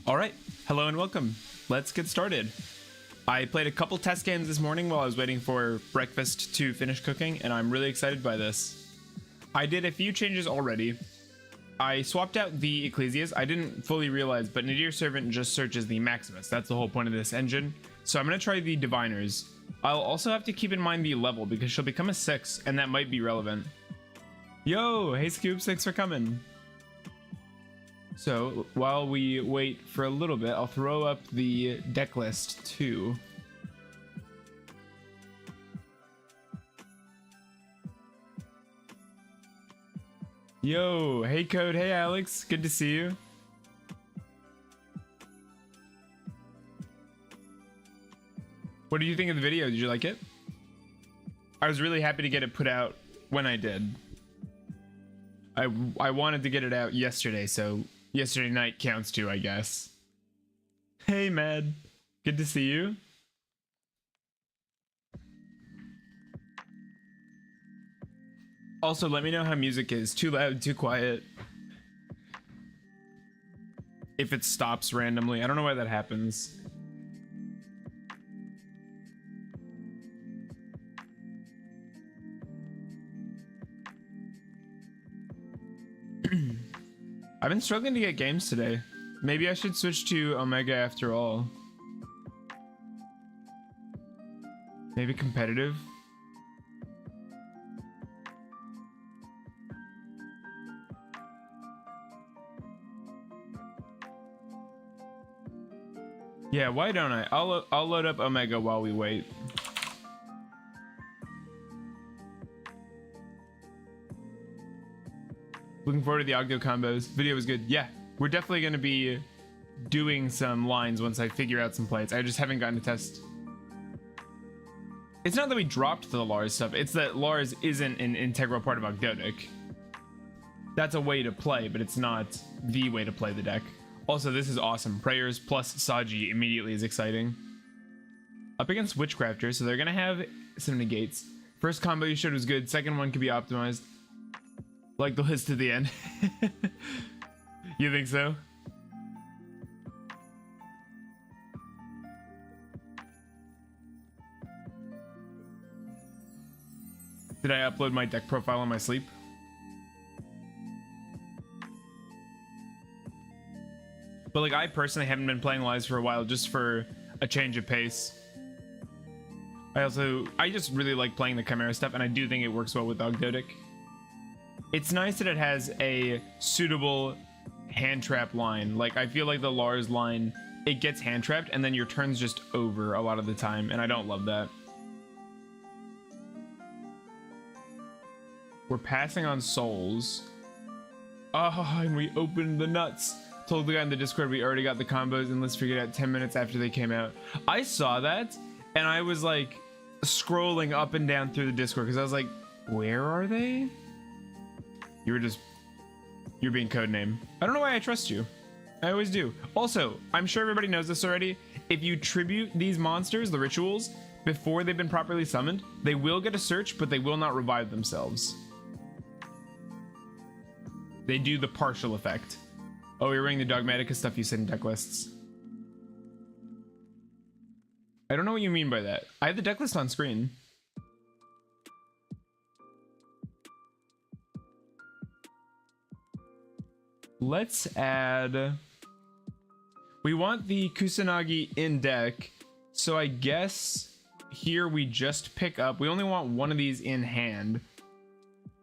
All right, hello and welcome. Let's get started. I played a couple test games this morning while I was waiting for breakfast to finish cooking, and I'm really excited by this. I did a few changes already. I swapped out the Ecclesias. I didn't fully realize, but Nadir Servant just searches the Maximus. That's the whole point of this engine. So I'm going to try the Diviners. I'll also have to keep in mind the level because she'll become a 6, and that might be relevant. Yo, hey Scoops, thanks for coming. So while we wait for a little bit, I'll throw up the deck list too. Yo, hey Code, hey Alex, good to see you. What did you think of the video? Did you like it? I was really happy to get it put out when I did. I wanted to get it out yesterday, so yesterday night counts too, I guess. Hey Mad, good to see you. Also, let me know how music is. Too loud, too quiet. If it stops randomly. I don't know why that happens. I've been struggling to get games today. Maybe I should switch to Omega after all. Maybe competitive. Yeah, why don't I? I'll load up Omega while we wait. Looking forward to the Ogdoadic combos. Video was good. Yeah, we're definitely going to be doing some lines once I figure out some plays. I just haven't gotten to test. It's not that we dropped the Lars stuff. It's that Lars isn't an integral part of Ogdoadic. That's a way to play, but it's not the way to play the deck. Also, this is awesome. Prayers plus Saji immediately is exciting. Up against Witchcrafters, so they're going to have some negates. First combo you showed was good. Second one could be optimized. Like the list to the end. You think so? Did I upload my deck profile in my sleep? But like, I personally haven't been playing lives for a while just for a change of pace. I just really like playing the Chimera stuff, and I do think it works well with Ogdoadic. It's nice that it has a suitable hand trap line. Like, I feel like the Lars line, it gets hand trapped and then your turn's just over a lot of the time, and I don't love that. We're passing on souls. Oh, and we opened the nuts. Told the guy in the Discord we already got the combos and let's figure it out 10 minutes after they came out. I saw that and I was like scrolling up and down through the Discord because I was like, where are they? You're being codename. I don't know why I trust you. I always do. Also, I'm sure everybody knows this already. If you tribute these monsters, the rituals, before they've been properly summoned, they will get a search, but they will not revive themselves. They do the partial effect. Oh, you're wearing the Dogmatica stuff you said in deck lists. I don't know what you mean by that. I have the deck list on screen. Let's add... We want the Kusanagi in deck, so I guess here we just pick up... We only want one of these in hand.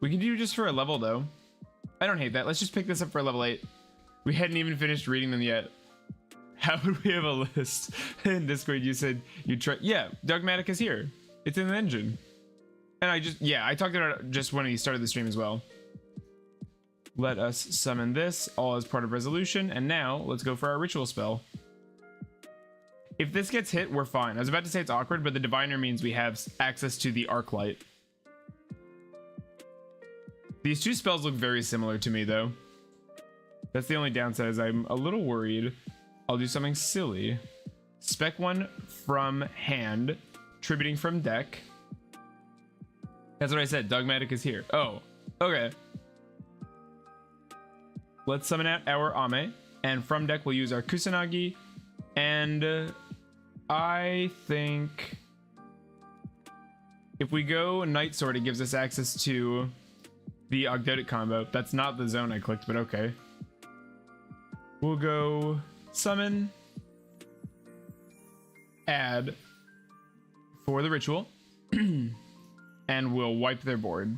We can do just for a level, though. I don't hate that. Let's just pick this up for a level 8. We hadn't even finished reading them yet. How would we have a list? In Discord, you said you try... Yeah, Dogmatic is here. It's in the engine. And I talked about it just when he started the stream as well. Let us summon this, all as part of resolution, and now let's go for our ritual spell. If this gets hit, we're fine. I was about to say it's awkward, but the Diviner means we have access to the Arc Light. These two spells look very similar to me, though. That's the only downside, is I'm a little worried. I'll do something silly. Spec one from hand, tributing from deck. That's what I said, Dogmatic is here. Oh, okay. Let's summon out our Ame. And from deck, we'll use our Kusanagi. And I think if we go Night Sword, it gives us access to the Ogdoadic combo. That's not the zone I clicked, but okay. We'll go summon, add for the ritual, and we'll wipe their board.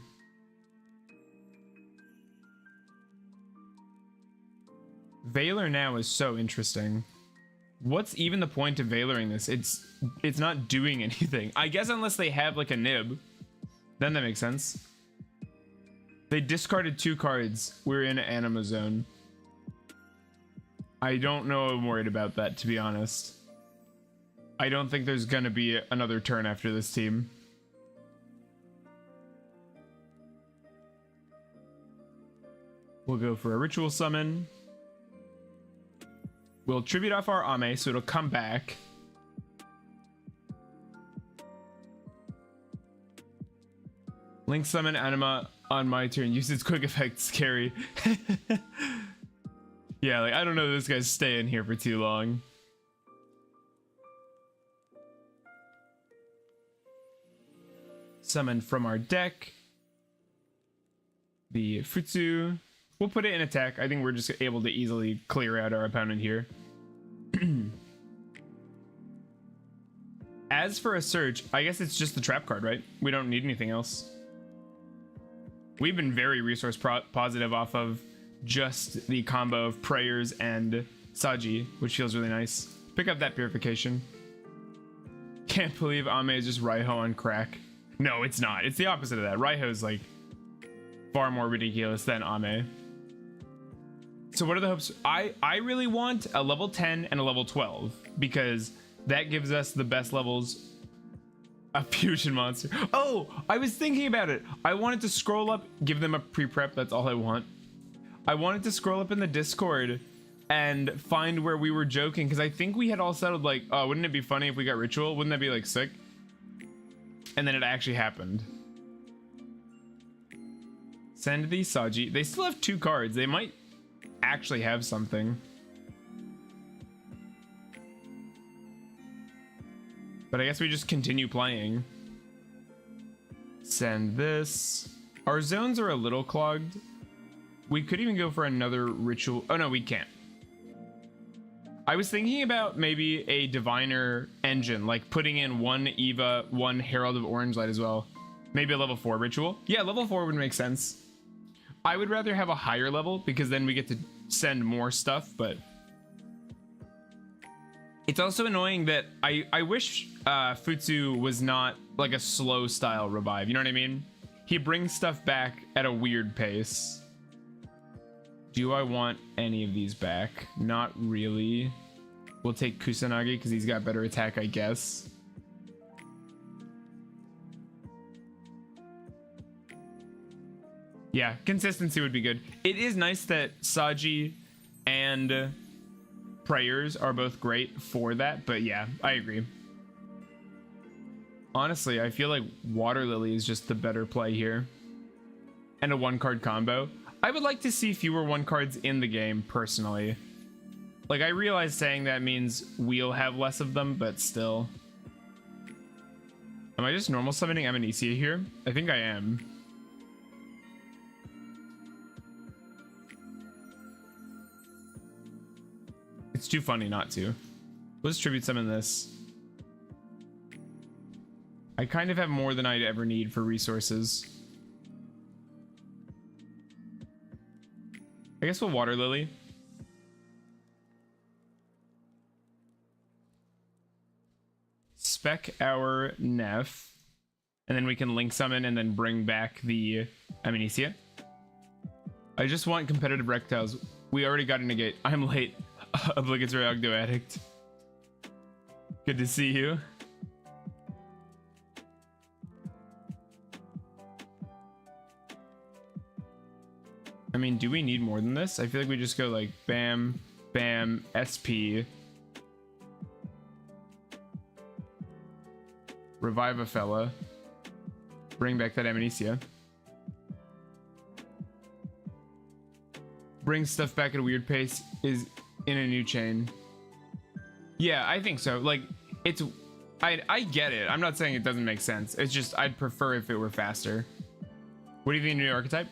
Valor now is so interesting. What's even the point of Valoring this? It's not doing anything. I guess unless they have like a nib, then that makes sense. They discarded 2 cards. We're in Anima Zone. I don't know. I'm worried about that, to be honest. I don't think there's gonna be another turn after this team. We'll go for a ritual summon. We'll tribute off our Ame, so it'll come back. Link summon Anima on my turn. Use its quick effect. Scary. Yeah, like I don't know, this guy's staying here for too long. Summon from our deck the Futsu. We'll put it in attack. I think we're just able to easily clear out our opponent here. As for a search, I guess it's just the trap card, right? We don't need anything else. We've been very resource positive off of just the combo of prayers and Saji, which feels really nice. Pick up that purification. Can't believe Ame is just Raiho on crack. No, it's not. It's the opposite of that. Raiho is like far more ridiculous than Ame. So what are the hopes? I really want a level 10 and a level 12 because that gives us the best levels. A fusion monster. Oh, I was thinking about it. I wanted to scroll up, give them a pre-prep. That's all I want. I wanted to scroll up in the Discord and find where we were joking because I think we had all settled like, oh, wouldn't it be funny if we got ritual? Wouldn't that be like sick? And then it actually happened. Send the Saji. They still have 2 cards. They might actually have something. But I guess we just continue playing. Send this. Our zones are a little clogged. We could even go for another ritual. Oh no, we can't. I was thinking about maybe a diviner engine, like putting in 1 Eva, 1 Herald of Orange Light as well. Maybe a level 4 ritual. Yeah, level 4 would make sense. I would rather have a higher level because then we get to send more stuff, but it's also annoying that I wish Futsu was not like a slow style revive. You know what I mean? He brings stuff back at a weird pace. Do I want any of these back? Not really. We'll take Kusanagi because he's got better attack, I guess. Yeah, consistency would be good. It is nice that Saji and prayers are both great for that, but yeah, I agree. Honestly, I feel like Water Lily is just the better play here. And a 1-card combo. I would like to see fewer 1 cards in the game, personally. Like, I realize saying that means we'll have less of them, but still. Am I just normal summoning Amnesia here? I think I am. It's too funny not to. Let's tribute summon this. I kind of have more than I'd ever need for resources. I guess we'll Water Lily. Spec our Neff. And then we can link summon and then bring back the Amnesia. I just want competitive reptiles. We already got a negate. I'm late. Obligatory Ogdoadic. Good to see you. I mean, do we need more than this? I feel like we just go like bam, bam, SP. Revive a fella. Bring back that Amnesia. Bring stuff back at a weird pace is in a new chain. Yeah, I think so. Like, it's... I get it. I'm not saying it doesn't make sense. It's just I'd prefer if it were faster. What do you think of the new archetype?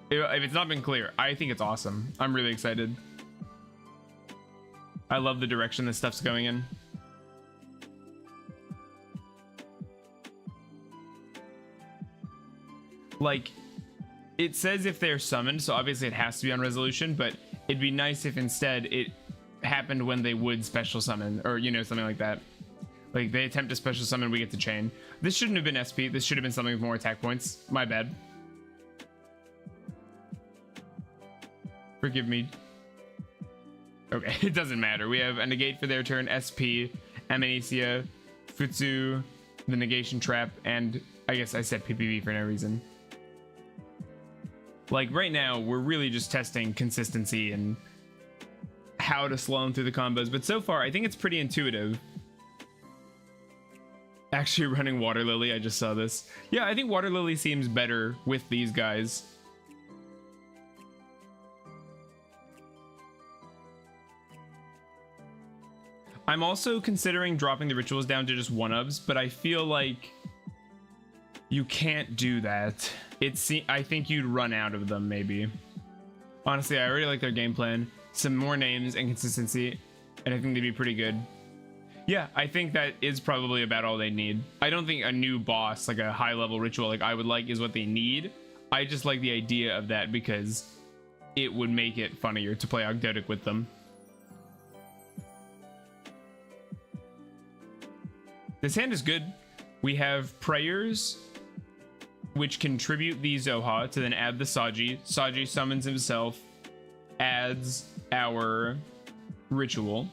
If it's not been clear, I think it's awesome. I'm really excited. I love the direction this stuff's going in. Like, it says if they're summoned, so obviously it has to be on resolution, but it'd be nice if instead it happened when they would special summon, or, you know, something like that. Like, they attempt to special summon, we get to chain. This shouldn't have been SP. This should have been something with more attack points. My bad. Forgive me. Okay, it doesn't matter. We have a negate for their turn, SP, Amnesia, Futsu, the negation trap, and I guess I said PPV for no reason. Like, right now, we're really just testing consistency and how to slow them through the combos, but so far, I think it's pretty intuitive. Actually running Water Lily, I just saw this. Yeah, I think Water Lily seems better with these guys. I'm also considering dropping the rituals down to just one-ofs, but I feel like you can't do that. I think you'd run out of them, maybe. Honestly, I already like their game plan. Some more names and consistency, and I think they'd be pretty good. Yeah, I think that is probably about all they need. I don't think a new boss, like a high-level ritual like I would like, is what they need. I just like the idea of that because it would make it funnier to play Ogdoadic with them. This hand is good. We have prayers, which contribute the Zoha to then add the Saji. Saji summons himself, adds our ritual.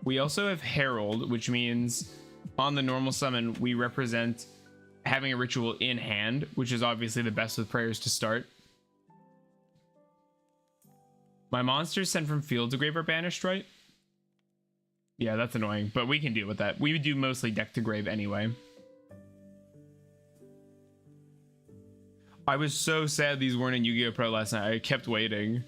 We also have Herald, which means on the normal summon, we represent having a ritual in hand, which is obviously the best with prayers to start. My monsters sent from field to grave are banished, right? Yeah, that's annoying, but we can deal with that. We do mostly deck to grave anyway. I was so sad these weren't in Yu-Gi-Oh! Pro last night. I kept waiting.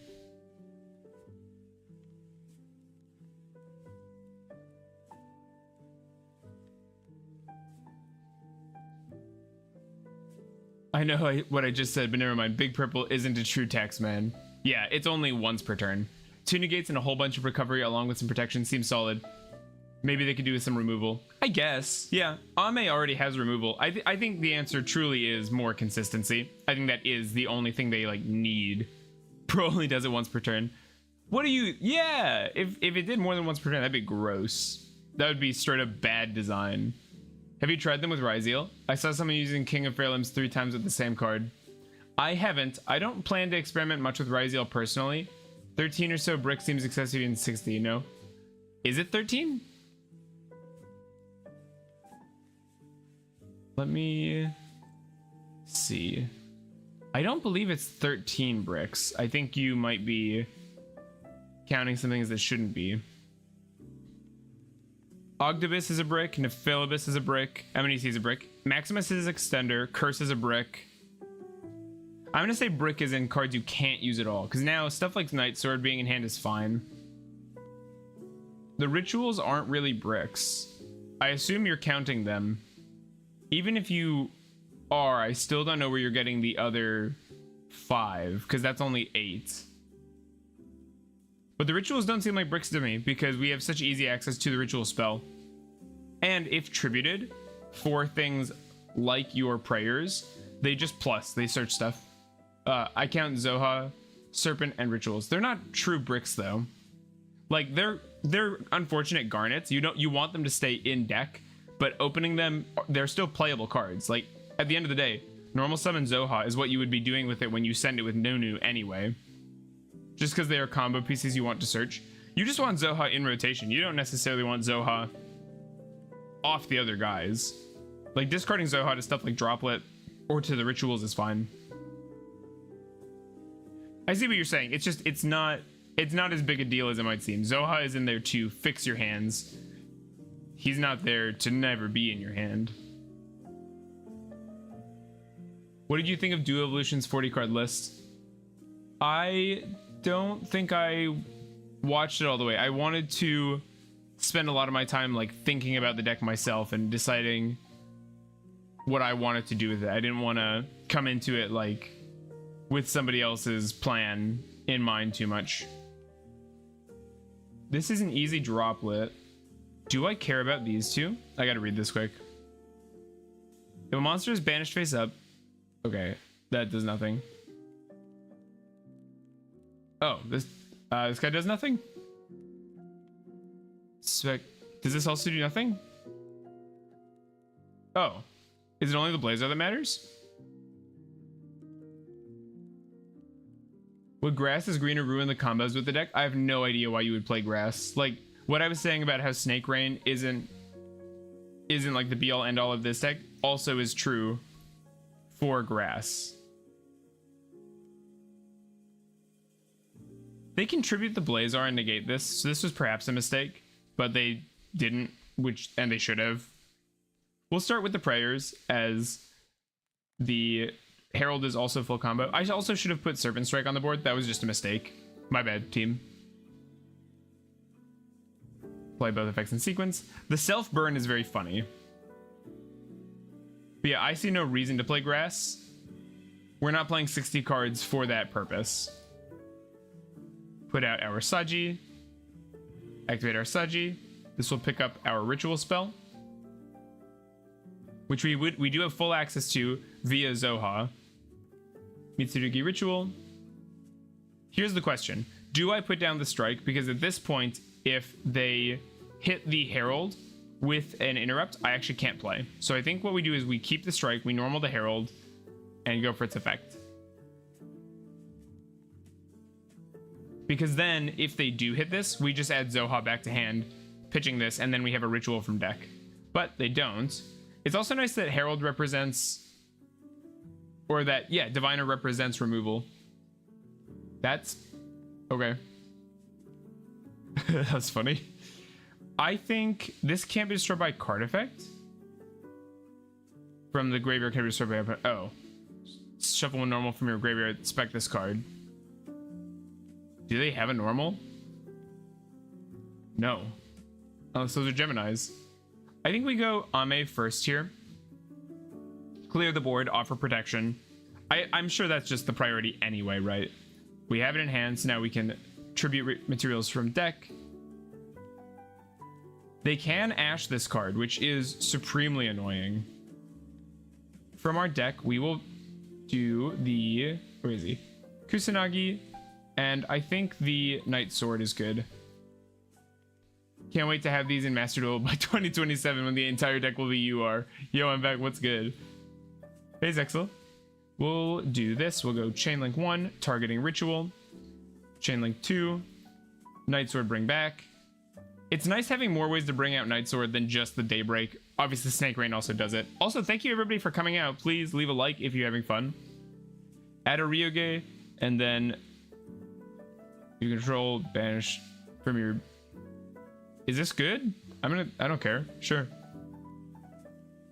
I know what I just said, but never mind. Big Purple isn't a true tax man. Yeah, it's only once per turn. 2 negates and a whole bunch of recovery along with some protection seems solid. Maybe they could do with some removal. I guess. Yeah, Ame already has removal. I think the answer truly is more consistency. I think that is the only thing they like need. Pro only does it once per turn. What do you... Yeah, if it did more than once per turn, that'd be gross. That would be straight up bad design. Have you tried them with Ryal? I saw someone using King of Fair Limbs 3 times with the same card. I haven't. I don't plan to experiment much with Ryal personally. 13 or so bricks seems excessive in 60, you know? Is it 13? Let me see. I don't believe it's 13 bricks. I think you might be counting some things that shouldn't be. Ogdoadic is a brick, Nephilibus is a brick, Amnesia is a brick, Maximus is extender, Curse is a brick. I'm gonna say brick is in cards you can't use at all, because now stuff like Night Sword being in hand is fine. The rituals aren't really bricks. I assume you're counting them. Even if you are, I still don't know where you're getting the other 5, because that's only 8. But the rituals don't seem like bricks to me, because we have such easy access to the ritual spell. And if tributed for things like your prayers, they just plus, they search stuff. I count Zoha, Serpent, and rituals. They're not true bricks though. Like they're unfortunate garnets. You want them to stay in deck, but opening them, they're still playable cards. Like at the end of the day, normal summon Zoha is what you would be doing with it when you send it with Nunu anyway. Just because they are combo pieces you want to search. You just want Zoha in rotation. You don't necessarily want Zoha off the other guys. Like discarding Zoha to stuff like Droplet or to the rituals is fine. I see what you're saying. It's just, it's not as big a deal as it might seem. Zoha is in there to fix your hands. He's not there to never be in your hand. What did you think of Duo Evolution's 40 card list? I don't think I watched it all the way. I wanted to spend a lot of my time like thinking about the deck myself and deciding what I wanted to do with it. I didn't want to come into it like with somebody else's plan in mind too much. This is an easy droplet. Do I care about these two? I gotta read this quick. If a monster is banished face up, okay, that does nothing. Oh, this guy does nothing? Does this also do nothing? Oh, is it only the Blazer that matters? Would grass as greener ruin the combos with the deck? I have no idea why you would play grass. Like what I was saying about how Snake Rain isn't like the be all end all of this deck also is true for grass. They contribute the Blazar and negate this, so this was perhaps a mistake, but they didn't, and they should have. We'll start with the prayers, as the Herald is also full combo. I also should have put Serpent Strike on the board. That was just a mistake. My bad, team. Play both effects in sequence. The self burn is very funny. But yeah, I see no reason to play grass. We're not playing 60 cards for that purpose. Put out our Saji. Activate our Saji. This will pick up our ritual spell, which we do have full access to via Zoha. Mitsurugi ritual. Here's the question. Do I put down the strike? Because at this point, if they hit the Herald with an interrupt, I actually can't play. So I think what we do is we keep the strike, we normal the Herald, and go for its effect. Because then, if they do hit this, we just add Zoha back to hand, pitching this, and then we have a ritual from deck. But they don't. It's also nice that Herald represents... Or that, yeah, Diviner represents removal. That's... Okay. That's funny. I think this can't be destroyed by card effect. From the graveyard can be destroyed by... Oh. Shuffle one normal from your graveyard, spec this card. Do they have a normal? No. Oh, so those are Geminis. I think we go Ame first here. Clear the board, offer protection. I'm sure that's just the priority anyway, right? We have it in hand, so now we can tribute materials from deck. They can Ash this card, which is supremely annoying. From our deck, we will do the... Where is he? Kusanagi. And I think the Night Sword is good. Can't wait to have these in Master Duel by 2027 when the entire deck will be UR. Yo, I'm back. What's good? Hey, Zexel. We'll do this. We'll go Chainlink 1, targeting Ritual. Chainlink 2, Night Sword, bring back. It's nice having more ways to bring out Night Sword than just the Daybreak. Obviously, Snake Rain also does it. Also, thank you everybody for coming out. Please leave a like if you're having fun. Add a Ryuge, and then you control banish from your... Is this good? I don't care. Sure.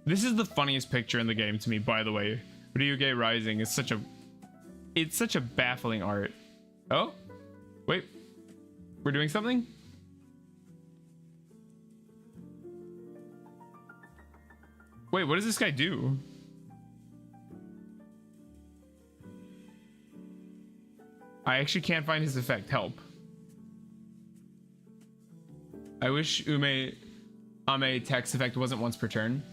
This is the funniest picture in the game to me, by the way. Ryuge Rising is such a... It's such a baffling art. Oh? Wait. We're doing something? Wait, what does this guy do? I actually can't find his effect. Help. I wish Ame text effect wasn't once per turn.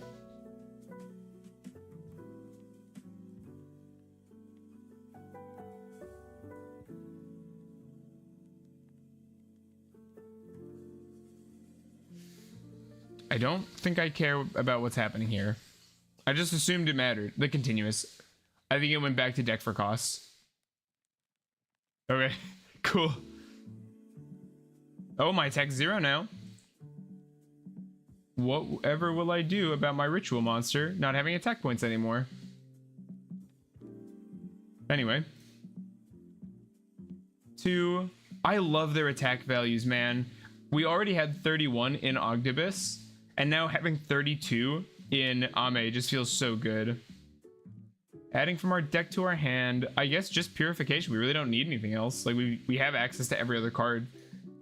I don't think I care about what's happening here. I just assumed it mattered. The continuous. I think it went back to deck for costs. Okay, cool. Oh, my attack's 0 now. Whatever will I do about my ritual monster not having attack points anymore? Anyway. 2. I love their attack values, man. We already had 31 in Ogdoadic, and now having 32 in Ame just feels so good. Adding from our deck to our hand. I guess just purification. We really don't need anything else. Like we have access to every other card.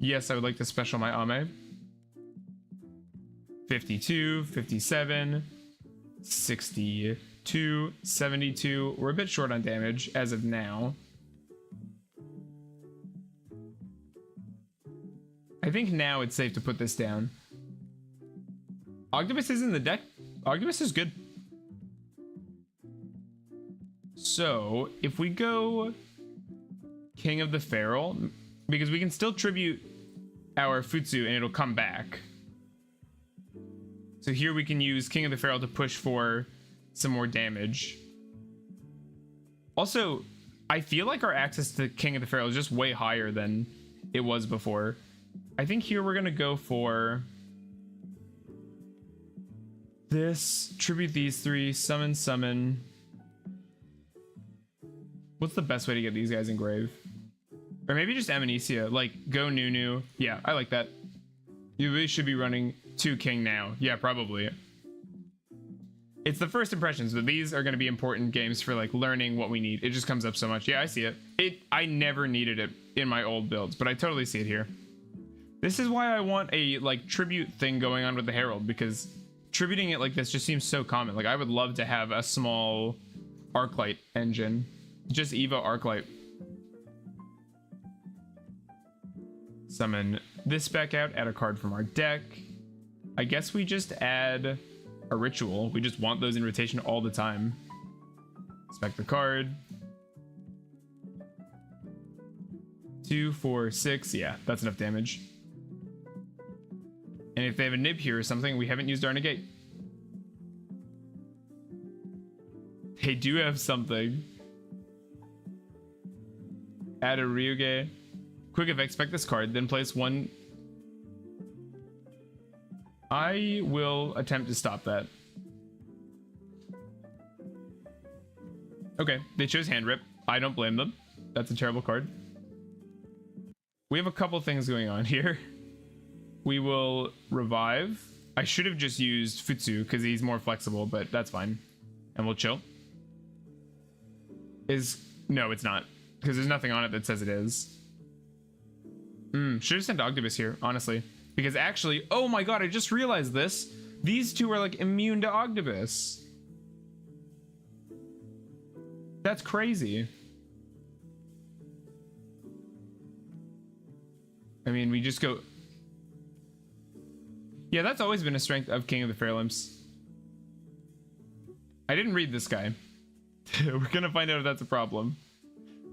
Yes, I would like to special my Ame. 52, 57, 62, 72. We're a bit short on damage as of now. I think now it's safe to put this down. Ogdibus is in the deck. Ogdibus is good. So if we go King of the Feral, because we can still tribute our Futsu and it'll come back. So here we can use King of the Feral to push for some more damage. Also, I feel like our access to King of the Feral is just way higher than it was before. I think here we're gonna go for this, tribute these three, summon. What's the best way to get these guys engraved? Or maybe just Amnesia, like go Nunu. Yeah, I like that. You really should be running 2 King now. Yeah, probably. It's the first impressions, but these are going to be important games for like learning what we need. It just comes up so much. Yeah, I see it. I never needed it in my old builds, but I totally see it here. This is why I want a like tribute thing going on with the Herald, because tributing it like this just seems so common. Like I would love to have a small Arclight engine. Just Evo Arclight. Summon this back out, add a card from our deck. I guess we just add a ritual. We just want those in rotation all the time. Spec the card. 2, 4, 6. Yeah, that's enough damage. And if they have a nib here or something, we haven't used our negate. They do have something. Add a Ryuge. Quick effect, spec this card, then place 1. I will attempt to stop that. Okay, they chose hand rip. I don't blame them. That's a terrible card. We have a couple things going on here. We will revive. I should have just used Futsu because he's more flexible, but that's fine. And we'll chill. No, it's not. Because there's nothing on it that says it is. Should have sent Ogdibus here, honestly. Because actually, oh my god, I just realized this. These two are like immune to Ogdibus. That's crazy. I mean, we just go... Yeah, that's always been a strength of King of the Feral Imps. I didn't read this guy. We're gonna find out if that's a problem.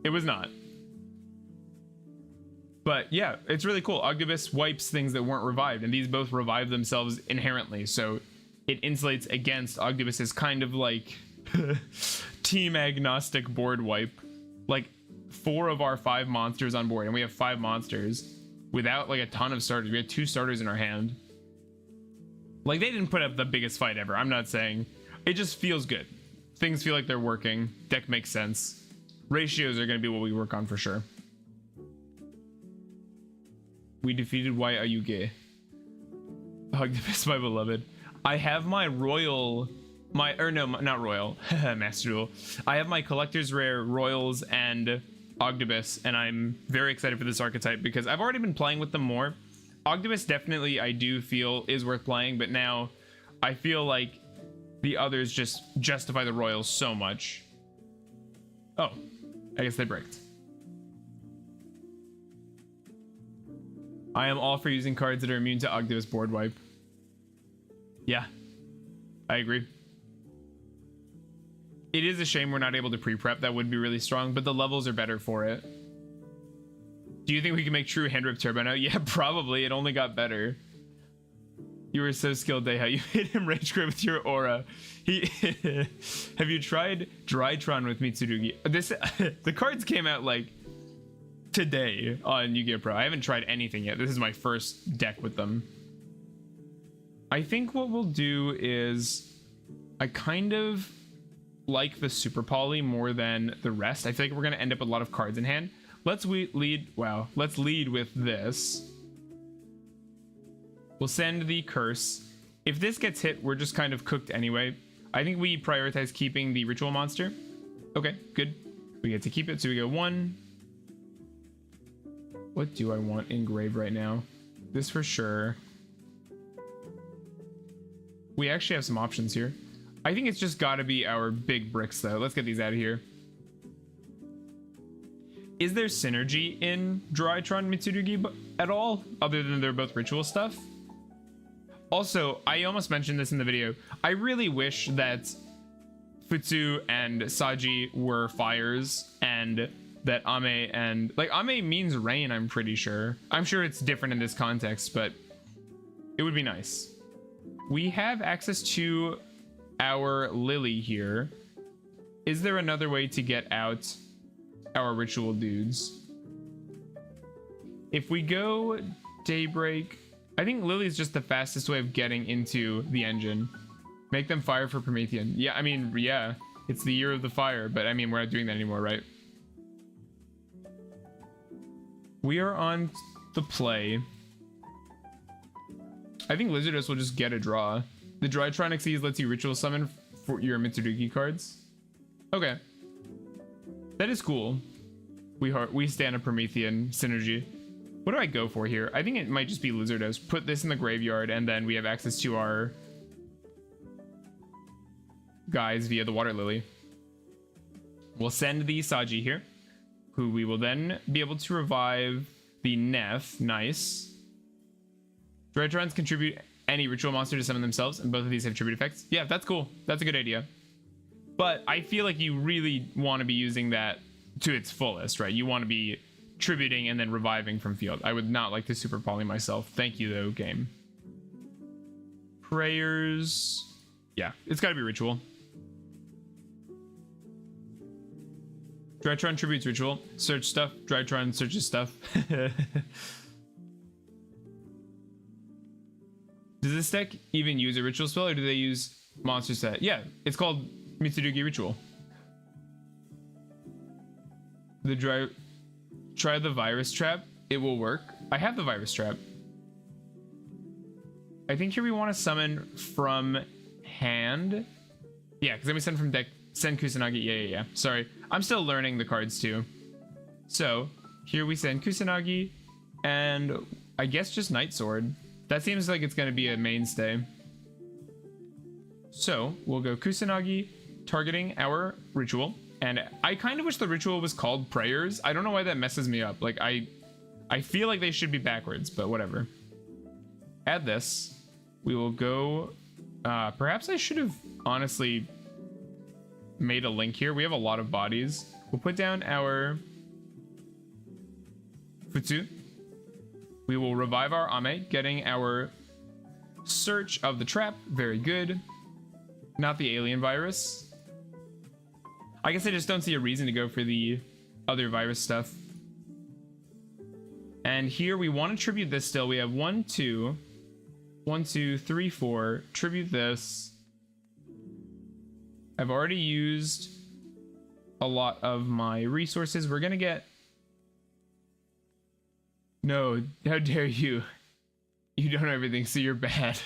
It was not. But yeah, it's really cool. Ogdibus wipes things that weren't revived, and these both revive themselves inherently, so it insulates against Ogdibus's kind of like team agnostic board wipe. Like 4 of our 5 monsters on board, and we have 5 monsters without like a ton of starters. We had 2 starters in our hand. Like they didn't put up the biggest fight ever. I'm not saying. It just feels good. Things feel like they're working. Deck makes sense. Ratios are going to be what we work on for sure. We defeated Why Are You Gay? Ogdibus, my beloved. I have my royal... not royal. Master Duel. I have my collector's rare royals and Ogdibus, and I'm very excited for this archetype because I've already been playing with them more. Ogdibus definitely, I do feel, is worth playing, but now I feel like the others just justify the royals so much. Oh, I guess they bricked. I am all for using cards that are immune to Ogdibus board wipe. Yeah, I agree. It is a shame we're not able to pre-prep. That would be really strong, but the levels are better for it. Do you think we can make true hand rip turbo now? Yeah, probably. It only got better. You were so skilled, Deha. You made him rage quit with your aura. Have you tried Drytron with Mitsurugi? The cards came out like today on Yu-Gi-Oh! Pro. I haven't tried anything yet. This is my first deck with them. I think what we'll do is I kind of like the Super Poly more than the rest. I feel like we're going to end up with a lot of cards in hand. Let's lead with this. We'll send the curse. If this gets hit, we're just kind of cooked anyway. I think we prioritize keeping the ritual monster Okay, good. We get to keep it, so we go 1. What do I want engraved right now? This for sure. We actually have some options here. I think it's just got to be our big bricks, though. Let's get these out of here. Is there synergy in Drytron Mitsurugi at all, other than they're both ritual stuff? Also, I almost mentioned this in the video. I really wish that Futsu and Saji were fires, and that Ame and... Like, Ame means rain, I'm pretty sure. I'm sure it's different in this context, but it would be nice. We have access to our Lily here. Is there another way to get out our ritual dudes? If we go Daybreak, I think Lily's just the fastest way of getting into the engine. Make them fire for Promethean. Yeah, I mean, yeah, it's the year of the fire, but I mean, we're not doing that anymore, right? We are on the play. I think Lizardus will just get a draw. The Drytron Xyz lets you ritual summon for your Mitsurugi cards. Okay. That is cool. We stand a Promethean synergy. What do I go for here? I think it might just be Lizardus. Put this in the graveyard, and then we have access to our guys via the Water Lily. We'll send the Saji here, who we will then be able to revive the Neff. Nice. Drytrons contribute any ritual monster to summon themselves, and both of these have tribute effects. Yeah, that's cool. That's a good idea. But I feel like you really want to be using that to its fullest, right? You want to be tributing and then reviving from field. I would not like to super poly myself. Thank you, though, game. Prayers. Yeah, it's got to be ritual. Drytron tributes ritual. Search stuff. Drytron searches stuff. Does this deck even use a ritual spell, or do they use monster set? Yeah, it's called Mitsurugi Ritual. Try the virus trap. It will work. I have the virus trap. I think here we want to summon from hand. Yeah, because then we send from deck. Send Kusanagi. Yeah. Sorry. I'm still learning the cards too. So here we send Kusanagi and I guess just Night Sword. That seems like it's going to be a mainstay. So we'll go Kusanagi, targeting our ritual. And I kind of wish the ritual was called Prayers. I don't know why that messes me up. Like, I feel like they should be backwards, but whatever. Add this. We will go... perhaps I should have honestly made a link here. We have a lot of bodies. We'll put down our Futsu. We will revive our Ame, getting our search of the trap. Very good. Not the alien virus. I guess I just don't see a reason to go for the other virus stuff. And here we want to tribute this still. We have 1, 2, 3, 4. Tribute this. I've already used a lot of my resources. We're going to get... No, how dare you? You don't know everything, so you're bad.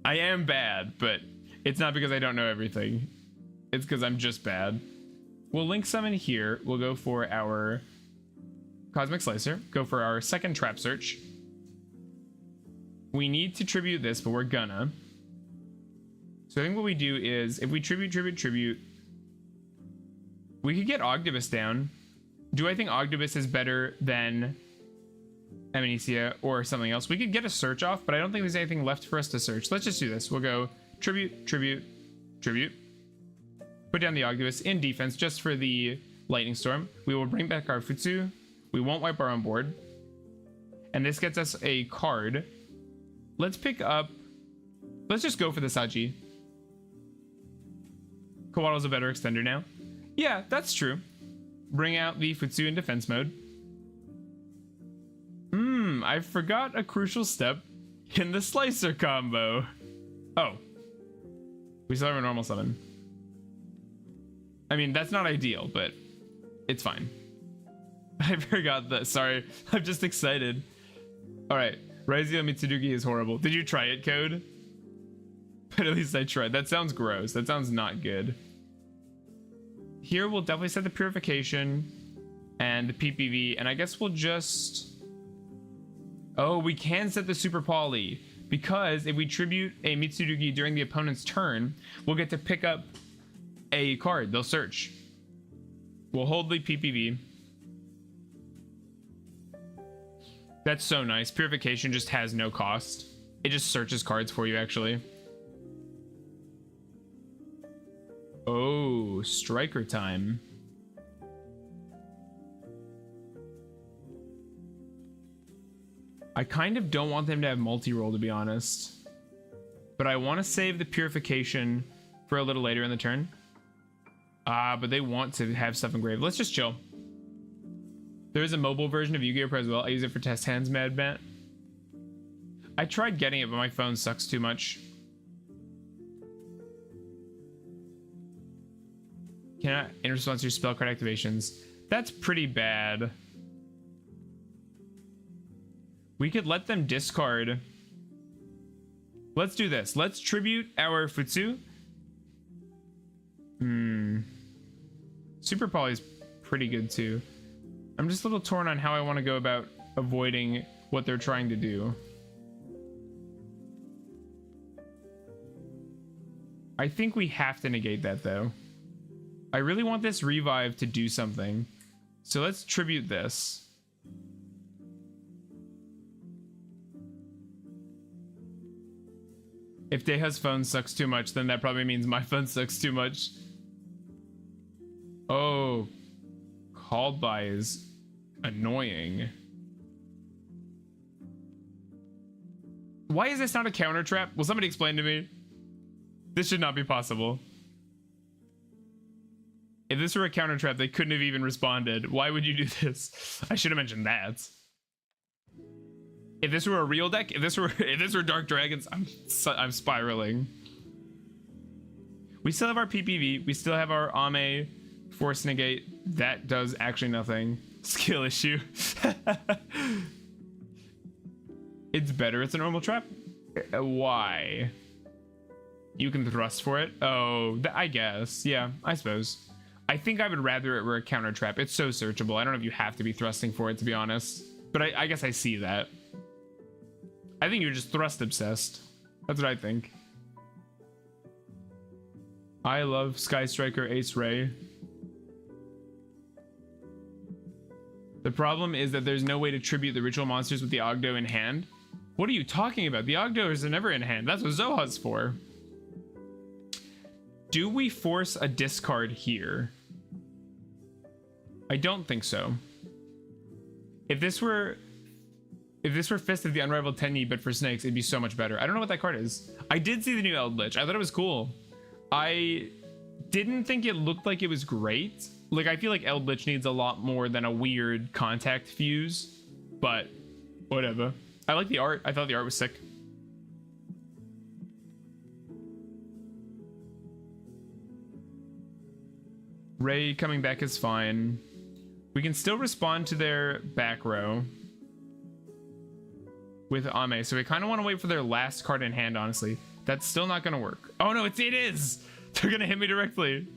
I am bad, but it's not because I don't know everything. It's because I'm just bad. We'll link summon here. We'll go for our Cosmic Slicer. Go for our second trap search. We need to tribute this, but we're gonna. So I think what we do is, if we tribute, we could get Ogdoadic down. Do I think Ogdoadic is better than Amnesia or something else? We could get a search off, but I don't think there's anything left for us to search. Let's just do this. We'll go tribute. Put down the Ogdoadic in defense just for the Lightning Storm. We will bring back our Futsu. We won't wipe our own board. And this gets us a card. Let's pick up... Let's just go for the Saji. Kowaddle's a better extender now. Yeah, that's true. Bring out the Futsu in defense mode. I forgot a crucial step in the Slicer combo. Oh. We still have a normal summon. I mean, that's not ideal, but it's fine. I forgot that. Sorry. I'm just excited. Alright. Raizio Mitsurugi is horrible. Did you try it, Code? But at least I tried. That sounds gross. That sounds not good. here we'll definitely set the purification and the PPV, and I guess we'll just... Oh, we can set the super poly, because if we tribute a Mitsurugi during the opponent's turn, we'll get to pick up a card. They'll search. We'll hold the PPV. That's so nice. Purification just has no cost. It just searches cards for you, actually. Oh, striker time. I kind of don't want them to have multi-roll, to be honest. But I want to save the purification for a little later in the turn. But they want to have stuff engraved. Let's just chill. There is a mobile version of Yu-Gi-Oh! Pro as well. I use it for test hands, Mad Matt. I tried getting it, but my phone sucks too much. Cannot in response to your spell card activations. That's pretty bad. We could let them discard. Let's do this. Let's tribute our Futsu. Super Poly is pretty good too. I'm just a little torn on how I want to go about avoiding what they're trying to do. I think we have to negate that though. I really want this revive to do something. So let's tribute this. If Deha's phone sucks too much, then that probably means my phone sucks too much. Oh, called by is annoying. Why is this not a counter trap? Will somebody explain to me? This should not be possible. If this were a counter trap, they couldn't have even responded. Why would you do this? I should have mentioned that. If this were a real deck, if this were Dark Dragons, I'm spiraling. We still have our PPV. We still have our Ame Force Negate. That does actually nothing. Skill issue. It's better. It's a normal trap. Why? You can thrust for it. Oh, I guess. Yeah, I suppose. I think I would rather it were a counter trap. It's so searchable. I don't know if you have to be thrusting for it, to be honest. But I guess I see that. I think you're just thrust obsessed. That's what I think. I love Sky Striker Ace Ray. The problem is that there's no way to tribute the ritual monsters with the Ogdo in hand. What are you talking about? The Ogdos are never in hand. That's what Zoha's for. Do we force a discard here? I don't think so. If this were Fist of the Unrivaled Tenyi, but for snakes, it'd be so much better. I don't know what that card is. I did see the new Eldritch. I thought it was cool. I didn't think it looked like it was great. Like, I feel like Eldritch needs a lot more than a weird contact fuse, but whatever. I like the art. I thought the art was sick. Ray coming back is fine. We can still respond to their back row with Ame, so we kind of want to wait for their last card in hand, honestly. That's still not going to work. Oh no, it is! They're going to hit me directly.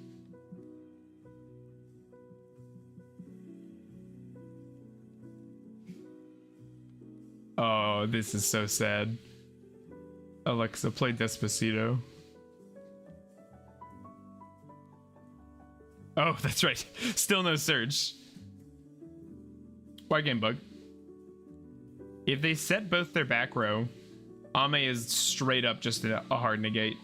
Oh, this is so sad. Alexa, play Despacito. Oh, that's right. Still no search. Why game bug? If they set both their back row, Ame is straight up just a hard negate.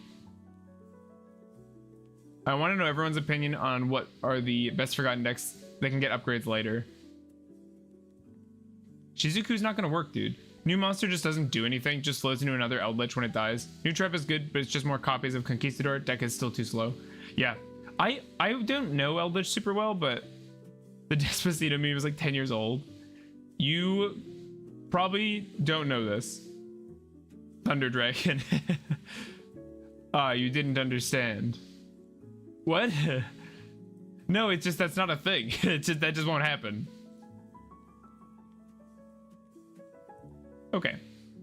I want to know everyone's opinion on what are the best forgotten decks that can get upgrades later. Shizuku's not going to work, dude. New monster just doesn't do anything, just floats into another Eldritch when it dies. New trap is good, but it's just more copies of Conquistador. Deck is still too slow. Yeah, I don't know Eldritch super well, but the Despacito meme was like 10 years old. You probably don't know this. Thunder Dragon. You didn't understand. What? No, it's just that's not a thing. It's just that just won't happen. Okay,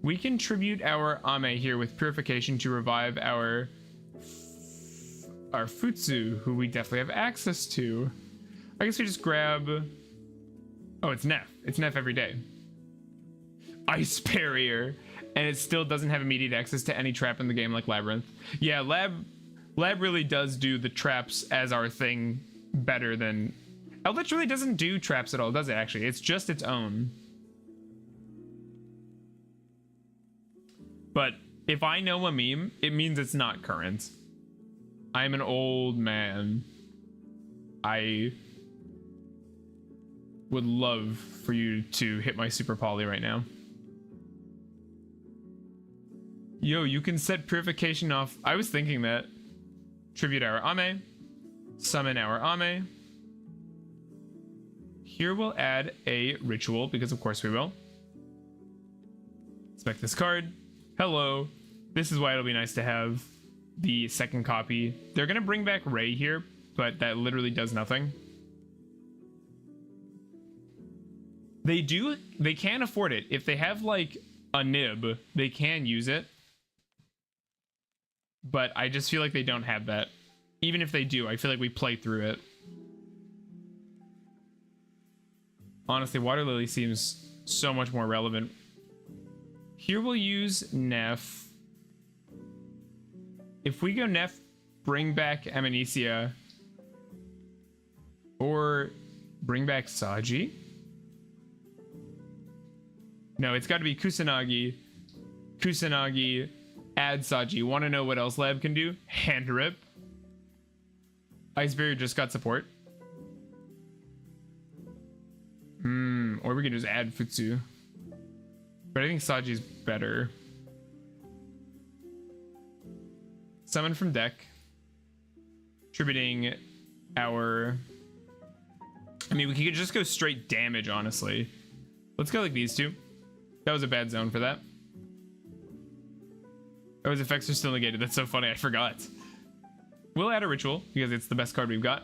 we can tribute our Ame here with Purification to revive our our Futsu, who we definitely have access to. I guess we just grab... Oh, it's Neff. It's Neff every day. Ice Barrier. And it still doesn't have immediate access to any trap in the game like Labyrinth. Yeah, Lab really does do the traps as our thing better than... Eldritch really doesn't do traps at all, does it, actually? It's just its own. But if I know a meme, it means it's not current. I'm an old man. I would love for you to hit my super poly right now. Yo, you can set purification off. I was thinking that. Tribute our Ame. Summon our Ame. Here we'll add a ritual, because of course we will. Inspect this card. Hello. This is why it'll be nice to have the second copy. They're gonna bring back Ray here, but that literally does nothing. They can afford it. If they have like a nib, they can use it. But I just feel like they don't have that. Even if they do, I feel like we play through it. Honestly, Water Lily seems so much more relevant. Here we'll use Neff. If we go Neff, bring back Amnesia. Or bring back Saji. No, it's got to be Kusanagi. Kusanagi, add Saji. Want to know what else Lab can do? Hand Rip. Ice Barrier just got support. Or we could just add Futsu. But I think Saji's better. Summon from deck. Tributing our... I mean, we could just go straight damage, honestly. Let's go like these two. That was a bad zone for that. Oh, his effects are still negated. That's so funny. I forgot. We'll add a ritual because it's the best card we've got.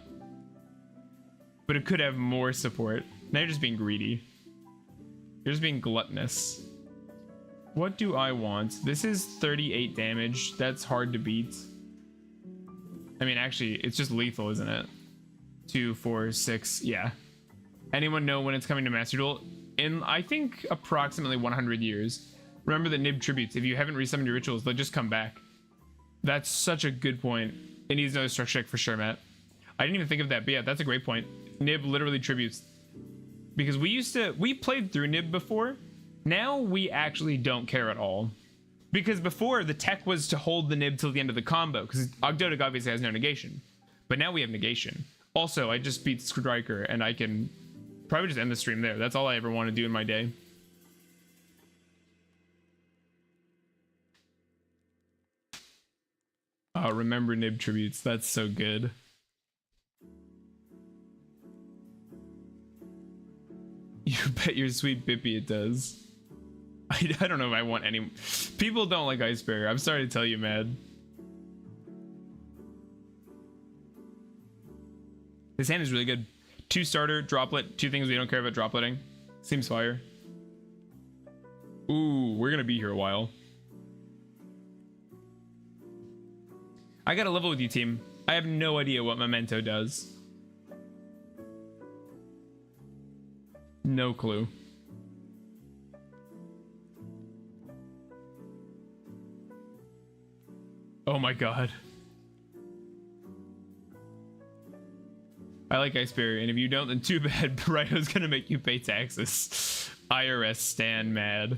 But it could have more support. Now you're just being greedy. You're just being gluttonous. What do I want? This is 38 damage. That's hard to beat. I mean, actually, it's just lethal, isn't it? 2, 4, 6. Yeah. Anyone know when it's coming to Master Duel? In, I think, approximately 100 years. Remember the Nib tributes. If you haven't resummoned your rituals, they'll just come back. That's such a good point. It needs another structure check for sure, Matt. I didn't even think of that, but yeah, that's a great point. Nib literally tributes. Because we played through Nib before. Now we actually don't care at all. Because before, the tech was to hold the Nib till the end of the combo, because Ogdoadic obviously has no negation. But now we have negation. Also, I just beat Striker, and I can probably just end the stream there. That's all I ever want to do in my day. Remember Nib tributes. That's so good. You bet your sweet Bippy it does. I don't know if I want any... People don't like Ice Barrier. I'm sorry to tell you, Mad. This hand is really good. 2 starter, droplet, 2 things we don't care about dropletting. Seems fire. Ooh, we're gonna be here a while. I gotta level with you, team. I have no idea what Memento does. No clue. Oh my god. I like Ice Barrier, and if you don't, then too bad. Ryo's gonna make you pay taxes. IRS stan mad.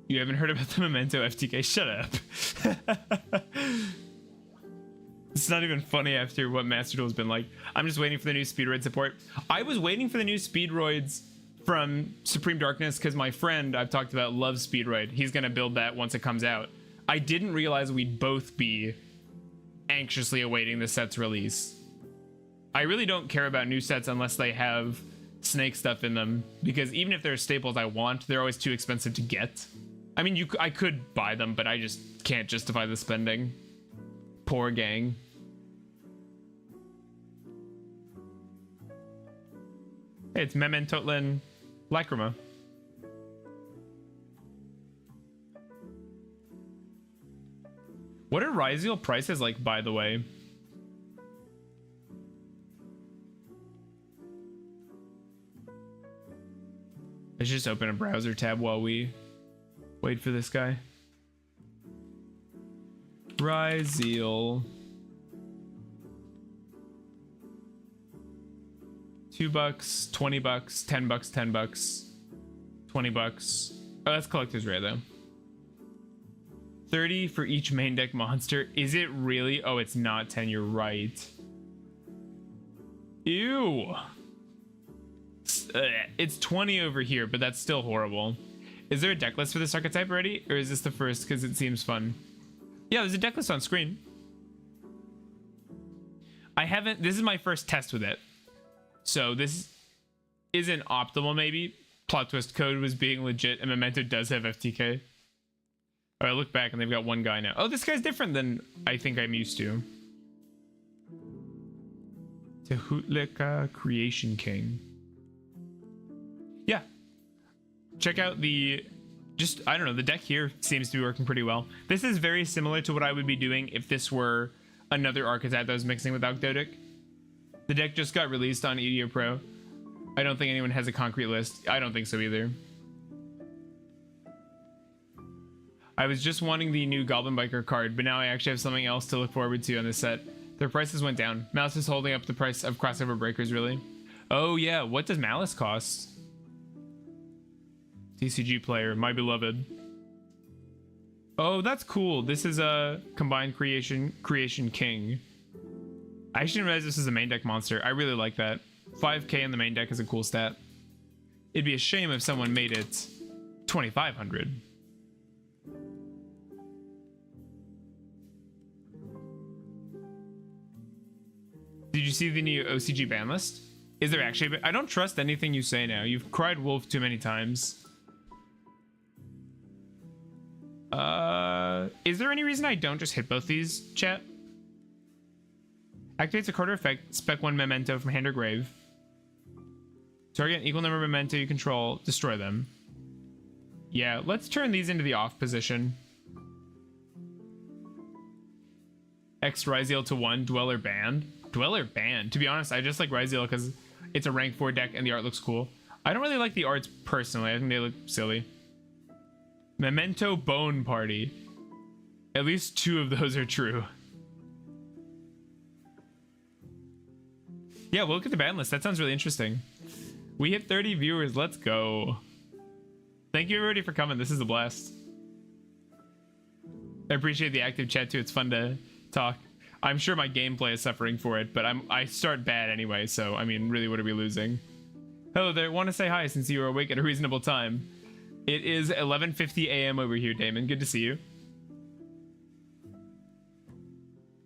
You haven't heard about the Memento FTK? Shut up. It's not even funny after what Master Duel's been like. I'm just waiting for the new Speedroid support. I was waiting for the new Speedroids from Supreme Darkness because my friend I've talked about loves Speedroid. He's gonna build that once it comes out. I didn't realize we'd both be anxiously awaiting the set's release. I really don't care about new sets unless they have snake stuff in them, because even if they're staples I want, they're always too expensive to get. I mean, I could buy them, but I just can't justify the spending. Poor gang. Hey, it's Mementotlin Lacrima. What are ryal prices like, by the way? Let's just open a browser tab while we wait for this guy. Ryal. $2, $20, $10, $10, $20. Oh, that's collector's rare though. 30 for each main deck monster. Is it really? Oh, it's not 10. You're right. Ew. It's 20 over here, but that's still horrible. Is there a deck list for this archetype already? Or is this the first because it seems fun? Yeah, there's a deck list on screen. I haven't... This is my first test with it. So this isn't optimal, maybe. Plot twist, code was being legit, and Memento does have FTK. All right, look back, and they've got one guy now. Oh, this guy's different than I think I'm used to. Tehutlika Creation King. Yeah. Check out the... Just, I don't know, the deck here seems to be working pretty well. This is very similar to what I would be doing if this were another archetype that was mixing with Ogdoadic. The deck just got released on Yugioh Pro. I don't think anyone has a concrete list. I don't think so either. I was just wanting the new Goblin Biker card, but now I actually have something else to look forward to on this set. Their prices went down. Malice is holding up the price of crossover breakers, really. Oh yeah, what does Malice cost? TCG player, my beloved. Oh, that's cool. This is a combined creation king. I actually didn't realize this is a main deck monster. I really like that. 5k in the main deck is a cool stat. It'd be a shame if someone made it 2500. Did you see the new OCG ban list? Is there actually? I don't trust anything you say now. You've cried wolf too many times. Is there any reason I don't just hit both these, chat? Activates a quarter effect, spec 1 memento from hand or grave. Target an equal number of memento you control, destroy them. Yeah, let's turn these into the off position. X ryal to 1, Dweller banned. Dweller banned. To be honest, I just like ryal because it's a rank 4 deck and the art looks cool. I don't really like the arts personally. I think they look silly. Memento Bone Party. At least 2 of those are true. Yeah, we'll look at the ban list. That sounds really interesting. We hit 30 viewers. Let's go. Thank you everybody for coming. This is a blast. I appreciate the active chat too. It's fun to talk. I'm sure my gameplay is suffering for it, but I start bad anyway, so I mean, really, what are we losing? Hello there. Want to say hi since you were awake at a reasonable time. It is 11:50 a.m. over here, Damon. Good to see you.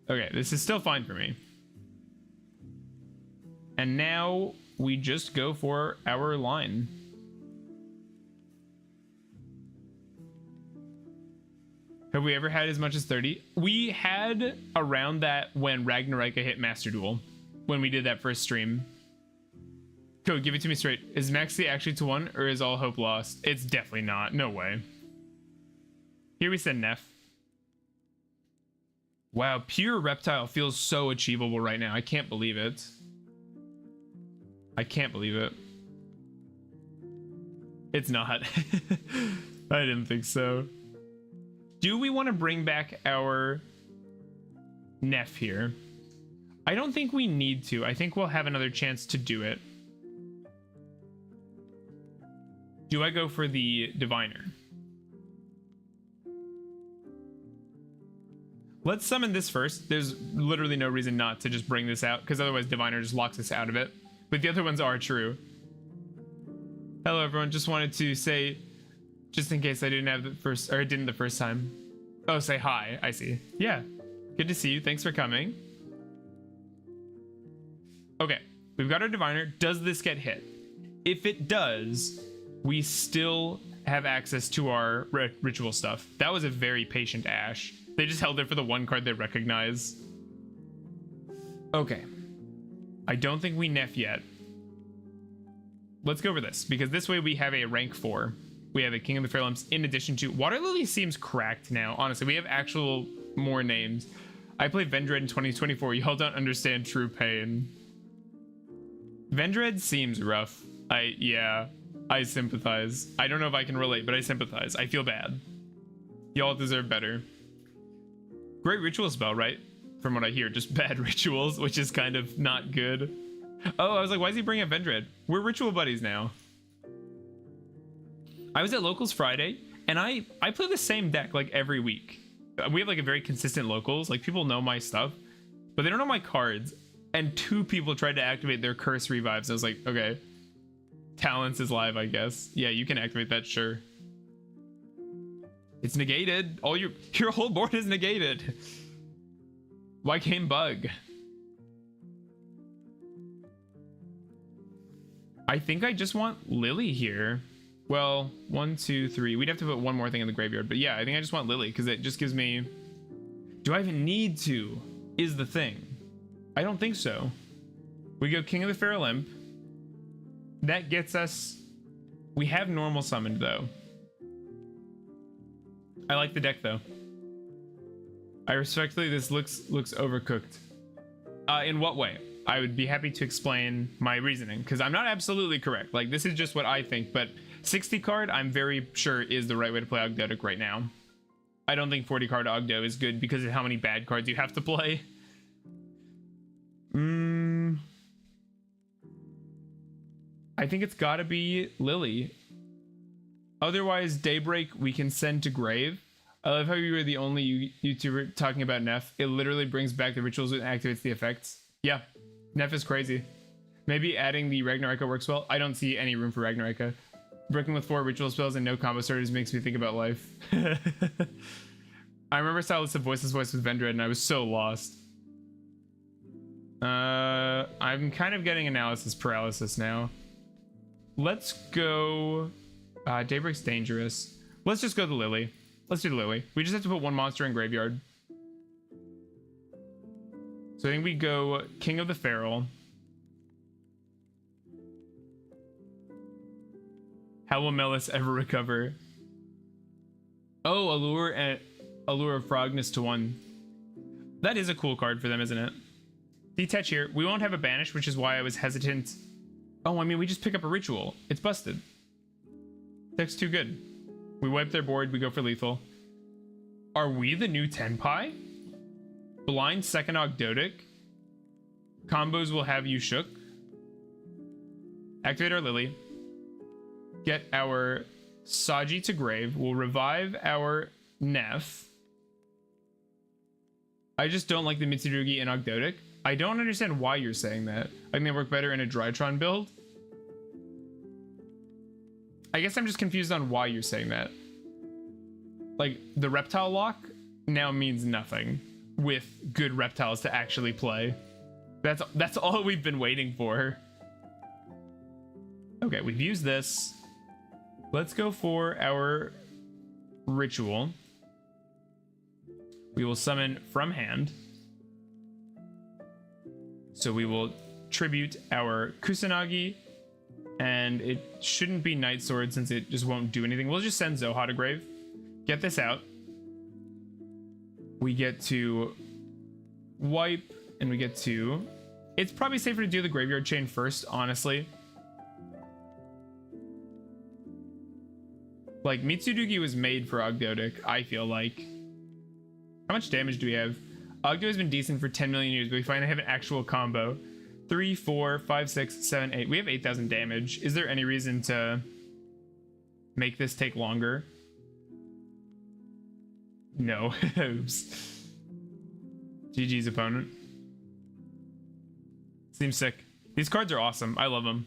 Okay, this is still fine for me. And now we just go for our line. Have we ever had as much as 30? We had around that when Ragnarika hit Master Duel, when we did that first stream. Code, give it to me straight. Is Maxi actually to 1 or is all hope lost? It's definitely not. No way. Here we send Neff. Wow, pure reptile feels so achievable right now. I can't believe it. I can't believe it. It's not. I didn't think so. Do we want to bring back our Neff here? I don't think we need to. I think we'll have another chance to do it. Do I go for the Diviner? Let's summon this first. There's literally no reason not to just bring this out, because otherwise Diviner just locks us out of it. But the other ones are true. Hello everyone, just wanted to say, just in case I didn't have the first, or I didn't the first time. Oh, say hi, I see. Yeah, good to see you, thanks for coming. Okay, we've got our Diviner. Does this get hit? If it does, we still have access to our ritual stuff. That was a very patient Ash. They just held it for the one card they recognize. Okay. I don't think we Neff yet. Let's go over this, because this way we have a rank 4. We have a King of the Fair Lumps in addition to... Water Lily seems cracked now, honestly. We have actual more names. I played Vendread in 2024. Y'all don't understand true pain. Vendread seems rough. Yeah, I sympathize. I don't know if I can relate, but I sympathize. I feel bad. Y'all deserve better. Great ritual spell, right? From what I hear, just bad rituals, which is kind of not good. Oh, I was like, why is he bringing up Vendread? We're ritual buddies now. I was at Locals Friday, and I play the same deck like every week. We have like a very consistent Locals. Like, people know my stuff, but they don't know my cards. And 2 people tried to activate their Curse Revives. I was like, okay. Talents is live, I guess. Yeah, you can activate that, sure. It's negated. All your whole board is negated. Why came bug? I think I just want Lily here. Well, 1, 2, 3. We'd have to put one more thing in the graveyard, but yeah, I think I just want Lily because it just gives me. Do I even need to? Is the thing. I don't think so. We go King of the Feral Imp. That gets us. We have normal summoned though. I like the deck though. I respectfully, this looks overcooked. In what way? I would be happy to explain my reasoning because I'm not absolutely correct. Like, this is just what I think, but 60 card I'm very sure is the right way to play Ogdoadic right now. I don't think 40 card Ogdo is good because of how many bad cards you have to play. I think it's gotta be Lily. Otherwise, Daybreak we can send to grave. I love how you were the only YouTuber talking about Neff. It literally brings back the rituals and activates the effects. Yeah, Neff is crazy. Maybe adding the Ragnaraka works well. I don't see any room for Ragnaraka. Breaking with 4 ritual spells and no combo starters makes me think about life. I remember Stylistic Voices with Vendread and I was so lost. I'm kind of getting analysis paralysis now. Let's go. Daybreak's dangerous. Let's just go to Lily. Let's do the Lily. We just have to put 1 monster in graveyard. So I think we go King of the Feral. How will Malice ever recover? Oh, Allure and Allure of Frogness to 1. That is a cool card for them, isn't it? Detach here. We won't have a banish, which is why I was hesitant. Oh, I mean, we just pick up a ritual. It's busted. Deck's too good. We wipe their board. We go for lethal. Are we the new Tenpai? Blind second Ogdoadic. Combos will have you shook. Activate our Lily. Get our Saji to grave. We'll revive our Neff. I just don't like the Mitsurugi and Ogdoadic. I don't understand why you're saying that. I think they work better in a Drytron build. I guess I'm just confused on why you're saying that. Like, the reptile lock now means nothing with good reptiles to actually play. That's all we've been waiting for. Okay, we've used this. Let's go for our ritual. We will summon from hand. So we will tribute our Kusanagi, and it shouldn't be Night Sword since it just won't do anything. We'll just send Zoha to grave. Get this out. We get to wipe, and we get to... It's probably safer to do the graveyard chain first, honestly. Like, Mitsurugi was made for Ogdoadic, I feel like. How much damage do we have? Ogdo has been decent for 10 million years, but we finally have an actual combo. 3, 4, 5, 6, 7, 8. We have 8,000 damage. Is there any reason to make this take longer? No. Oops. GG's opponent. Seems sick. These cards are awesome. I love them.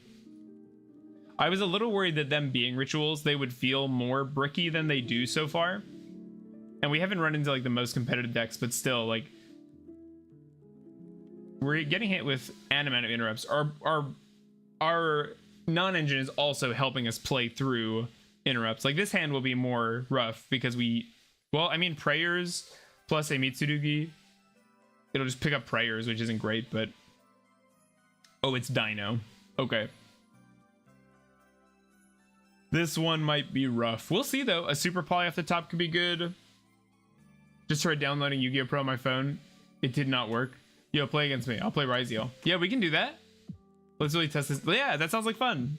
I was a little worried that them being rituals, they would feel more bricky than they do so far. And we haven't run into like the most competitive decks, but still, like, we're getting hit with an amount of interrupts. Our non-engine is also helping us play through interrupts. Like, this hand will be more rough because well, I mean, prayers plus a Mitsurugi, it'll just pick up prayers, which isn't great, but oh, it's Dino. Okay. This one might be rough. We'll see though. A super poly off the top could be good. Just tried downloading Yu-Gi-Oh! Pro on my phone. It did not work. Yo, play against me. I'll play Ryal. Yeah, we can do that. Let's really test this. Yeah, that sounds like fun.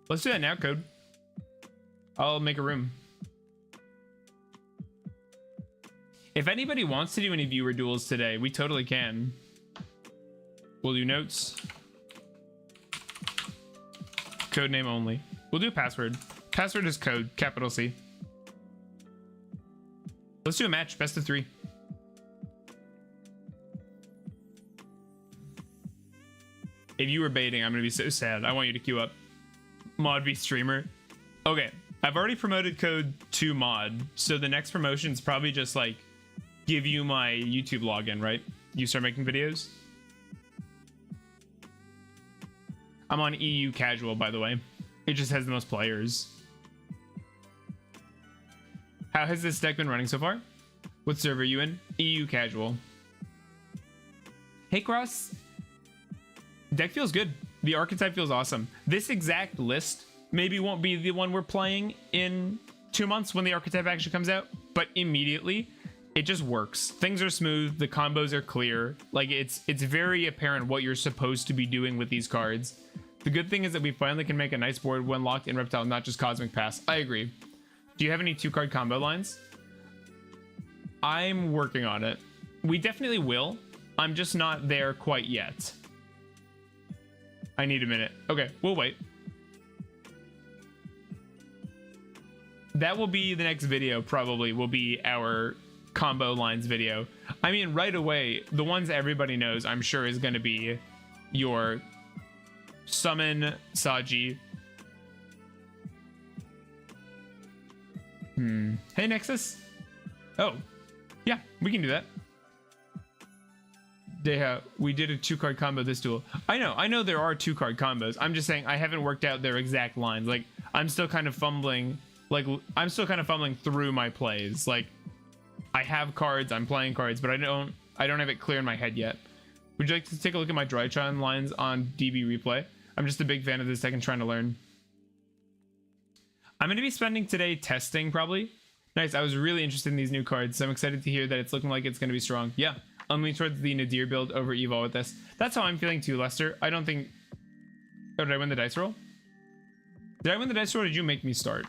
Let's do that now, Code. I'll make a room. If anybody wants to do any viewer duels today, we totally can. We'll do notes. Code name only. We'll do a password. Password is code, capital C. Let's do a match, best of 3. If you were baiting, I'm gonna be so sad. I want you to queue up. Mod v streamer. Okay, I've already promoted Code to mod, so the next promotion is probably just like give you my YouTube login, right? You start making videos. I'm on EU casual, by the way. It just has the most players. How has this deck been running so far? What server are you in? EU casual. Hey Cross. Deck feels good. The archetype feels awesome. This exact list maybe won't be the one we're playing in 2 months when the archetype actually comes out, but immediately it just works. Things are smooth, the combos are clear. Like it's very apparent what you're supposed to be doing with these cards. The good thing is that we finally can make a nice board when locked in reptile, not just cosmic pass. I agree. Do you have any 2-card combo lines? I'm working on it. We definitely will. I'm just not there quite yet. I need a minute. Okay, we'll wait. That will be the next video, probably, will be our combo lines video. I mean, right away, the ones everybody knows, I'm sure, is going to be your summon Saji. Hey, Nexus. Oh, yeah, we can do that. Deha, we did a 2-card combo this duel. I know there are 2-card combos. I'm just saying I haven't worked out their exact lines. Like, I'm still kind of fumbling. Like, I'm still kind of fumbling through my plays. Like, I have cards, I'm playing cards, but I don't have it clear in my head yet. Would you like to take a look at my Drytron lines on DB Replay? I'm just a big fan of this deck and trying to learn. I'm going to be spending today testing, probably. Nice, I was really interested in these new cards, so I'm excited to hear that it's looking like it's going to be strong. Yeah, I'm leaning towards the Nadir build over Evol with this. That's how I'm feeling too, Lester. I don't think... Oh, did I win the dice roll? Did I win the dice roll or did you make me start?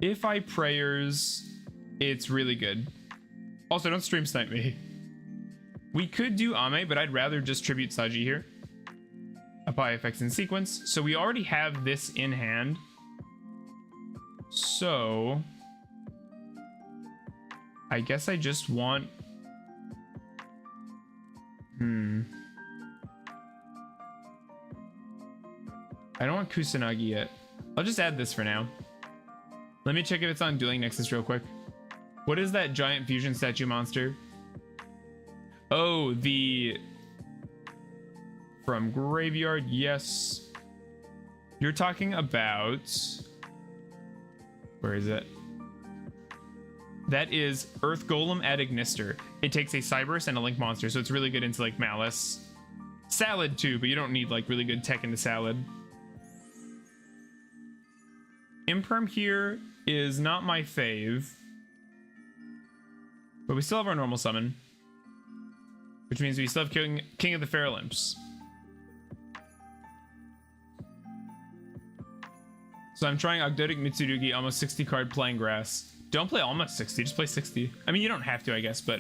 If I prayers, it's really good. Also, don't stream snipe me. We could do Ame, but I'd rather just tribute Saji here. Apply effects in sequence. So we already have this in hand. So I guess I just want... I don't want Kusanagi yet. I'll just add this for now. Let me check if it's on Dueling Nexus real quick. What is that giant fusion statue monster? Oh, the... From Graveyard, yes. You're talking about... Where is it? That is Earth Golem at Ignister. It takes a Cyberus and a Link monster, so it's really good into like Malice. Salad too, but you don't need like really good tech into Salad. Imperm here is not my fave. But we still have our normal summon. Which means we still have King of the Feral Imps. So I'm trying Ogdoadic Mitsurugi, almost 60 card playing grass. Don't play almost 60, just play 60. I mean, you don't have to, I guess, but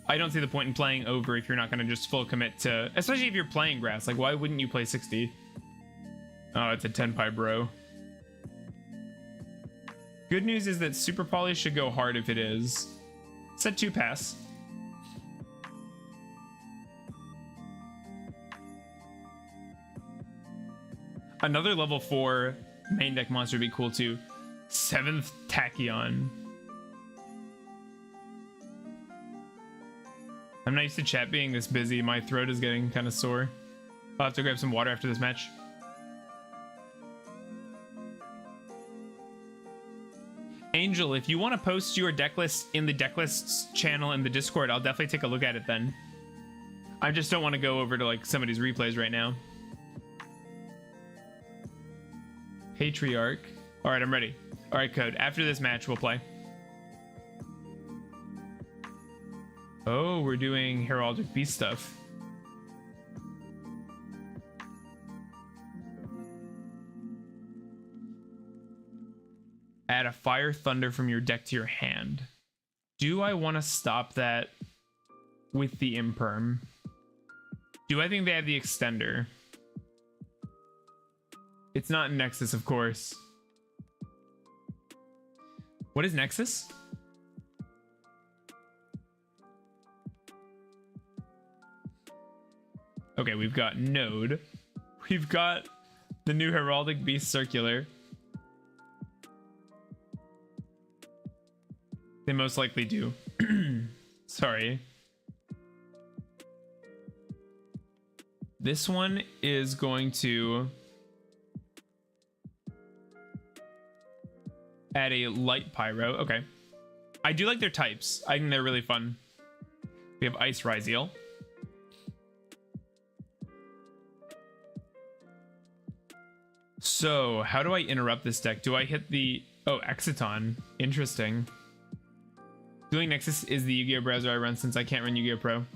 I don't see the point in playing over if you're not going to just full commit to... Especially if you're playing grass. Like, why wouldn't you play 60? Oh, it's a 10-pie bro. Good news is that Super Poly should go hard if it is. Set 2 pass. Another level 4 main deck monster would be cool too. 7th Tachyon. I'm not used to chat being this busy. My throat is getting kind of sore. I'll have to grab some water after this match. Angel, if you want to post your deck list in the deck lists channel in the Discord, I'll definitely take a look at it then. I just don't want to go over to like somebody's replays right now. Patriarch. All right, I'm ready. All right, Code. After this match, we'll play. Oh, we're doing Heraldic Beast stuff. Add a Fire Thunder from your deck to your hand. Do I want to stop that with the Imperm? Do I think they have the Extender? It's not Nexus, of course. What is Nexus? Okay, we've got Node. We've got the new Heraldic Beast Circular. They most likely do. Sorry. This one is going to add a light pyro. Okay. I do like their types. I think they're really fun. We have Ice Ryal. So, how do I interrupt this deck? Do I hit the... Oh, Exiton. Interesting. Dueling Nexus is the Yu-Gi-Oh browser I run since I can't run Yu-Gi-Oh Pro.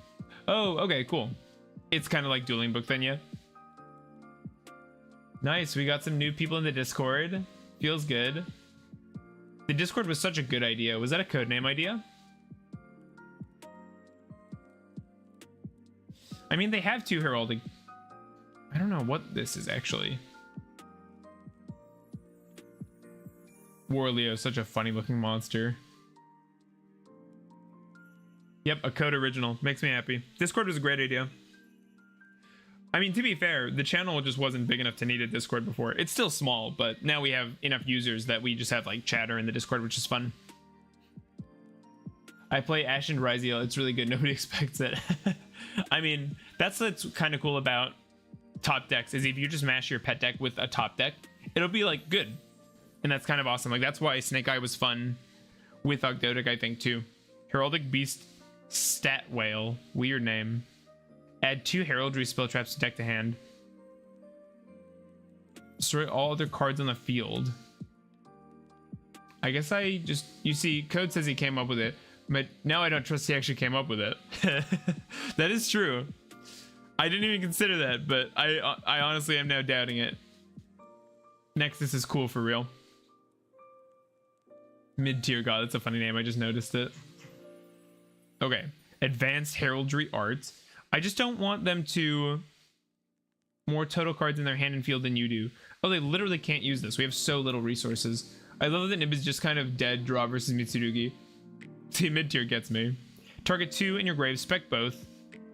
Oh, okay, cool. It's kind of like Dueling Book then, yeah? Nice, we got some new people in the Discord. Feels good. The Discord was such a good idea. Was that a codename idea? I mean, they have two Heraldic... I don't know what this is, actually. Warleo, such a funny looking monster. Yep, a code original. Makes me happy. Discord was a great idea. I mean, to be fair, the channel just wasn't big enough to need a Discord before. It's still small, but now we have enough users that we just have like chatter in the Discord, which is fun. I play Ashen Ryal. It's really good. Nobody expects it. I mean, that's what's kind of cool about top decks, is if you just mash your pet deck with a top deck, it'll be like good. And that's kind of awesome. Like, that's why Snake Eye was fun with Ogdoadic, I think, too. Heraldic Beast Stat Whale. Weird name. Add 2 Heraldry spell traps to deck to hand. Destroy all other cards on the field. I guess I just... You see, Code says he came up with it, but now I don't trust he actually came up with it. That is true. I didn't even consider that, but I honestly am now doubting it. Nexus is cool for real. Mid-tier god, that's a funny name. I just noticed it. Okay. Advanced Heraldry Art. I just don't want them to... More total cards in their hand and field than you do. Oh, they literally can't use this. We have so little resources. I love that Nib is just kind of dead draw versus Mitsurugi. See, mid-tier gets me. Target 2 in your grave, spec both.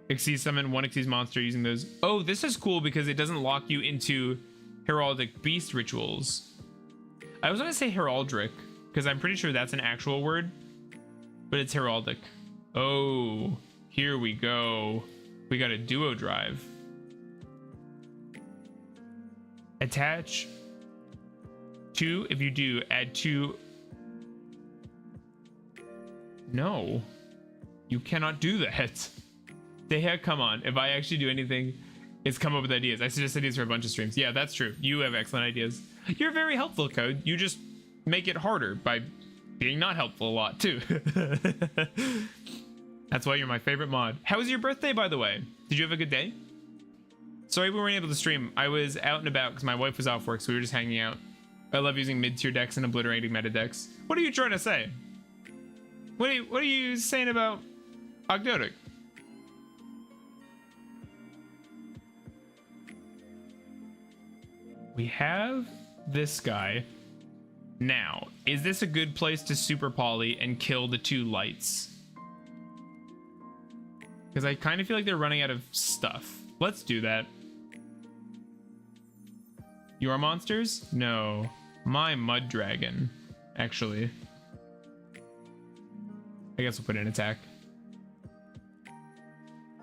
Xyz summon 1 Xyz monster using those. Oh, this is cool because it doesn't lock you into Heraldic Beast rituals. I was going to say Heraldric, because I'm pretty sure that's an actual word, but it's Heraldic. Oh, here we go. We got a duo drive. Attach 2. If you do, add 2. No, you cannot do that. Deha, come on. If I actually do anything, it's come up with ideas. I suggest ideas for a bunch of streams. Yeah, that's true. You have excellent ideas. You're very helpful, Code. You just make it harder by being not helpful a lot, too. That's why you're my favorite mod. How was your birthday, by the way? Did you have a good day? Sorry we weren't able to stream. I was out and about because my wife was off work, so we were just hanging out. I love using mid-tier decks and obliterating meta decks. What are you trying to say? What are you saying about Ogdoadic? We have this guy. Now, is this a good place to super poly and kill the 2 lights? Because I kind of feel like they're running out of stuff. Let's do that. Your monsters? No. My mud dragon, actually. I guess we'll put in attack.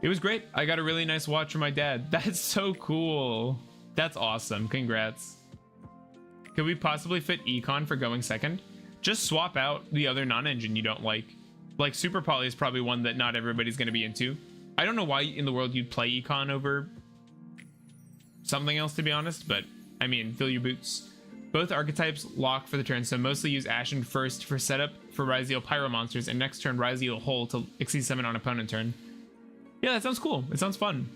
It was great. I got a really nice watch from my dad. That's so cool. That's awesome. Congrats. Could we possibly fit Econ for going second? Just swap out the other non-engine you don't like. Like Super Poly is probably one that not everybody's going to be into. I don't know why in the world you'd play Econ over something else, to be honest, but I mean, fill your boots. Both archetypes lock for the turn, so mostly use Ashen first for setup for Ryal Pyro monsters, and next turn Ryal Hole to exceed summon on opponent turn. Yeah, that sounds cool. It sounds fun.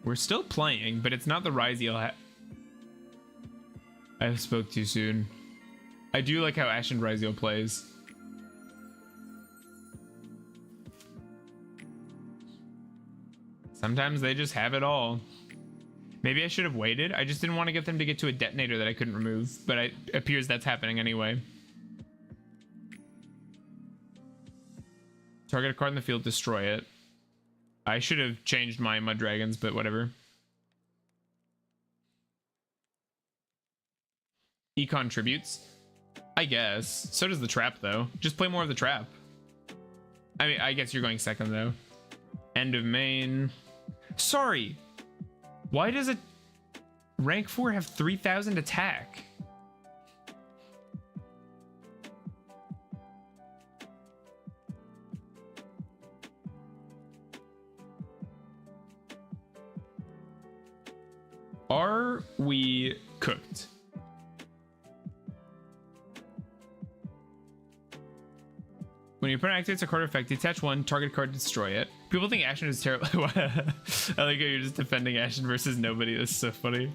We're still playing, but it's not the Ryal. I spoke too soon. I do like how Ashen Ryal plays. Sometimes they just have it all. Maybe I should have waited. I just didn't want to get them to get to a detonator that I couldn't remove, but it appears that's happening anyway. Target a card in the field, destroy it. I should have changed my Mud Dragons, but whatever. He contributes, I guess. So does the trap, though. Just play more of the trap. I mean, I guess you're going second, though. End of main. Sorry. Why does a rank 4 have 3,000 attack? Are we cooked? When your opponent activates a card effect, detach one, target card, destroy it. People think Ashen is terrible. I like how you're just defending Ashen versus nobody. That's so funny.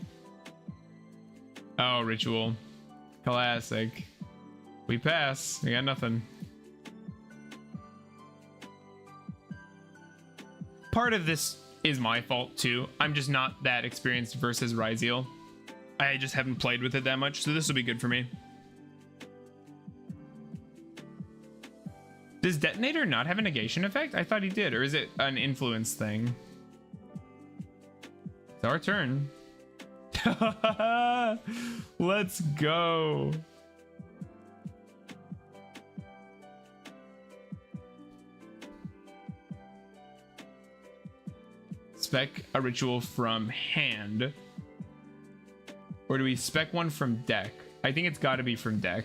Oh, Ritual. Classic. We pass. We got nothing. Part of this is my fault too. I'm just not that experienced versus Ryal. I just haven't played with it that much, so this will be good for me. Does Detonator not have a negation effect? I thought he did, or is it an influence thing? It's our turn. Let's go. Spec a ritual from hand. Or do we spec one from deck? I think it's got to be from deck.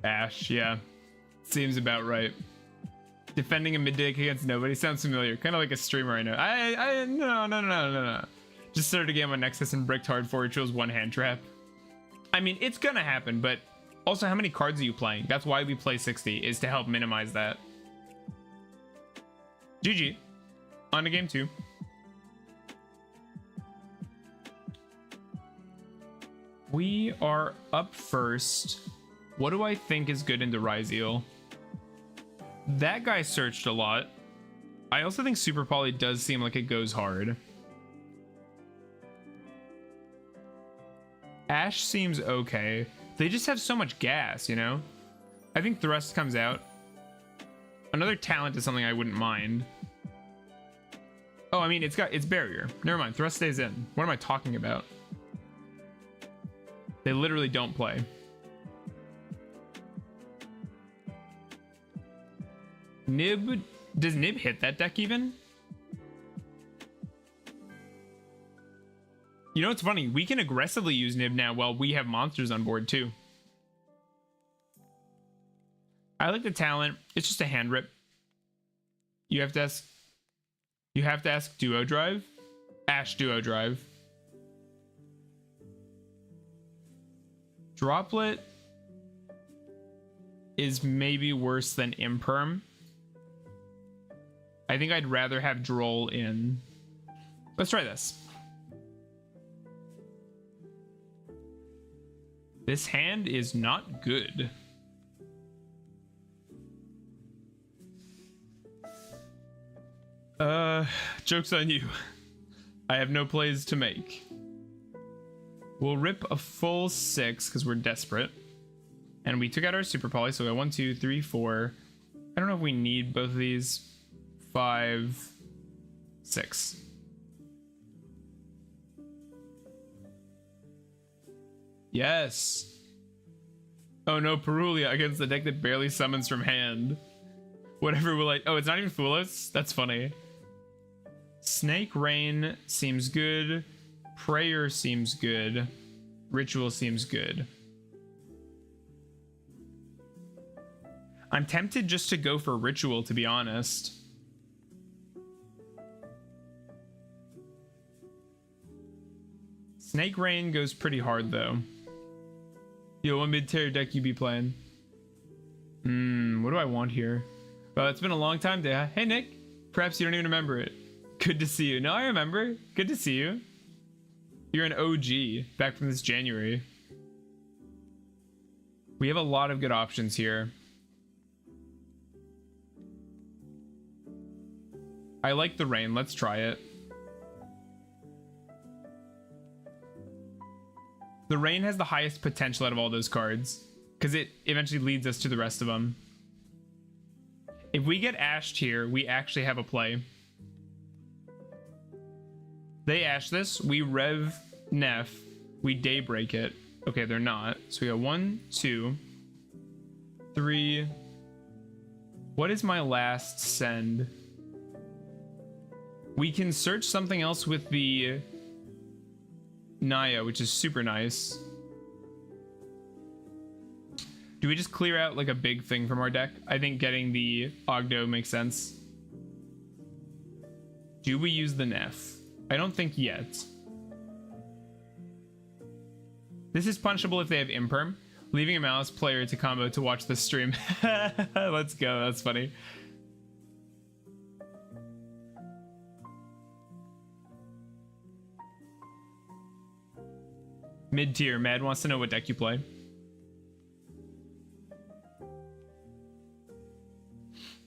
Ash, yeah. Seems about right. Defending a mid-deck against nobody sounds familiar. Kind of like a streamer I know. No. Just started a game on Nexus and bricked hard for rituals one hand trap. I mean, it's gonna happen, but also how many cards are you playing? That's why we play 60, is to help minimize that. GG. On to game 2. We are up first. What do I think is good into Ryal? That guy searched a lot. I also think Super Poly does seem like it goes hard. Ash seems okay. They just have so much gas, you know? I think Thrust comes out. Another talent is something I wouldn't mind. Oh, I mean, it's barrier. Never mind, Thrust stays in. What am I talking about? They literally don't play. Nib, does Nib hit that deck even? You know, it's funny. We can aggressively use Nib now while we have monsters on board too. I like the talent. It's just a hand rip. You have to ask Duo Drive. Ash Duo Drive. Droplet is maybe worse than Imperm. I think I'd rather have Droll in. Let's try this. This hand is not good. Joke's on you. I have no plays to make. We'll rip a full 6 because we're desperate. And we took out our Super Poly, so we got 1, 2, 3, 4. I don't know if we need both of these. 5, 6. Yes. Oh no, Perulia against the deck that barely summons from hand. Whatever will I... Oh, it's not even Fulos? That's funny. Snake Rain seems good. Prayer seems good. Ritual seems good. I'm tempted just to go for ritual, to be honest. Snake Rain goes pretty hard though. Yo, what mid-tier deck you be playing? What do I want here? Well, it's been a long time, Deha. Hey, Nick. Perhaps you don't even remember it. Good to see you. No, I remember. Good to see you. You're an OG back from this January. We have a lot of good options here. I like the rain. Let's try it. The rain has the highest potential out of all those cards because it eventually leads us to the rest of them. If we get ashed here, we actually have a play. They ash this, we rev Neff, we daybreak it. Okay, they're not. So we got 1, 2, 3. What is my last send? We can search something else with the Naya, which is super nice. Do we just clear out like a big thing from our deck? I think getting the Ogdo makes sense. Do we use the Neff? I don't think yet. This is punishable if they have Imperm. Leaving a Malice player to combo to watch the stream. Let's go, that's funny. Mid-tier, Mad wants to know what deck you play.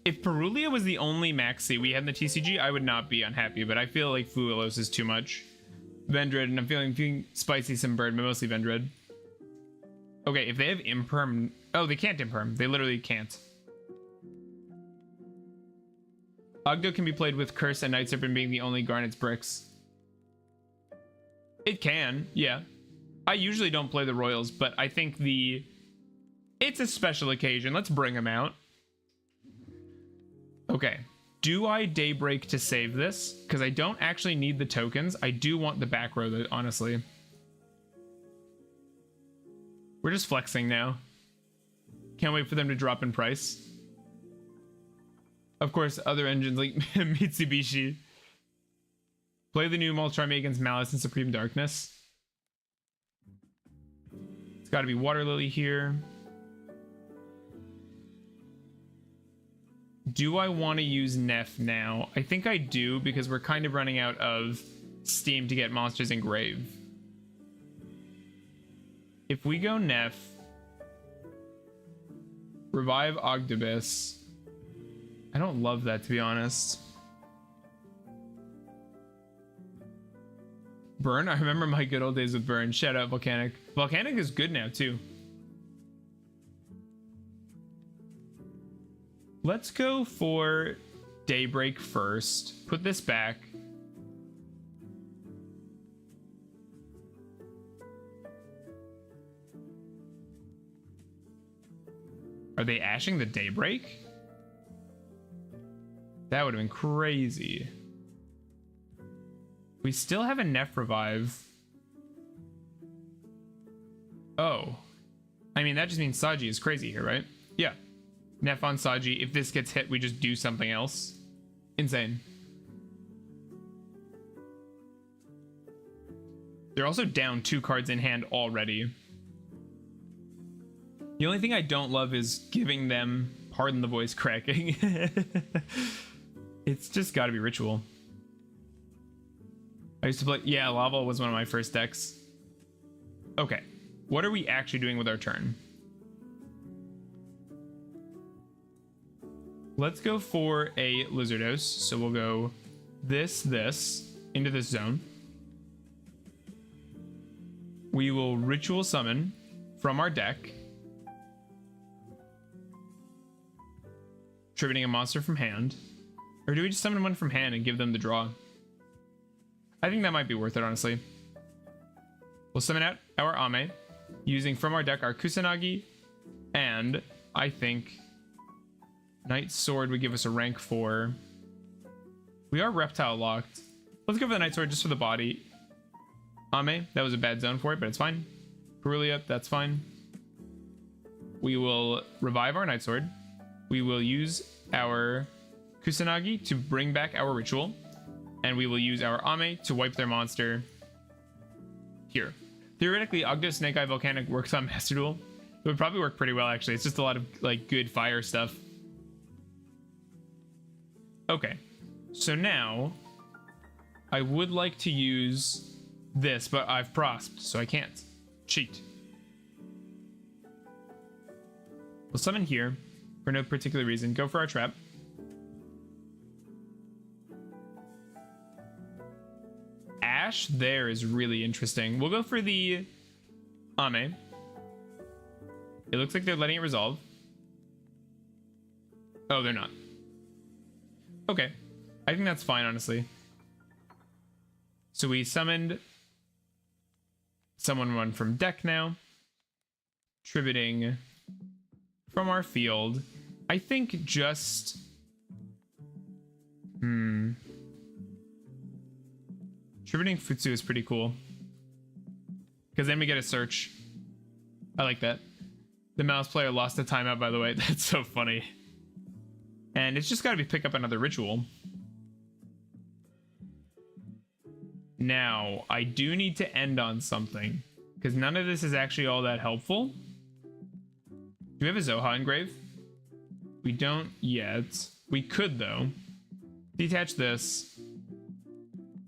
If Perulia was the only maxi we had in the TCG, I would not be unhappy, but I feel like Fuelos is too much. Vendred, and I'm feeling spicy some bird, but mostly Vendred. Okay, if they have Imperm... Oh, they can't Imperm. They literally can't. Ogdo can be played with Curse and Night Serpent being the only Garnet's bricks. It can, yeah. I usually don't play the Royals, but I think the... It's a special occasion. Let's bring them out. Okay. Do I Daybreak to save this? Because I don't actually need the tokens. I do want the back row, though, honestly. We're just flexing now. Can't wait for them to drop in price. Of course, other engines like Mitsubishi. Play the new Mulcharmy against Malice and Supreme Darkness. It's got to be Water Lily here. Do I want to use Neff now? I think I do, because we're kind of running out of steam to get monsters in grave. If we go Neff, revive Ogdobus. I don't love that, to be honest. Burn? I remember my good old days with Burn. Shout out Volcanic. Volcanic is good now, too. Let's go for Daybreak first. Put this back. Are they ashing the Daybreak? That would have been crazy. We still have a Neff revive. Oh. I mean, that just means Saji is crazy here, right? Yeah. Neff on Saji. If this gets hit, we just do something else. Insane. They're also down 2 cards in hand already. The only thing I don't love is giving them, pardon the voice cracking. It's just got to be Ritual. I used to play... Yeah, Lava was one of my first decks. Okay. What are we actually doing with our turn? Let's go for a Lizardos. So we'll go this into this zone. We will Ritual Summon from our deck, tributing a monster from hand. Or do we just summon one from hand and give them the draw? I think that might be worth it, honestly. We'll summon out our Ame, using from our deck our Kusanagi, and I think Night Sword would give us a rank 4. We are reptile locked. Let's go for the Night Sword just for the body. Ame, that was a bad zone for it, but it's fine. Perulia, that's fine. We will revive our Night Sword. we will use our Kusanagi to bring back our ritual, and we will use our Ame to wipe their monster here. Theoretically, Ogdo Snake Eye Volcanic works on Master Duel. It would probably work pretty well, actually. It's just a lot of like good fire stuff. Okay, so now I would like to use this, but I've prosped, so I can't. Cheat. We'll summon here for no particular reason. Go for our trap. Ash there is really interesting. We'll go for the Ame. It looks like they're letting it resolve. Oh, they're not. Okay. I think that's fine, honestly. So we summoned someone one from deck now. Tributing from our field. I think just... Tributing Futsu is pretty cool. Because then we get a search. I like that. The mouse player lost a timeout, by the way. That's so funny. And it's just got to be pick up another ritual. Now, I do need to end on something. Because none of this is actually all that helpful. Do we have a Zoha engrave? We don't yet. We could, though. Detach this.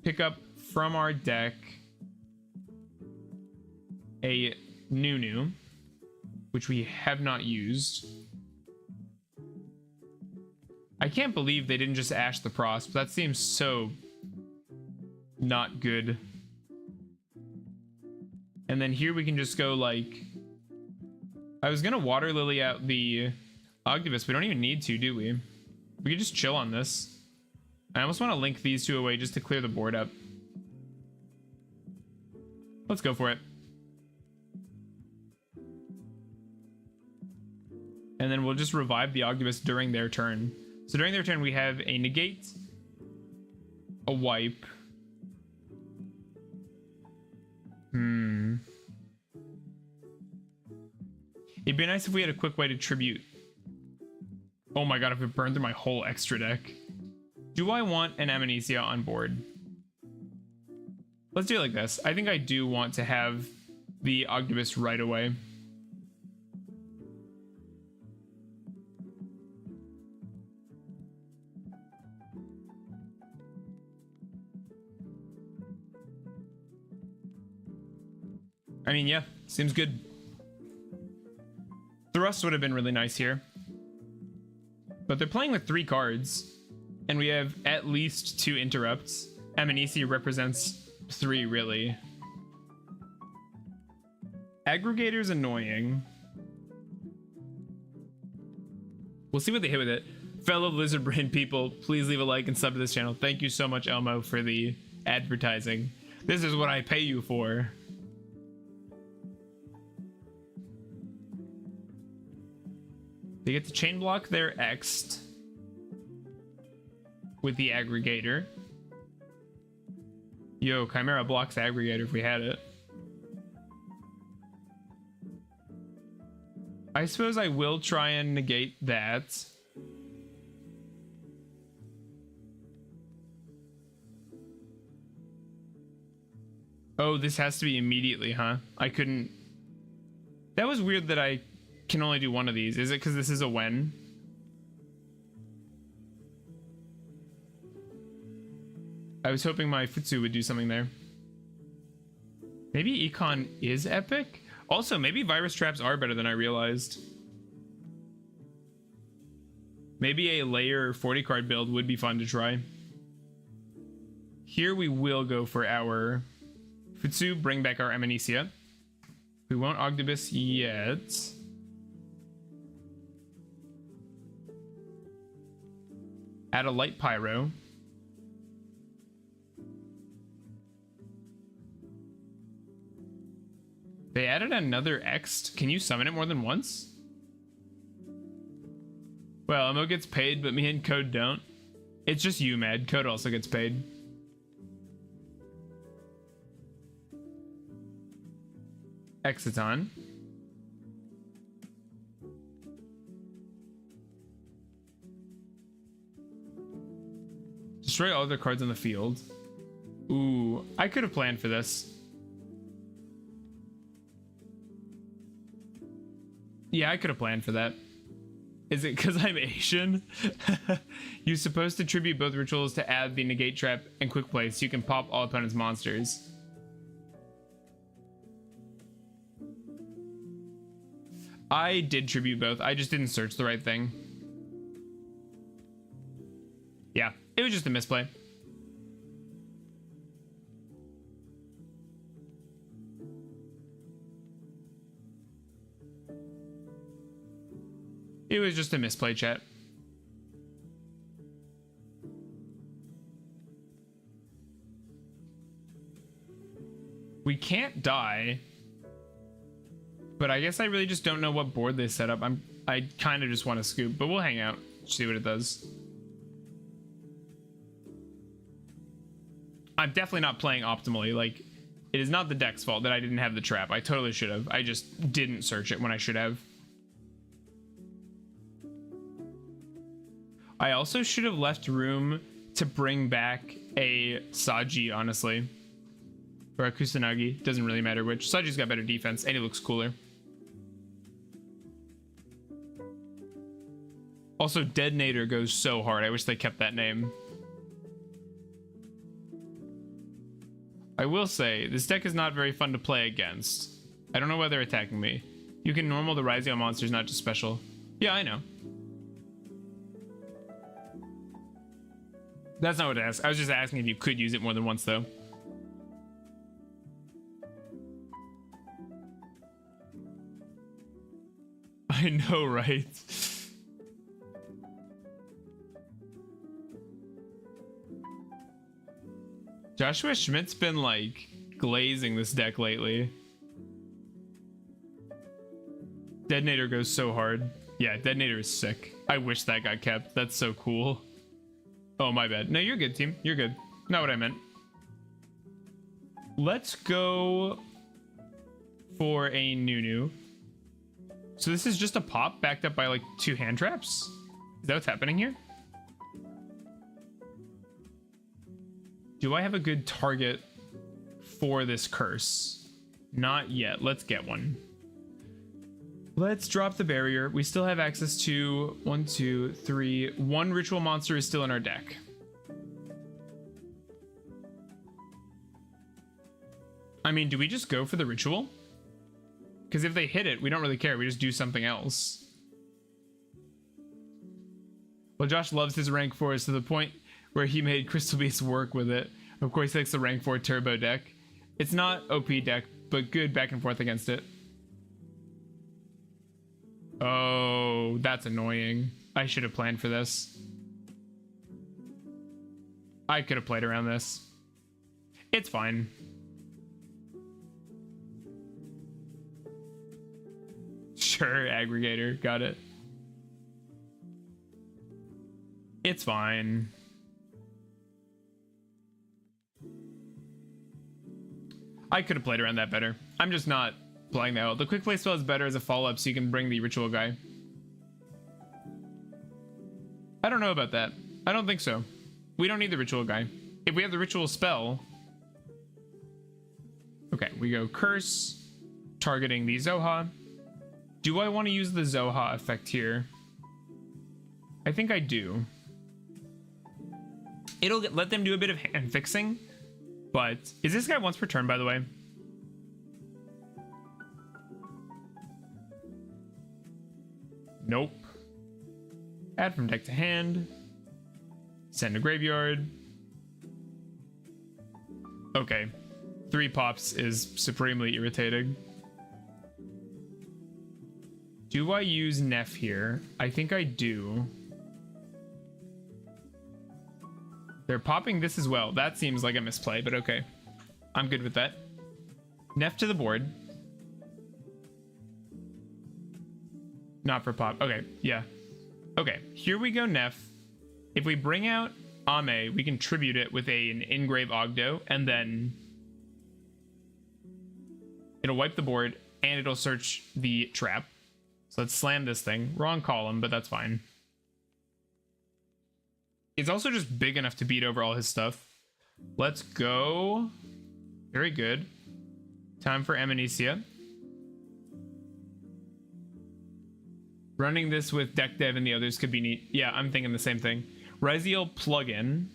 Pick up from our deck a Nunu, which we have not used. I can't believe they didn't just Ash the Prosp. That seems so not good. And then here we can just go like... I was gonna Water Lily out the Ogdoadic. We don't even need to, do we? We can just chill on this. I almost want to link these two away just to clear the board up. Let's go for it. And then we'll just revive the Ogdoadic during their turn. So during their turn, we have a negate, a wipe. It'd be nice if we had a quick way to tribute. Oh my god, if it burned through my whole extra deck. Do I want an Amnesia on board? Let's do it like this. I think I do want to have the Ogdoadic right away. I mean, yeah, seems good. Thrust would have been really nice here. But they're playing with 3 cards, and we have at least 2 interrupts. Amnesia represents 3, really. Aggregator's annoying. We'll see what they hit with it. Fellow lizard brain people, please leave a like and sub to this channel. Thank you so much, Elmo, for the advertising. This is what I pay you for. They get to chain block their X'd with the aggregator. Yo, Chimera blocks the aggregator if we had it. I suppose I will try and negate that. Oh, this has to be immediately, huh? I couldn't... That was weird that I can only do one of these. Is it because this is a when? I was hoping my Futsu would do something there. Maybe Econ is epic? Also, maybe virus traps are better than I realized. Maybe a layer 40 card build would be fun to try. Here we will go for our Futsu, bring back our Amnesia. We won't Ogdoadic yet. Add a light pyro. They added another X. Can you summon it more than once? Well, Emo gets paid, but me and Code don't. It's just you, Mad. Code also gets paid. Exiton. Destroy all other cards on the field. Ooh, I could have planned for this. Yeah, I could have planned for that. Is it because I'm Asian? You're supposed to tribute both rituals to add the negate trap and quick play so you can pop all opponent's monsters. I did tribute both. I just didn't search the right thing. Yeah, it was just a misplay. It was just a misplay, chat. We can't die. But I guess I really just don't know what board they set up. I kind of just want to scoop, but we'll hang out, see what it does. I'm definitely not playing optimally. Like, it is not the deck's fault that I didn't have the trap. I totally should have. I just didn't search it when I should have. I also should have left room to bring back a Saji, honestly. Or a Kusanagi. Doesn't really matter which. Saji's got better defense, and he looks cooler. Also, Detonator goes so hard. I wish they kept that name. I will say, this deck is not very fun to play against. I don't know why they're attacking me. You can normal the Rising on monsters, not just special. Yeah, I know. That's not what I asked. I was just asking if you could use it more than once, though. I know, right? Joshua Schmidt's been, like, glazing this deck lately. Detonator goes so hard. Yeah, Detonator is sick. I wish that got kept. That's so cool. Oh, my bad. No, you're good, team. You're good. Not what I meant. Let's go for a Nunu. So this is just a pop backed up by, like, 2 hand traps? Is that what's happening here? Do I have a good target for this curse? Not yet. Let's get one. Let's drop the barrier. We still have access to 1, 2, 3. 1 ritual monster is still in our deck. I mean, do we just go for the ritual? Because if they hit it, we don't really care. We just do something else. Well, Josh loves his rank 4s to the point where he made Crystal Beast work with it. Of course, he likes the rank 4 turbo deck. It's not OP deck, but good back and forth against it. Oh, that's annoying. I should have planned for this. I could have played around this. It's fine. Sure, aggregator. Got it. It's fine. I could have played around that better. I'm just not playing that well. The quick play spell is better as a follow-up so you can bring the ritual guy. I don't know about that. I don't think so. We don't need the ritual guy. If we have the ritual spell... Okay, we go curse, targeting the Zoha. Do I want to use the Zoha effect here? I think I do. It'll let them do a bit of hand fixing, but is this guy once per turn, by the way? Nope. Add from deck to hand. Send to graveyard. Okay. 3 pops is supremely irritating. Do I use Neff here? I think I do. They're popping this as well. That seems like a misplay, but okay. I'm good with that. Neff to the board. Not for pop. Okay, yeah. Okay, here we go, Neff. If we bring out Ame, we can tribute it with an Engrave Ogdo, and then it'll wipe the board, and it'll search the trap. So let's slam this thing. Wrong column, but that's fine. It's also just big enough to beat over all his stuff. Let's go. Very good. Time for Amnesia. Running this with deck dev and the others could be neat. Yeah, I'm thinking the same thing. Ryal plugin.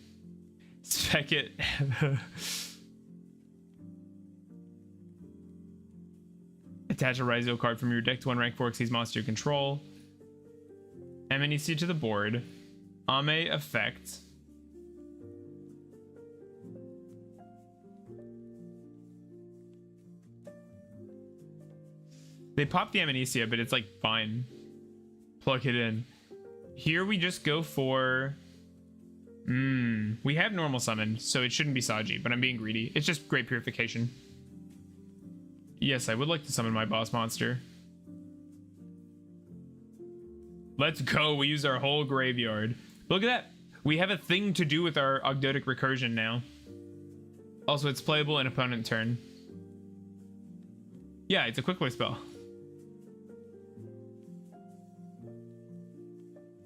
Spec it. Attach a Ryal card from your deck to one rank 4 Xyz monster you control. Amnesia to the board. Ame effect. They pop the Amnesia, but it's like fine. Plug it in. Here we just go for... we have normal summon, so it shouldn't be Saji, but I'm being greedy. It's just great purification. Yes, I would like to summon my boss monster. Let's go. We use our whole graveyard. Look at that. We have a thing to do with our Ogdoadic recursion now. Also, it's playable in opponent turn. Yeah, it's a quick play spell.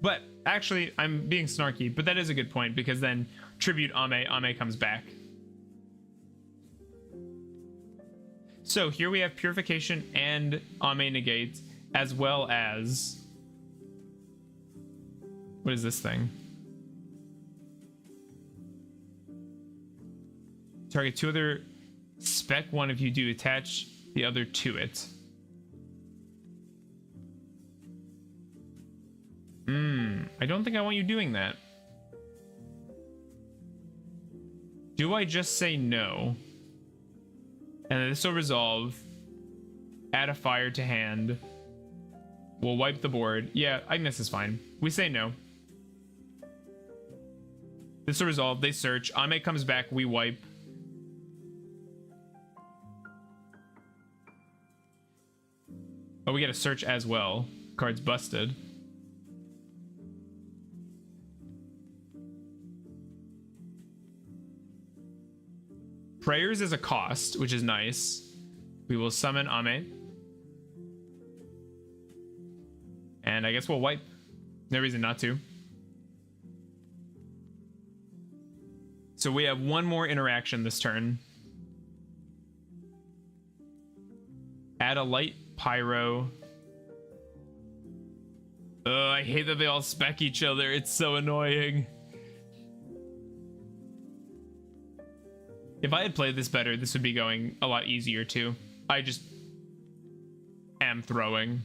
But actually, I'm being snarky, but that is a good point because then tribute Ame comes back. So here we have purification and Ame negate, as well as... What is this thing? Target 2 other... Spec 1 if you do, attach the other to it. I don't think I want you doing that. Do I just say no? And then this will resolve. Add a fire to hand. We'll wipe the board. Yeah, I think this is fine. We say no. This will resolve. They search. Ame comes back. We wipe. Oh, we get a search as well. Card's busted. Prayers is a cost, which is nice. We will summon Ame. And I guess we'll wipe. No reason not to. So we have one more interaction this turn. Add a light pyro. Ugh, I hate that they all spec each other. It's so annoying. If I had played this better, this would be going a lot easier too. I just am throwing.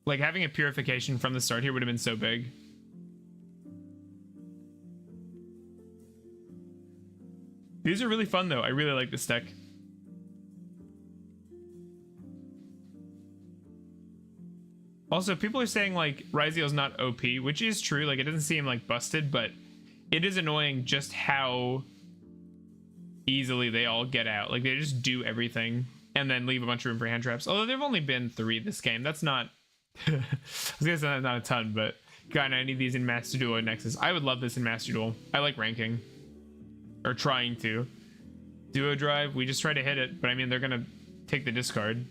Like having a purification from the start here would have been so big. These are really fun though. I really like this deck. Also, people are saying like Ryal's not OP, which is true. Like it doesn't seem like busted, but it is annoying just how easily they all get out. Like they just do everything and then leave a bunch of room for hand traps. Although there've only been 3 this game. That's not I was gonna say that's not a ton, but God, I need these in Master Duel or Nexus. I would love this in Master Duel. I like ranking. Or trying to. Duo drive, we just try to hit it, but I mean they're gonna take the discard.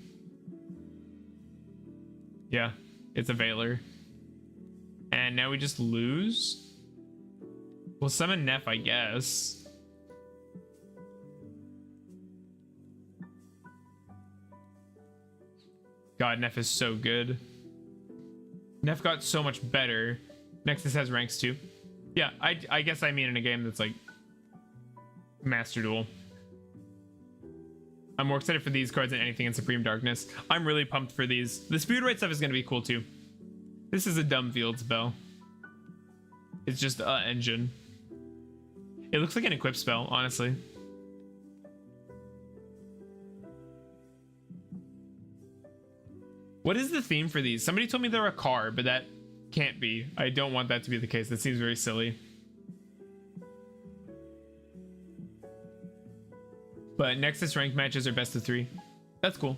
Yeah, it's a Veiler. And now we just lose. We'll summon Neff, I guess. God, Neff is so good. Neff got so much better. Nexus has ranks too. Yeah, I guess I mean in a game that's like Master Duel. I'm more excited for these cards than anything in Supreme Darkness. I'm really pumped for these. The Spirit Right stuff is going to be cool too. This is a dumb field spell. It's just engine. It looks like an equip spell, honestly. What is the theme for these? Somebody told me they're a car, but that can't be. I don't want that to be the case. That seems very silly. But Nexus ranked matches are best of 3. That's cool.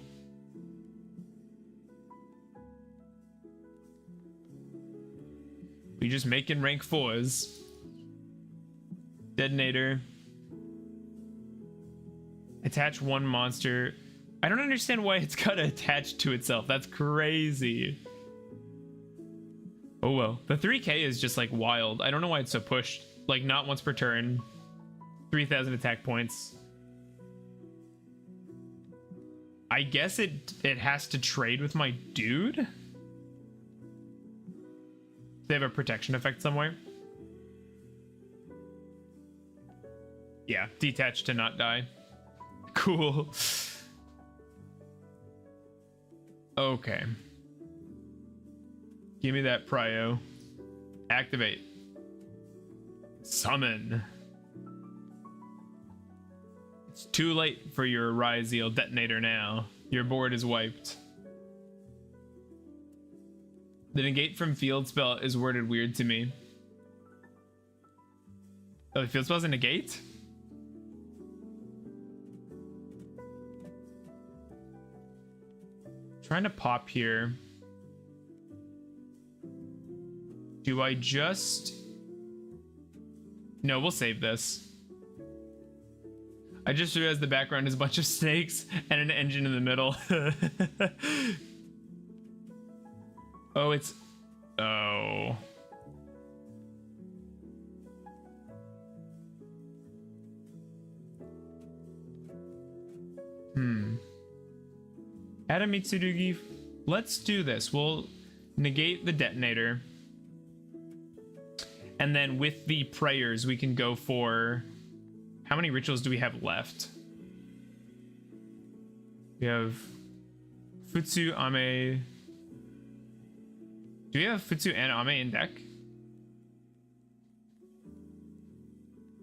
We just making rank 4s. Detonator. Attach 1 monster. I don't understand why it's gotta attach to itself. That's crazy. Oh well. The 3k is just like wild. I don't know why it's so pushed. Like not once per turn. 3,000 attack points. I guess it has to trade with my dude. They have a protection effect somewhere. Yeah, detach to not die. Cool. Okay. Give me that prio. Activate. Summon. It's too late for your ryal detonator now. Your board is wiped. The negate from field spell is worded weird to me. Oh, the field spell is a negate? Trying to pop here. Do I just... No, we'll save this. I just realized the background is a bunch of snakes and an engine in the middle. Oh, it's... Oh. Add a Mitsurugi. Let's do this. We'll negate the detonator. And then with the prayers, we can go for... How many rituals do we have left? We have Futsu, Ame. Do we have Futsu and Ame in deck?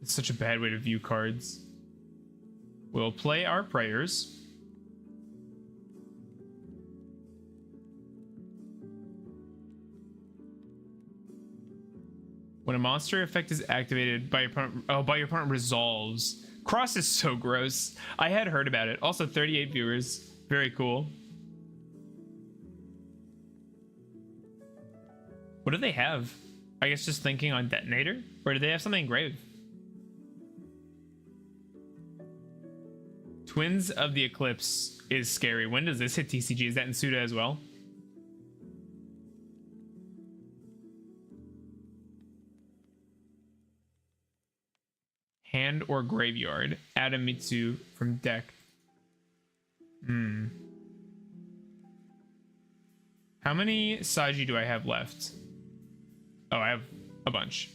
It's such a bad way to view cards. We'll play our prayers. When a monster effect is activated by your opponent resolves. Cross is so gross. I had heard about it. Also 38 viewers. Very cool. What do they have? I guess just thinking on detonator? Or do they have something engraved? Twins of the Eclipse is scary. When does this hit TCG? Is that in Suda as well? Hand or graveyard. Add a Mitsu from deck. How many Saji do I have left? Oh, I have a bunch.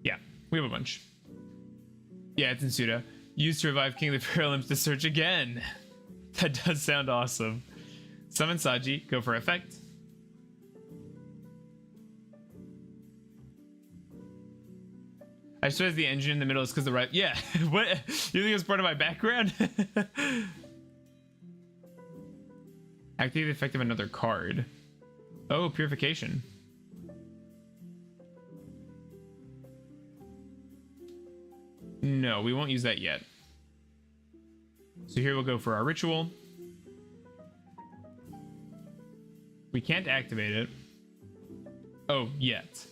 Yeah, we have a bunch. Yeah, it's in Suda. Used to revive King of the Paralymps to search again. That does sound awesome. Summon Saji. Go for effect. I just realized the engine in the middle is because the right. Yeah. What? You think it was part of my background? Activate the effect of another card. Oh, purification. No, we won't use that yet. So here we'll go for our ritual. We can't activate it. Oh, yet.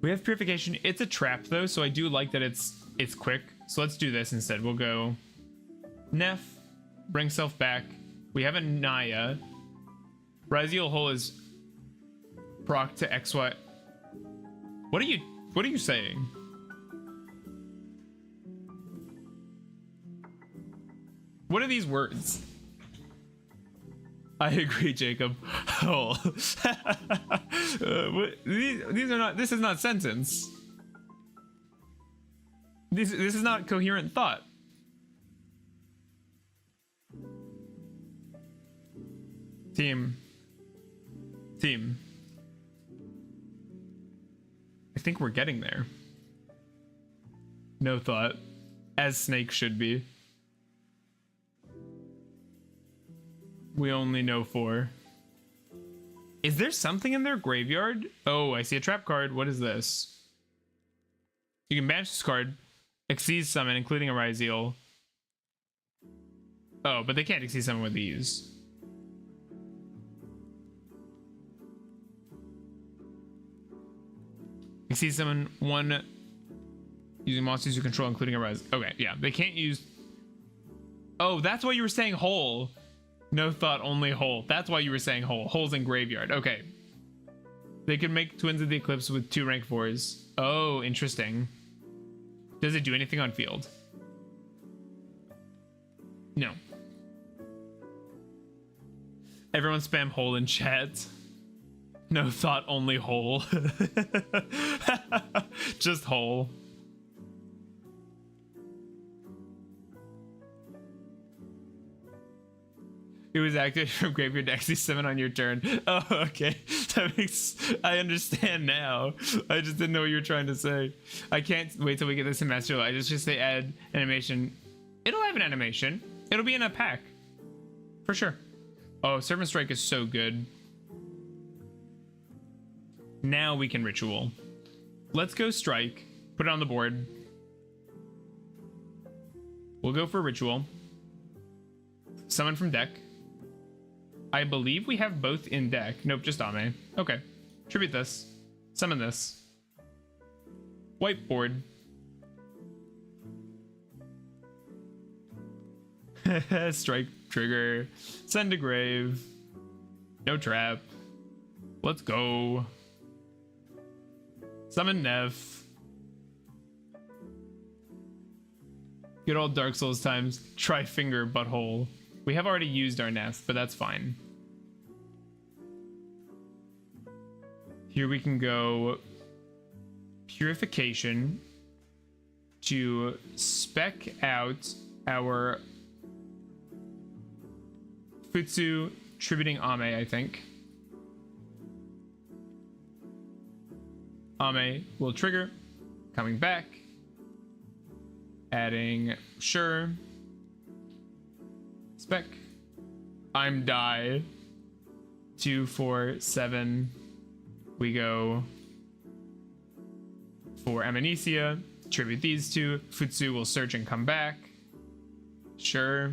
We have purification. It's a trap though, so I do like that it's quick. So let's do this instead. We'll go Neff, bring self back. We have a Naya. Ryal Hole is proc to XY. What are you saying? What are these words? I agree, Jacob. Oh. These are not. This is not sentence. This is not coherent thought. Team. I think we're getting there. No thought, as snake should be. We only know 4. Is there something in their graveyard? Oh, I see a trap card. What is this? You can banish this card. Exceed summon, including a Ryal. Oh, but they can't exceed summon with these. Exceed summon 1 using monsters you control, including a Ryal. Okay, yeah. They can't use... Oh, that's why you were saying hole. No thought, only hole. That's why you were saying hole. Holes in graveyard. Okay. They could make Twins of the Eclipse with 2 rank 4s. Oh, interesting. Does it do anything on field? No. Everyone spam hole in chat. No thought, only hole. Just hole. It was active from graveyard to actually summon on your turn. Oh, okay. That makes... I understand now. I just didn't know what you were trying to say. I can't wait till we get this in Master. I just say add animation. It'll have an animation. It'll be in a pack. For sure. Oh, Servant Strike is so good. Now we can ritual. Let's go strike. Put it on the board. We'll go for ritual. Summon from deck. I believe we have both in deck. Nope, just Ame. Okay. Tribute this. Summon this. Whiteboard. Strike trigger. Send to grave. No trap. Let's go. Summon Neff. Good old Dark Souls times. Try finger butthole. We have already used our Neff, but that's fine. Here we can go Purification to spec out our Futsu tributing Ame, I think. Ame will trigger, coming back, adding sure, spec, I'm die, 2, 4, 7, we go for Amnesia, tribute these two, Futsu will search and come back, sure,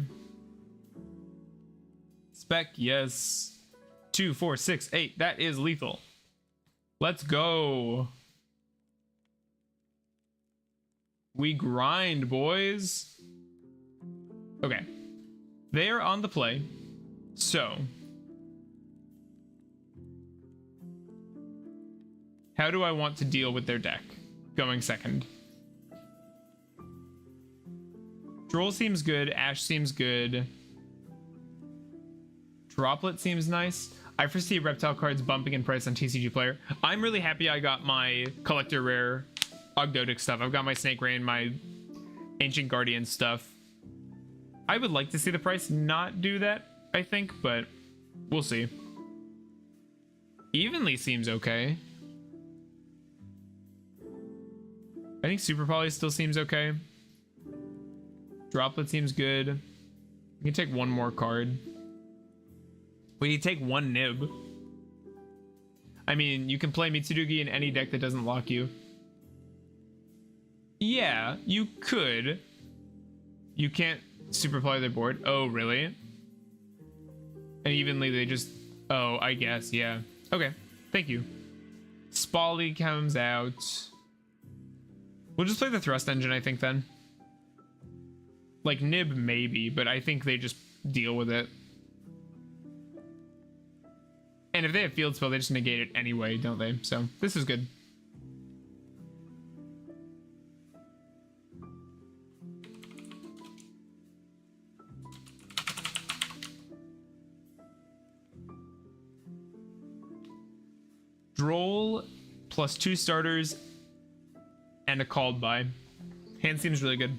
spec, yes, 2, 4, 6, 8, that is lethal. Let's go. We grind, boys. Okay. They are on the play. So. How do I want to deal with their deck? Going second. Droll seems good. Ash seems good. Droplet seems nice. I foresee reptile cards bumping in price on TCG Player. I'm really happy I got my collector rare Ogdoadic stuff. I've got my Snake Rain, my Ancient Guardian stuff. I would like to see the price not do that, I think, but we'll see. Evenly seems okay. I think Super Poly still seems okay. Droplet seems good. We can take one more card. We need to take one nib. I mean, you can play Mitsurugi in any deck that doesn't lock you. Yeah, you could. You can't super play their board. Oh, really? And evenly they just... Oh, I guess, yeah. Okay, thank you. Spally comes out. We'll just play the Thrust Engine, I think, then. Like, nib maybe, but I think they just deal with it. And if they have Field Spell, they just negate it anyway, don't they? So, this is good. Droll plus 2 starters and a called by. Hand seems really good.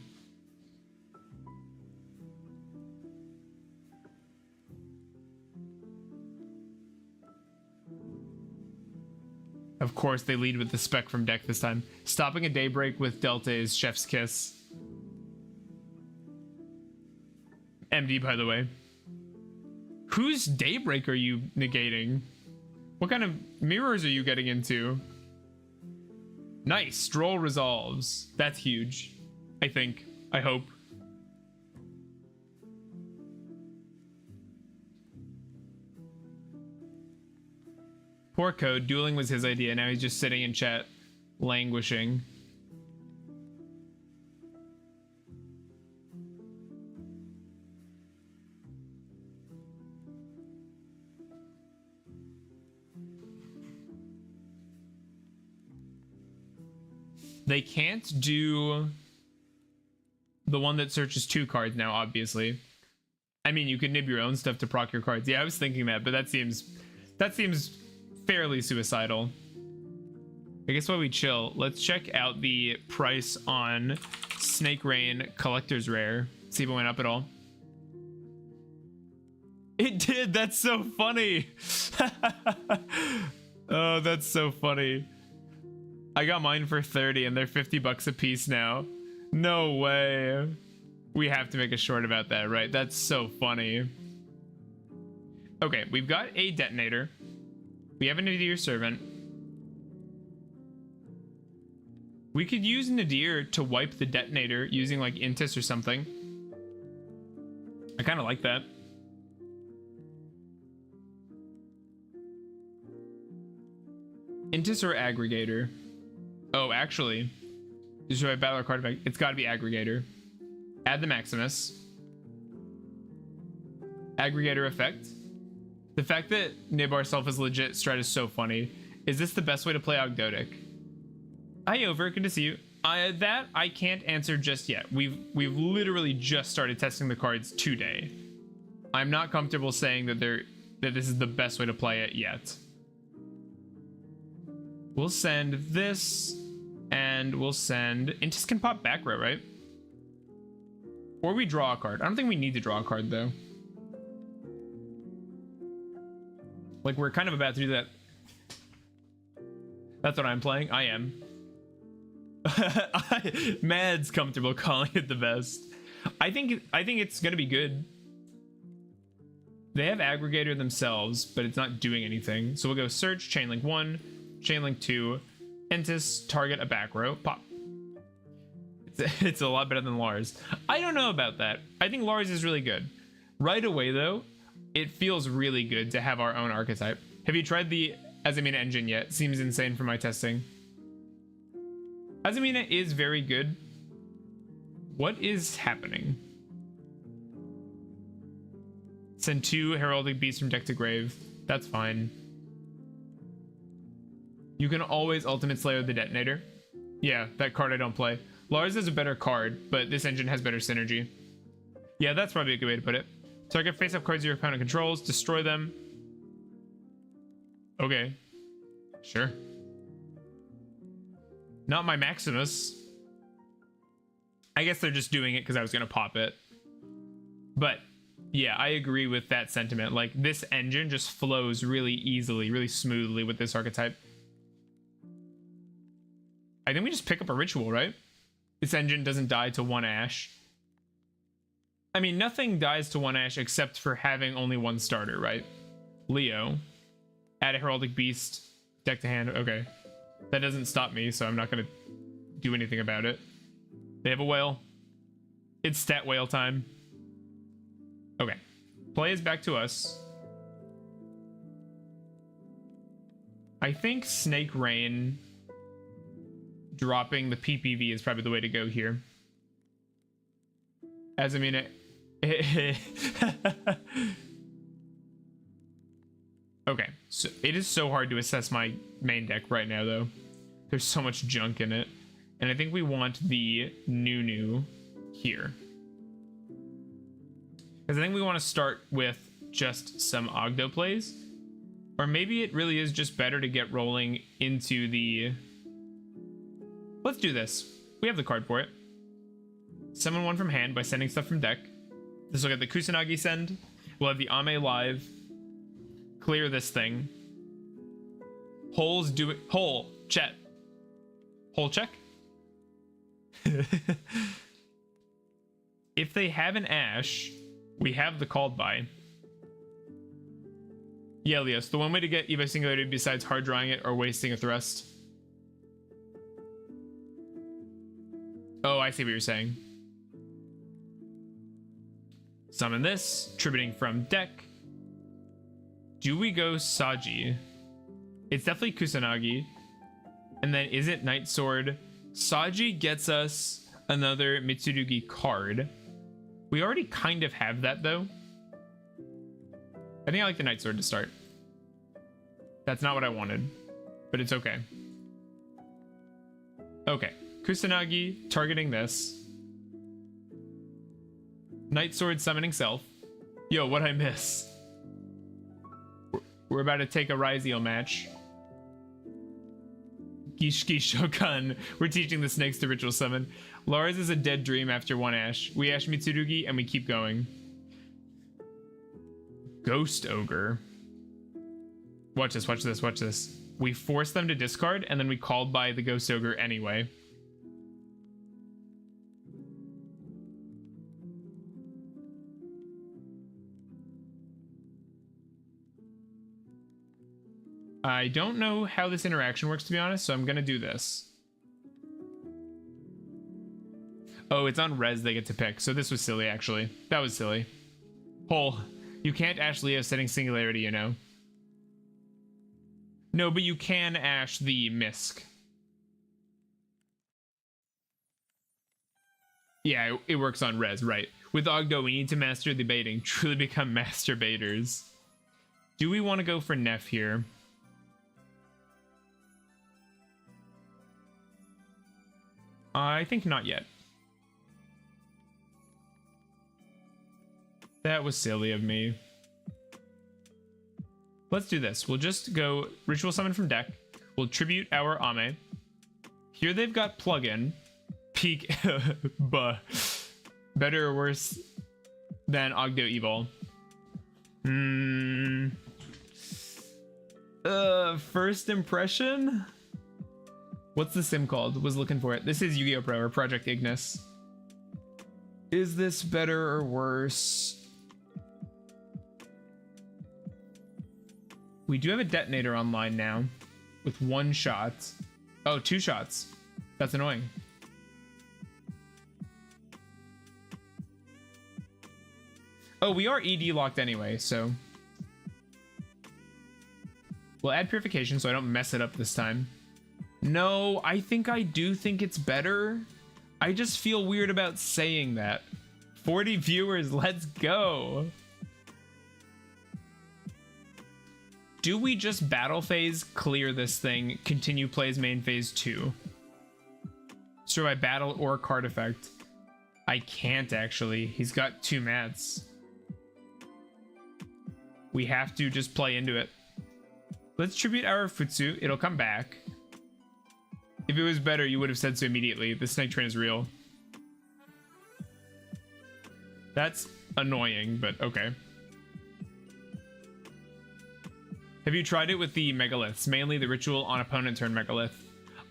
Of course, they lead with the spec from deck this time. Stopping a Daybreak with Delta is Chef's Kiss. MD, by the way. Whose Daybreak are you negating? What kind of mirrors are you getting into? Nice. Stroll resolves. That's huge. I think. I hope. Poor Code. Dueling was his idea. Now he's just sitting in chat, languishing. They can't do the one that searches 2 cards now, obviously. I mean, you could nib your own stuff to proc your cards. Yeah, I was thinking that, but that seems fairly suicidal. I guess while we chill, let's check out the price on Snake Rain Collector's Rare. See if it went up at all. It did. That's so funny. Oh, that's so funny. I got mine for 30 and they're 50 bucks a piece now. No way. We have to make a short about that, right? That's so funny. Okay, we've got a detonator. We have a Nadir servant. We could use Nadir to wipe the detonator using like Intis or something. I kind of like that. Intis or Aggregator? Oh, actually, destroy battle or card effect. It's got to be Aggregator. Add the Maximus. Aggregator effect. The fact that Nib ourself is legit strat is so funny. Is this the best way to play Ogdoadic? Hi, Over. Good to see you. That I can't answer just yet. We've literally just started testing the cards today. I'm not comfortable saying that this is the best way to play it yet. We'll send this, and we'll send... Intis can pop back row, right? Or we draw a card. I don't think we need to draw a card, though. Like, we're kind of about to do that. That's what I'm playing. I am. Mad's comfortable calling it the best. I think it's gonna be good. They have Aggregator themselves, but it's not doing anything. So we'll go search, Chainlink 1, Chainlink 2, Entis, target a back row, pop. It's a lot better than Lars. I don't know about that. I think Lars is really good. Right away, though, it feels really good to have our own archetype. Have you tried the Azamina engine yet? Seems insane for my testing. Azamina is very good. What is happening? Send 2 Heraldic Beasts from deck to grave. That's fine. You can always Ultimate Slayer the Detonator. Yeah, that card I don't play. Lars is a better card, but this engine has better synergy. Yeah, that's probably a good way to put it. Target face-up cards your opponent controls, destroy them. Okay. Sure. Not my Maximus. I guess they're just doing it because I was going to pop it. But, yeah, I agree with that sentiment. Like, this engine just flows really easily, really smoothly with this archetype. I think we just pick up a ritual, right? This engine doesn't die to 1 Ash. I mean, nothing dies to 1 Ash except for having only 1 starter, right? Leo. Add a Heraldic Beast. Deck to hand. Okay. That doesn't stop me, so I'm not going to do anything about it. They have a whale. It's stat whale time. Okay. Play is back to us. I think Snake Rain dropping the PPV is probably the way to go here. As I mean it... Okay, so it is so hard to assess my main deck right now, though. There's so much junk in it. And I think we want the Nunu here. Because I think we want to start with just some Ogdo plays. Or maybe it really is just better to get rolling into the... Let's do this. We have the card for it. Summon 1 from hand by sending stuff from deck. This will get the Kusanagi send. We'll have the Ame live. Clear this thing. Holes do it. Hole. Chat. Hole check. If they have an Ash, we have the called by. Yeah, Leos. The one way to get Evo Singularity besides hard drawing it or wasting a thrust. Oh, I see what you're saying. Summon this. Tributing from deck. Do we go Saji? It's definitely Kusanagi. And then is it Night Sword? Saji gets us another Mitsurugi card. We already kind of have that, though. I think I like the Night Sword to start. That's not what I wanted, but it's okay. Okay, Kusanagi targeting this. Night Sword summoning self. Yo, what'd I miss? We're about to take a Ryal match. Gishki Shogun. We're teaching the snakes to ritual summon. Lars is a dead dream after one Ash. We Ash Mitsurugi and we keep going. Ghost Ogre. Watch this, watch this, watch this. We force them to discard and then we called by the Ghost Ogre anyway. I don't know how this interaction works, to be honest, so I'm gonna do this. Oh, it's on res they get to pick, so this was silly, actually. That was silly. Hole. You can't Ash Leo setting Singularity, you know. No, but you can Ash the Misk. Yeah, it works on res, right. With Ogdo, we need to master the baiting, truly become master baiters. Do we want to go for Neff here? I think not yet. That was silly of me. Let's do this. We'll just go Ritual Summon from deck. We'll tribute our Ame. Here they've got plugin. Peak. Buh. Better or worse than Ogdo Evil? First impression? What's the sim called? Was looking for it. This is Yu-Gi-Oh! Pro or Project Ignis. Is this better or worse? We do have a detonator online now with 1 shot. Oh, 2 shots. That's annoying. Oh, we are ED locked anyway, so we'll add purification so I don't mess it up this time. No, I do think it's better. I just feel weird about saying that. 40 viewers, let's go. Do we just battle phase, clear this thing, continue plays main phase 2? So I battle or card effect? I can't actually. He's got 2 mats. We have to just play into it. Let's tribute our Futsu. It'll come back. If it was better, you would have said so immediately. The snake train is real. That's annoying, but okay. Have you tried it with the megaliths? Mainly the ritual on opponent turn megalith.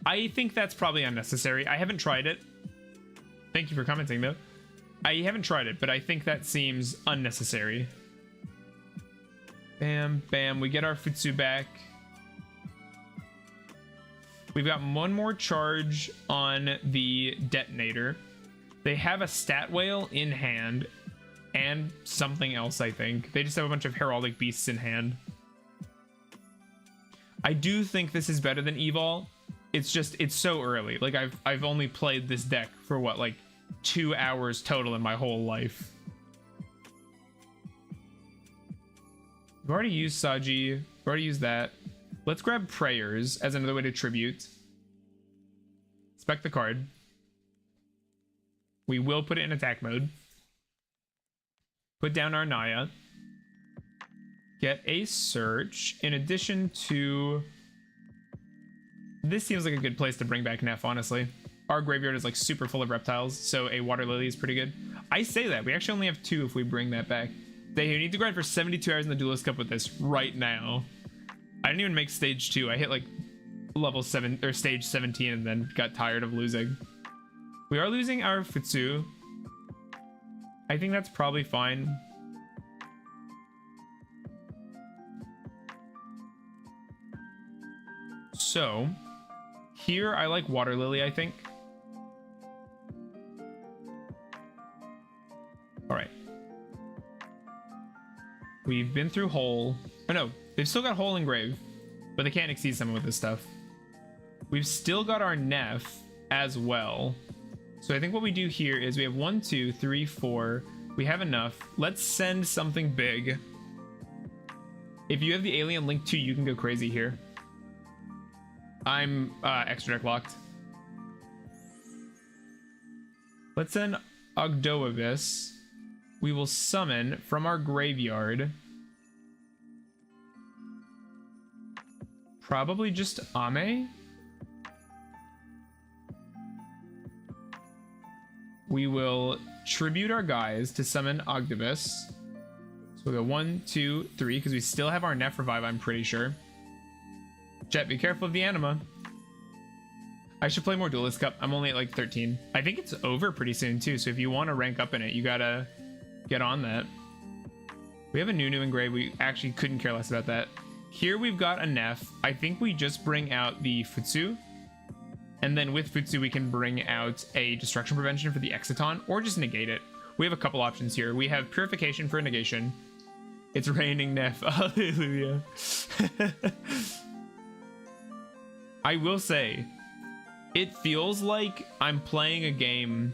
I think that's probably unnecessary. I haven't tried it. Thank you for commenting, though. I haven't tried it, but I think that seems unnecessary. Bam, bam. We get our Futsu back. We've got 1 more charge on the detonator. They have a stat whale in hand and something else, I think. They just have a bunch of heraldic beasts in hand. I do think this is better than Evol. It's just, it's so early. Like I've only played this deck for what, like 2 hours total in my whole life. We've already used Saji. We've already used that. Let's grab Prayers as another way to tribute. Spec the card. We will put it in attack mode. Put down our Naya. Get a search. In addition to... This seems like a good place to bring back Neff, honestly. Our graveyard is like super full of reptiles, so a Water Lily is pretty good. I say that. We actually only have 2 if we bring that back. They need to grind for 72 hours in the Duelist Cup with this right now. I didn't even make stage 2. I hit like level 7 or stage 17 and then got tired of losing. We are losing our Futsu. I think that's probably fine. So here I like Water Lily, I think. All right. We've been through Hole. Oh no, they've still got Hole and Grave, but they can't exceed someone with this stuff. We've still got our Neff as well. So I think what we do here is we have 1, 2, 3, 4. We have enough. Let's send something big. If you have the Alien Link 2, you can go crazy here. I'm extra deck locked. Let's send Ogdoadic. We will summon from our graveyard. Probably just Ame. We will tribute our guys to summon Ogdoadic. So we'll go 1, 2, 3, because we still have our Neph revive, I'm pretty sure. Jet, be careful of the anima. I should play more Duelist Cup. I'm only at like 13. I think it's over pretty soon too, so if you want to rank up in it, you gotta get on that. We have a Nunu engraved. We actually couldn't care less about that. Here we've got a Neph. I think we just bring out the Futsu. And then with Futsu, we can bring out a Destruction Prevention for the Exiton, or just negate it. We have a couple options here. We have Purification for a negation. It's raining Neph. Hallelujah. I will say, it feels like I'm playing a game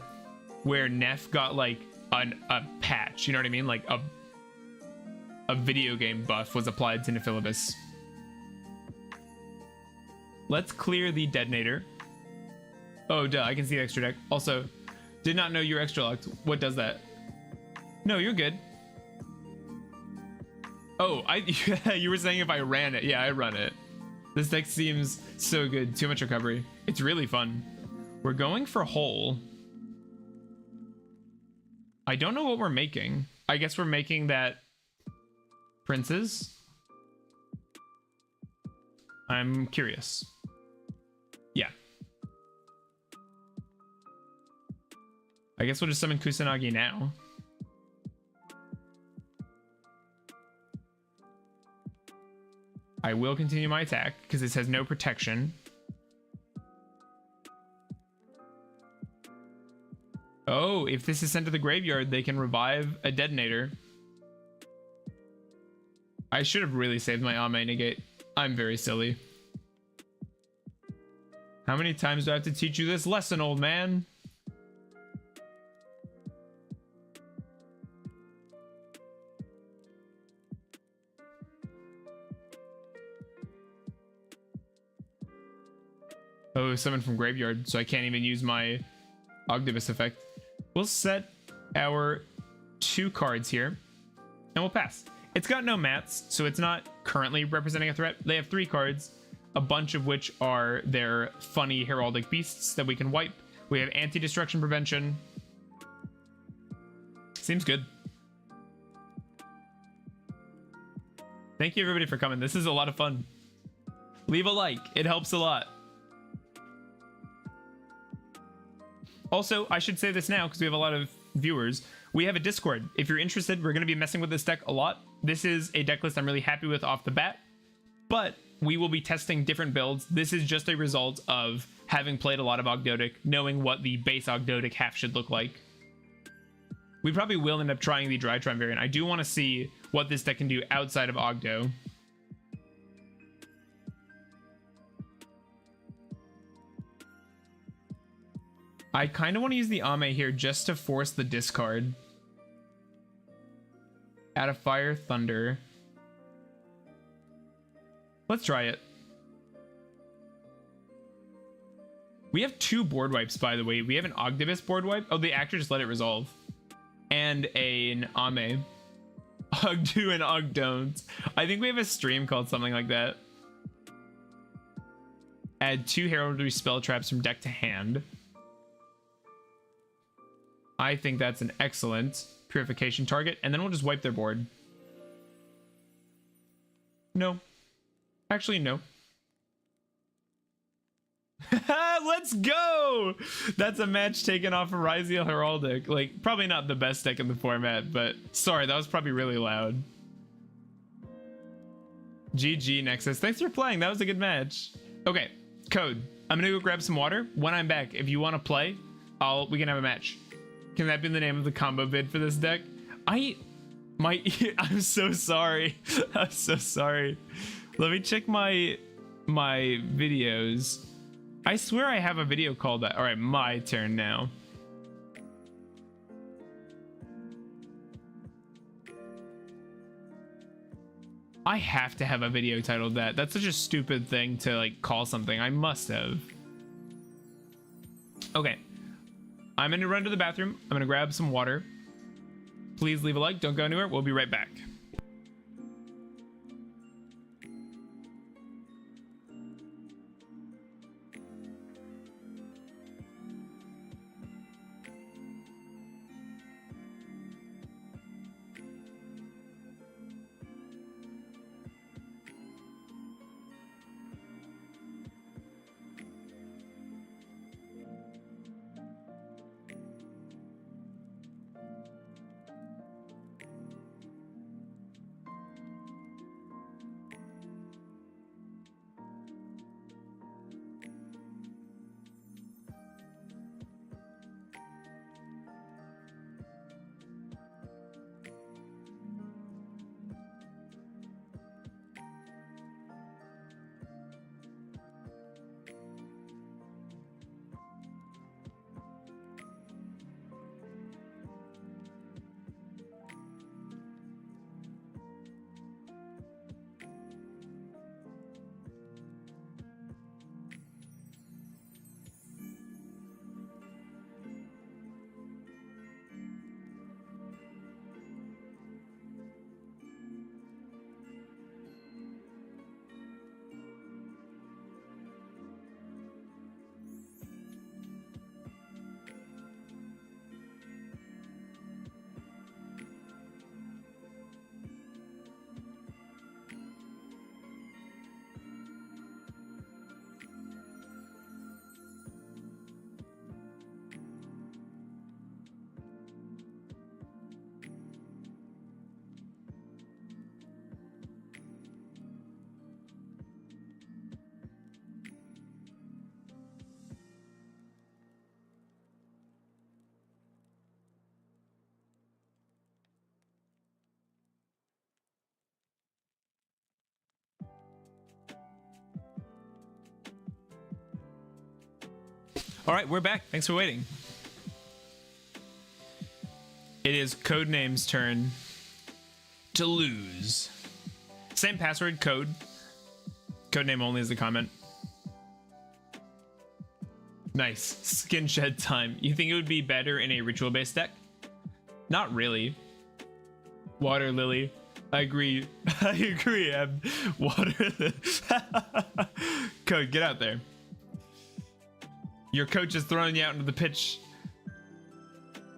where Neph got like a patch, you know what I mean? Like a video game buff was applied to Nephilibus. Let's clear the detonator. Oh, duh, I can see the extra deck. Also, did not know you were extra locked. What does that? No, you're good. Oh, you were saying if I ran it. Yeah, I run it. This deck seems so good. Too much recovery. It's really fun. We're going for whole. I don't know what we're making. I guess we're making that princes. I'm curious. Yeah. I guess we'll just summon Kusanagi now. I will continue my attack because this has no protection. Oh, if this is sent to the graveyard, they can revive a detonator. I should have really saved my Ame negate. I'm very silly. How many times do I have to teach you this lesson, old man? Oh, summon from graveyard, so I can't even use my Ogdoadic effect. We'll set our 2 cards here, and we'll pass. It's got no mats, so it's not currently representing a threat. They have 3 cards, a bunch of which are their funny heraldic beasts that we can wipe. We have anti-destruction prevention. Seems good. Thank you everybody for coming. This is a lot of fun. Leave a like, it helps a lot. Also, I should say this now because we have a lot of viewers. We have a Discord. If you're interested, we're going to be messing with this deck a lot. This is a deck list I'm really happy with off the bat, but we will be testing different builds. This is just a result of having played a lot of Ogdoadic, knowing what the base Ogdoadic half should look like. We probably will end up trying the Drytron variant. I do want to see what this deck can do outside of Ogdo. I kind of want to use the Ame here just to force the discard. Add a Fire Thunder. Let's try it. We have 2 board wipes, by the way. We have an Ogdoadic board wipe. Oh, the actor just let it resolve. And an Ame. Ogdo and Ogdon't. I think we have a stream called something like that. Add 2 heraldry spell traps from deck to hand. I think that's an excellent purification target, and then we'll just wipe their board. No. Actually, no. Let's go! That's a match taken off of Ryal Heraldic. Like, probably not the best deck in the format, but sorry, that was probably really loud. GG, Nexus. Thanks for playing. That was a good match. Okay, code. I'm gonna go grab some water. When I'm back, if you want to play, we can have a match. Can that be the name of the combo bid for this deck? I'm so sorry. I'm so sorry. Let me check my videos. I swear I have a video called that. All right, my turn now. I have to have a video titled that. That's such a stupid thing to like call something. I must have. Okay. I'm gonna run to the bathroom. I'm gonna grab some water. Please leave a like. Don't go anywhere. We'll be right back. All right, we're back. Thanks for waiting. It is Codename's turn to lose. Same password, code. Codename only is the comment. Nice. Skin shed time. You think it would be better in a ritual-based deck? Not really. Water lily. I agree. I agree. Water. Code, get out there. Your coach is throwing you out into the pitch.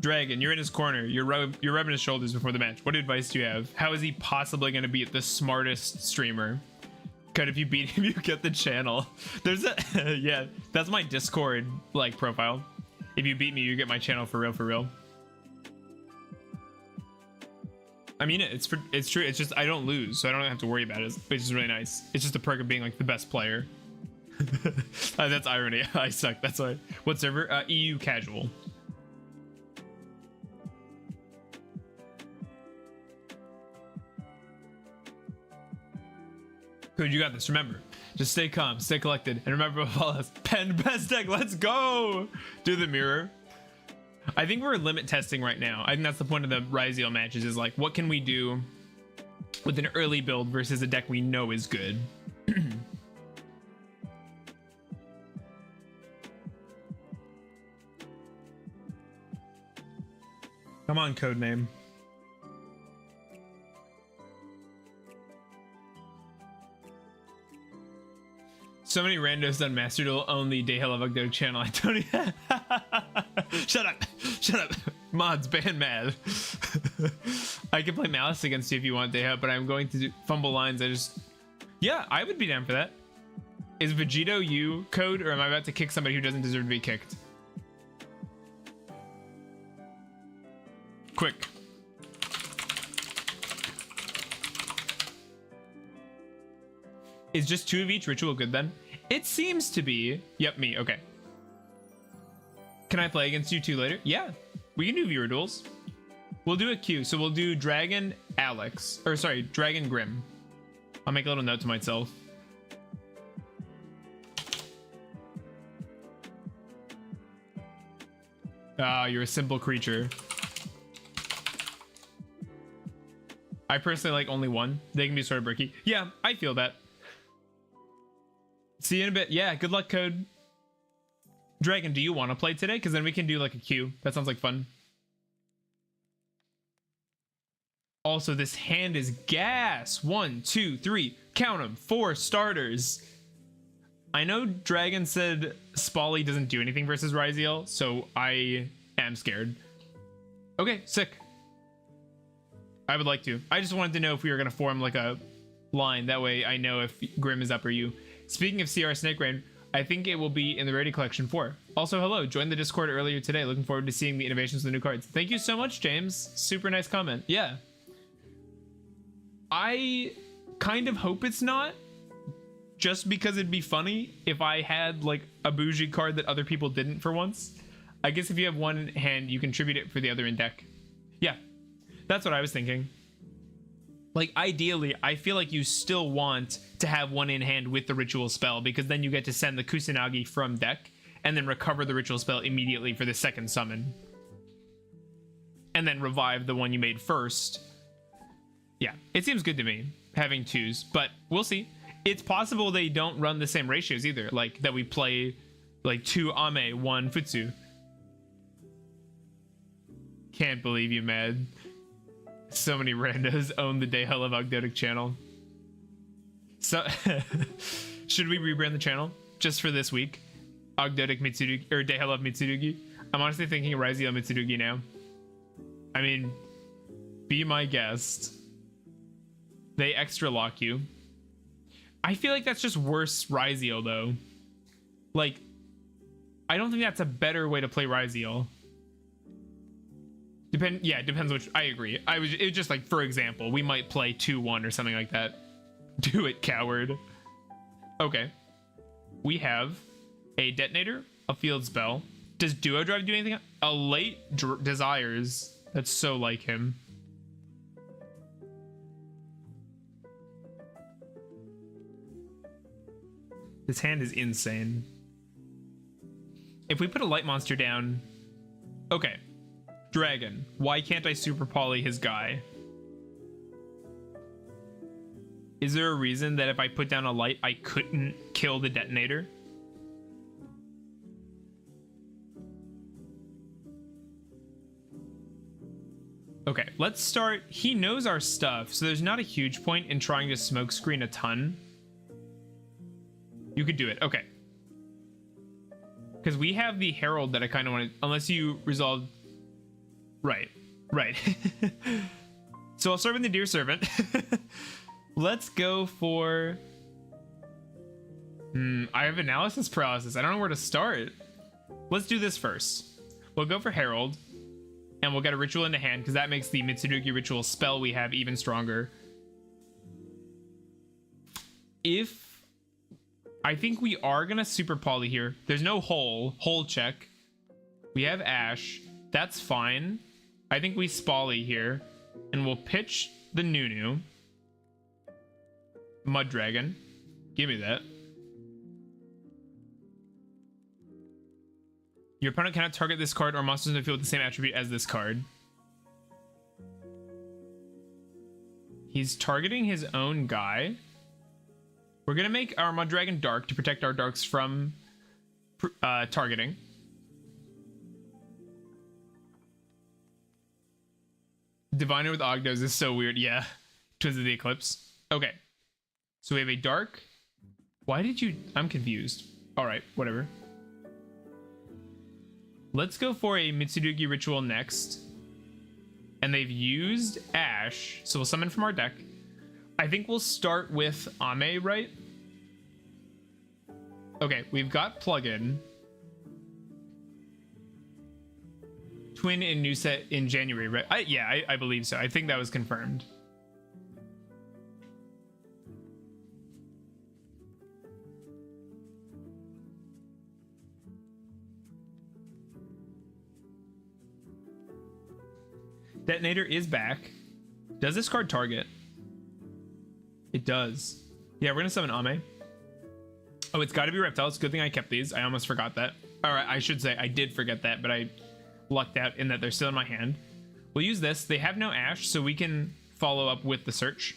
Dragon, you're in his corner. You're rubbing his shoulders before the match. What advice do you have? How is he possibly going to beat the smartest streamer? Code, if you beat him, you get the channel. There's a yeah, that's my Discord like profile. If you beat me, you get my channel for real, for real. I mean, it's true. It's just I don't lose, so I don't have to worry about it. Which is really nice. It's just a perk of being like the best player. That's irony. I suck. That's why. What server? EU casual. Good, you got this. Remember, just stay calm, stay collected, and remember above all else, pen best deck. Let's go. Do the mirror. I think we're limit testing right now. I think that's the point of the ryal matches. Is like, what can we do with an early build versus a deck we know is good. Come on, Codename. So many randos on Master Duel own the Day Hell of Ogdoadic channel. I don't even... Shut up. Shut up. Mods, ban mad. I can play Malice against you if you want, Day, but I'm going to fumble lines. Yeah, I would be down for that. Is Vegito you, Code, or am I about to kick somebody who doesn't deserve to be kicked? Quick. Is just 2 of each ritual good then? It seems to be. Yep, me. Okay. Can I play against you 2 later? Yeah, we can do viewer duels. We'll do a queue. So we'll do Dragon Alex, or sorry, Dragon Grim. I'll make a little note to myself. Ah, you're a simple creature. I personally like only one. They can be sort of bricky. Yeah, I feel that. See you in a bit. Yeah, good luck, Code. Dragon, do you want to play today? Because then we can do like a queue. That sounds like fun. Also, this hand is gas. 1, 2, 3. Count them. 4 starters. I know Dragon said Spally doesn't do anything versus Ryal, so I am scared. Okay, sick. I would like to. I just wanted to know if we were going to form like a line. That way I know if Grim is up or you. Speaking of CR Snake Rain, I think it will be in the Rarity Collection 4. Also, hello. Joined the Discord earlier today. Looking forward to seeing the innovations of the new cards. Thank you so much, James. Super nice comment. Yeah. I kind of hope it's not, just because it'd be funny if I had like a bougie card that other people didn't for once. I guess if you have one in hand, you contribute it for the other in deck. Yeah, that's what I was thinking. Like, ideally, I feel like you still want to have one in hand with the ritual spell, because then you get to send the Kusanagi from deck and then recover the ritual spell immediately for the second summon. And then revive the one you made first. Yeah, it seems good to me, having 2s, but we'll see. It's possible they don't run the same ratios either, like that we play like 2 Ame, 1 Futsu. Can't believe you, Mad. So many randos own the Day Hell of Ogdoadic channel. So, should we rebrand the channel just for this week? Ogdoadic Mitsurugi, or Day Hell of Mitsurugi? I'm honestly thinking Ryal Mitsurugi now. I mean, be my guest. They extra lock you. I feel like that's just worse Ryal though. Like, I don't think that's a better way to play Ryal. Yeah, it depends which. I agree. It was just like, for example, we might play 2-1 or something like that. Do it, coward. Okay. We have a detonator, a field spell. Does Duo Drive do anything? A late desires. That's so like him. This hand is insane. If we put a light monster down... Okay. Dragon. Why can't I super poly his guy? Is there a reason that if I put down a light, I couldn't kill the detonator? Okay, let's start. He knows our stuff, so there's not a huge point in trying to smoke screen a ton. You could do it. Okay. Because we have the Herald that I kind of want to... Unless you resolve... Right. Right. So I'll start with the Dear Servant. Let's go for... I have analysis paralysis. I don't know where to start. Let's do this first. We'll go for Herald. And we'll get a Ritual into hand, because that makes the Mitsurugi Ritual spell we have even stronger. I think we are gonna super poly here. There's no hole check. We have Ash. That's fine. I think we Spally here. And we'll pitch the Nunu. Mud Dragon. Give me that. Your opponent cannot target this card or monsters in the field with the same attribute as this card. He's targeting his own guy. We're gonna make our Mud Dragon dark to protect our darks from targeting. Diviner with Ogdos is so weird. Yeah. Twins of the Eclipse. Okay. So we have a dark. Why did you... I'm confused. Alright, whatever. Let's go for a Mitsurugi Ritual next. And they've used Ash. So we'll summon from our deck. I think we'll start with Ame, right? Okay, we've got plugin. Twin in new set in January, right? I believe so. I think that was confirmed. Detonator is back. Does this card target? It does. Yeah, we're gonna summon Ame. Oh, it's got to be reptile. It's a good thing I kept these. I almost forgot that. All right, I should say I did forget that, but I lucked out in that they're still in my hand. We'll use this. They have no Ash, so we can follow up with the search.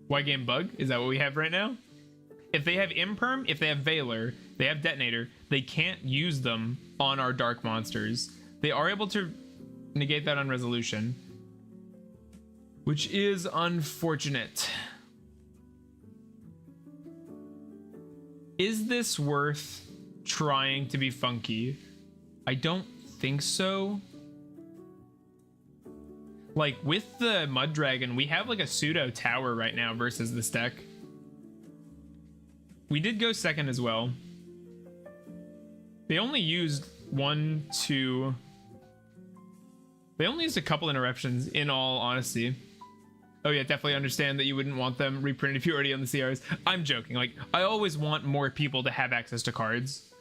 Why game bug? Is that what we have right now? If they have Imperm, if they have Valor, they have Detonator, they can't use them on our Dark monsters. They are able to negate that on Resolution, which is unfortunate. Is this worth trying to be funky? I don't think so. Like with the Mud Dragon, we have like a pseudo tower right now versus this deck. We did go second as well. They only used they only used a couple interruptions, in all honesty. Oh yeah, definitely understand that you wouldn't want them reprinted if you're already on the CRs. I'm joking. Like, I always want more people to have access to cards.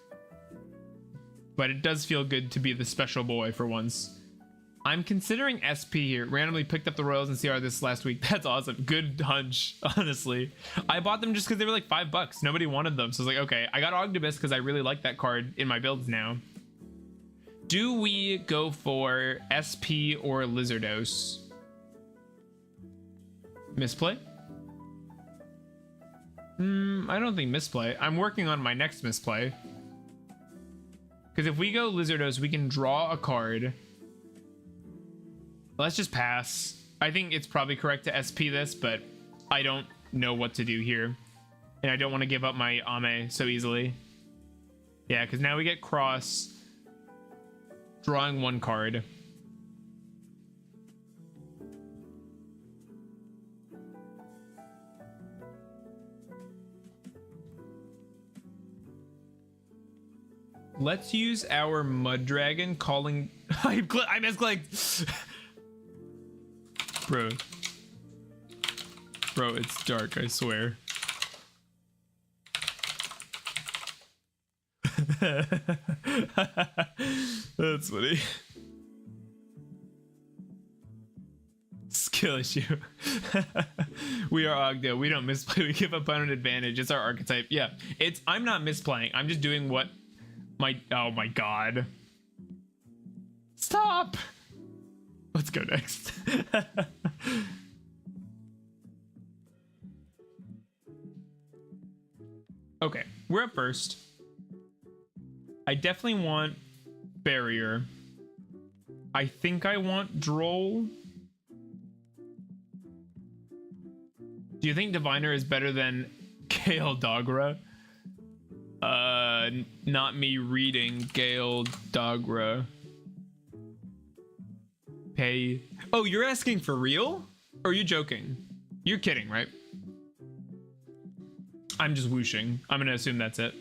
But it does feel good to be the special boy for once. I'm considering SP here. Randomly picked up the Royals and CR this last week. That's awesome. Good hunch, honestly. I bought them just because they were like $5. Nobody wanted them. So I was like, okay. I got Ogdoadic because I really like that card in my builds now. Do we go for SP or Lizardos? Misplay? I don't think misplay. I'm working on my next misplay. Because if we go Lizardos, we can draw a card. Let's just pass. I think it's probably correct to SP this, but I don't know what to do here. And I don't want to give up my Ame so easily. Yeah, because now we get cross. Drawing one card. Let's use our Mud Dragon calling... I misclicked! Bro, it's dark, I swear. That's funny. Skill issue. We are Ogdo. We don't misplay. We give opponent advantage. It's our archetype. Yeah, I'm not misplaying. I'm just doing what oh my god. Stop. Let's go next. Okay, we're up first. I definitely want Barrier. I think I want Droll. Do you think Diviner is better than Gale Dogra? Not me reading Gale Dogra. Pay. Oh, you're asking for real? Or are you joking? You're kidding, right? I'm just whooshing. I'm gonna assume that's it.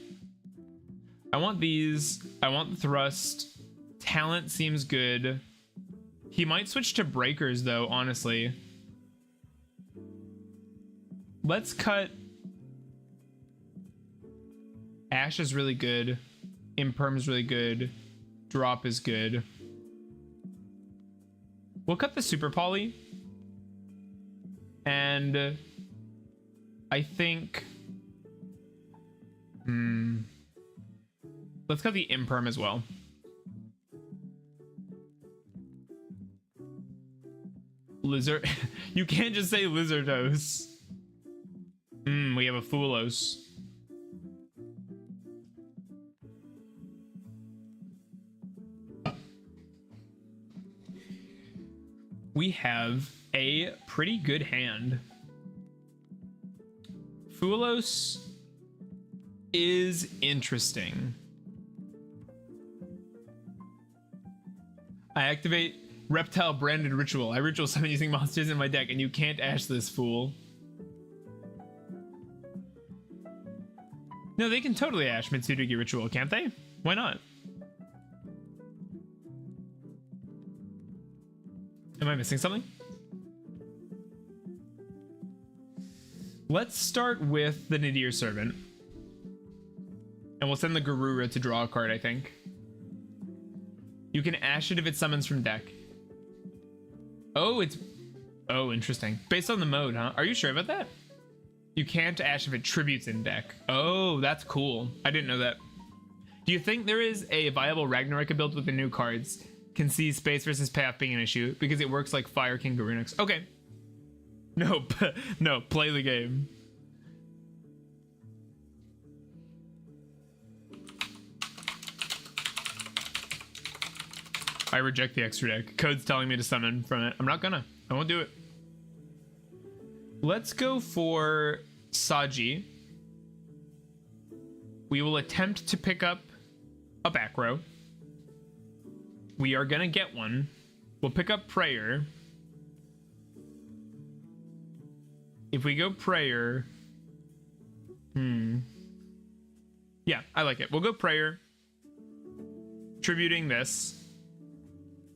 I want these. I want the thrust. Talent seems good. He might switch to breakers though, honestly. Let's cut. Ash is really good. Imperm is really good. Drop is good. We'll cut the super poly. And I think let's cut the Imperm as well. Lizard. You can't just say Lizardos. We have a Fulos. We have a pretty good hand. Fulos is interesting. I activate reptile branded ritual. I ritual summon using monsters in my deck, and you can't ash this fool. No, they can totally ash Mitsurugi ritual, can't they? Why not? Am I missing something? Let's start with the Nadir Servant. And we'll send the Garura to draw a card, I think. You can ash it if it summons from deck. Oh, oh, interesting. Based on the mode, huh? Are you sure about that? You can't ash if it tributes in deck. Oh, that's cool. I didn't know that. Do you think there is a viable Ragnarok build with the new cards? Can see space versus payoff being an issue because it works like Fire King Garunix. Okay. No, no, play the game. I reject the extra deck. Code's telling me to summon from it. I'm not gonna. I won't do it. Let's go for Saji. We will attempt to pick up a back row. We are gonna get one. We'll pick up Prayer. If we go Prayer... Yeah, I like it. We'll go Prayer. Tributing this.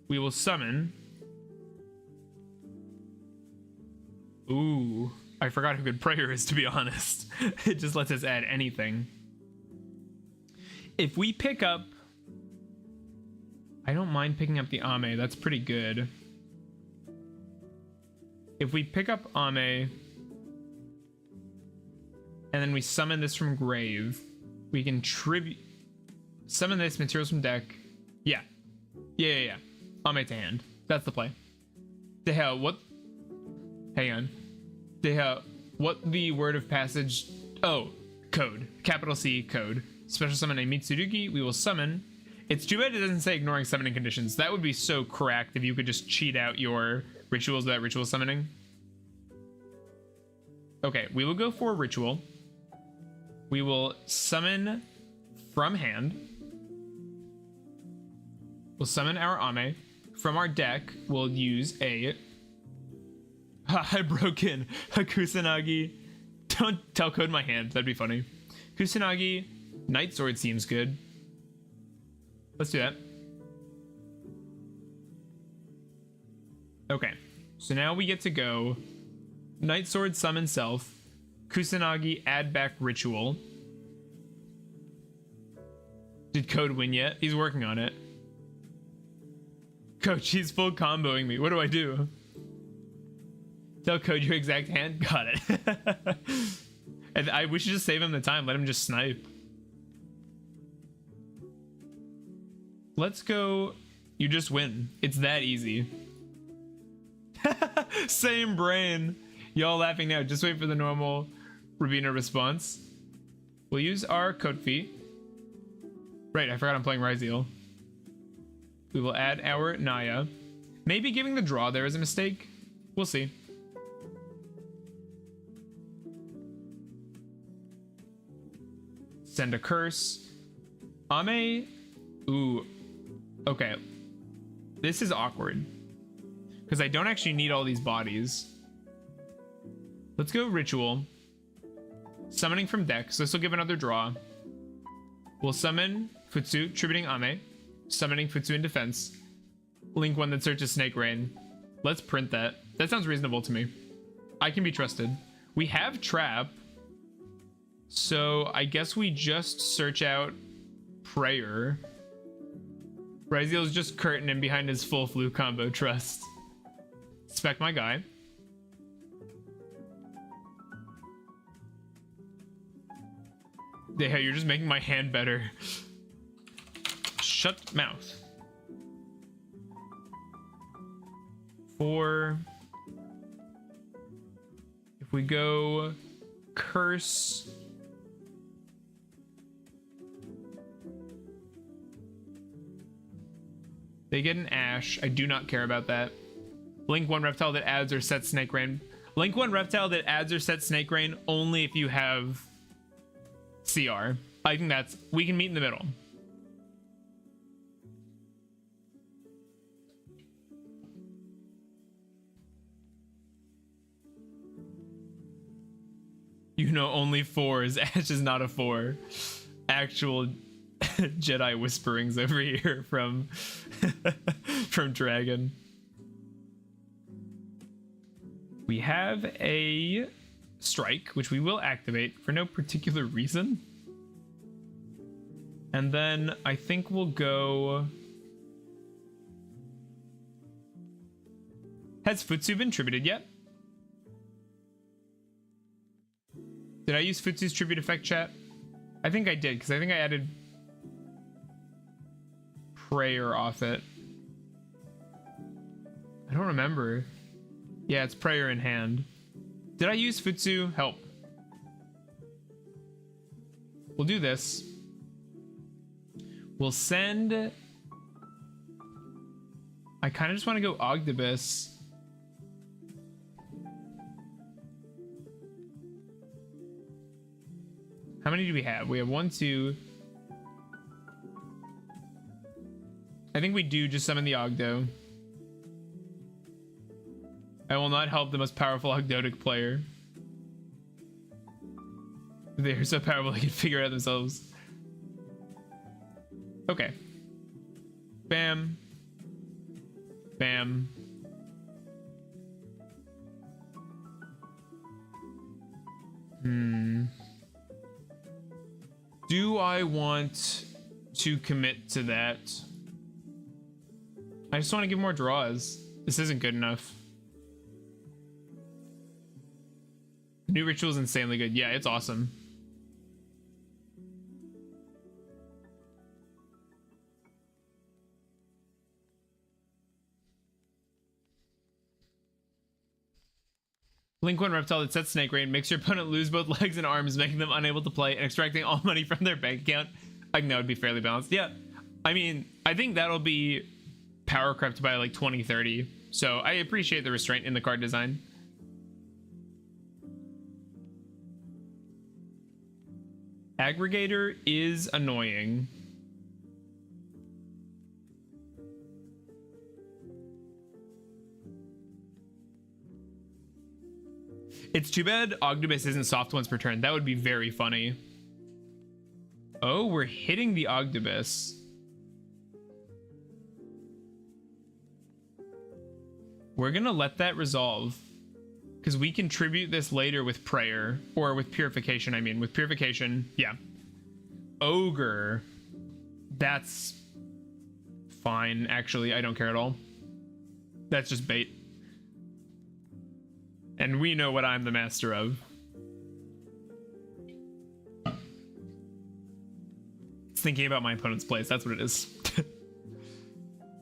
We will summon. Ooh, I forgot how good Prayer is, to be honest. It just lets us add anything. If we pick up... I don't mind picking up the Ame. That's pretty good. If we pick up Ame... and then we summon this from grave, we can summon this, materials from deck. Yeah. Ame to hand. That's the play. The hell, what? Hang on. The hell, what the word of passage? Oh, code. Capital C, code. Special summon a Mitsurugi. We will summon. It's too bad it doesn't say ignoring summoning conditions. That would be so cracked if you could just cheat out your rituals without ritual summoning. Okay, we will go for ritual. We will summon from hand. We'll summon our Ame. From our deck, we'll use a... I broke in. A Kusanagi. Don't tell code my hand. That'd be funny. Kusanagi. Night Sword seems good. Let's do that. Okay. So now we get to go Night Sword, summon self. Kusanagi, add back ritual. Did code win yet? He's working on it. Coach, he's full comboing me. What do I do? Tell code your exact hand. Got it. And we should just save him the time. Let him just snipe. Let's go. You just win. It's that easy. Same brain. Y'all laughing now. Just wait for the normal Rabina response. We'll use our code fee. Right, I forgot I'm playing Ryal. We will add our Naya. Maybe giving the draw there is a mistake. We'll see. Send a curse. Ame. Ooh. Okay. This is awkward. Because I don't actually need all these bodies. Let's go ritual. Summoning from deck. So this will give another draw. We'll summon Futsu, tributing Ame. Summoning Futsu in defense. Link one that searches Snake Rain. Let's print that. That sounds reasonable to me. I can be trusted. We have Trap. So I guess we just search out Prayer. Ryal's just curtaining behind his full flu combo. Trust. Spec my guy. Yeah, you're just making my hand better. Shut mouth. 4. If we go curse. They get an Ash. I do not care about that. Link one reptile that adds or sets Snake Rain. Link one reptile that adds or sets Snake Rain only if you have CR. I think that's... we can meet in the middle. You know only 4s. Ash is not a 4. Actual Jedi whisperings over here from from Dragon. We have a strike, which we will activate for no particular reason. And then I think we'll go... Has Futsu been tributed yet? Did I use Futsu's tribute effect, chat? I think I did, because I think I added Prayer off it. I don't remember. Yeah, it's Prayer in hand. Did I use Futsu? Help. We'll do this. We'll send... I kind of just want to go Ogdobus. How many do we have? We have 1, 2. I think we do just summon the Ogdo. I will not help the most powerful Ogdoadic player. They're so powerful they can figure it out themselves. Okay. Bam. Bam. Do I want to commit to that? I just want to give more draws. This isn't good enough. The new ritual is insanely good. Yeah, it's awesome. Link 1 reptile that sets Snake Rain makes your opponent lose both legs and arms, making them unable to play and extracting all money from their bank account. I think that would be fairly balanced. Yeah, I mean, I think that'll be power crept by like 2030. So I appreciate the restraint in the card design. Aggregator is annoying. It's too bad Ogdobus isn't soft once per turn. That would be very funny. Oh, we're hitting the Ogdobus. We're gonna let that resolve. Because we contribute this later with prayer. Or with purification, I mean. With purification, yeah. Ogre. That's fine, actually. I don't care at all. That's just bait. And we know what I'm the master of. It's thinking about my opponent's plays. That's what it is.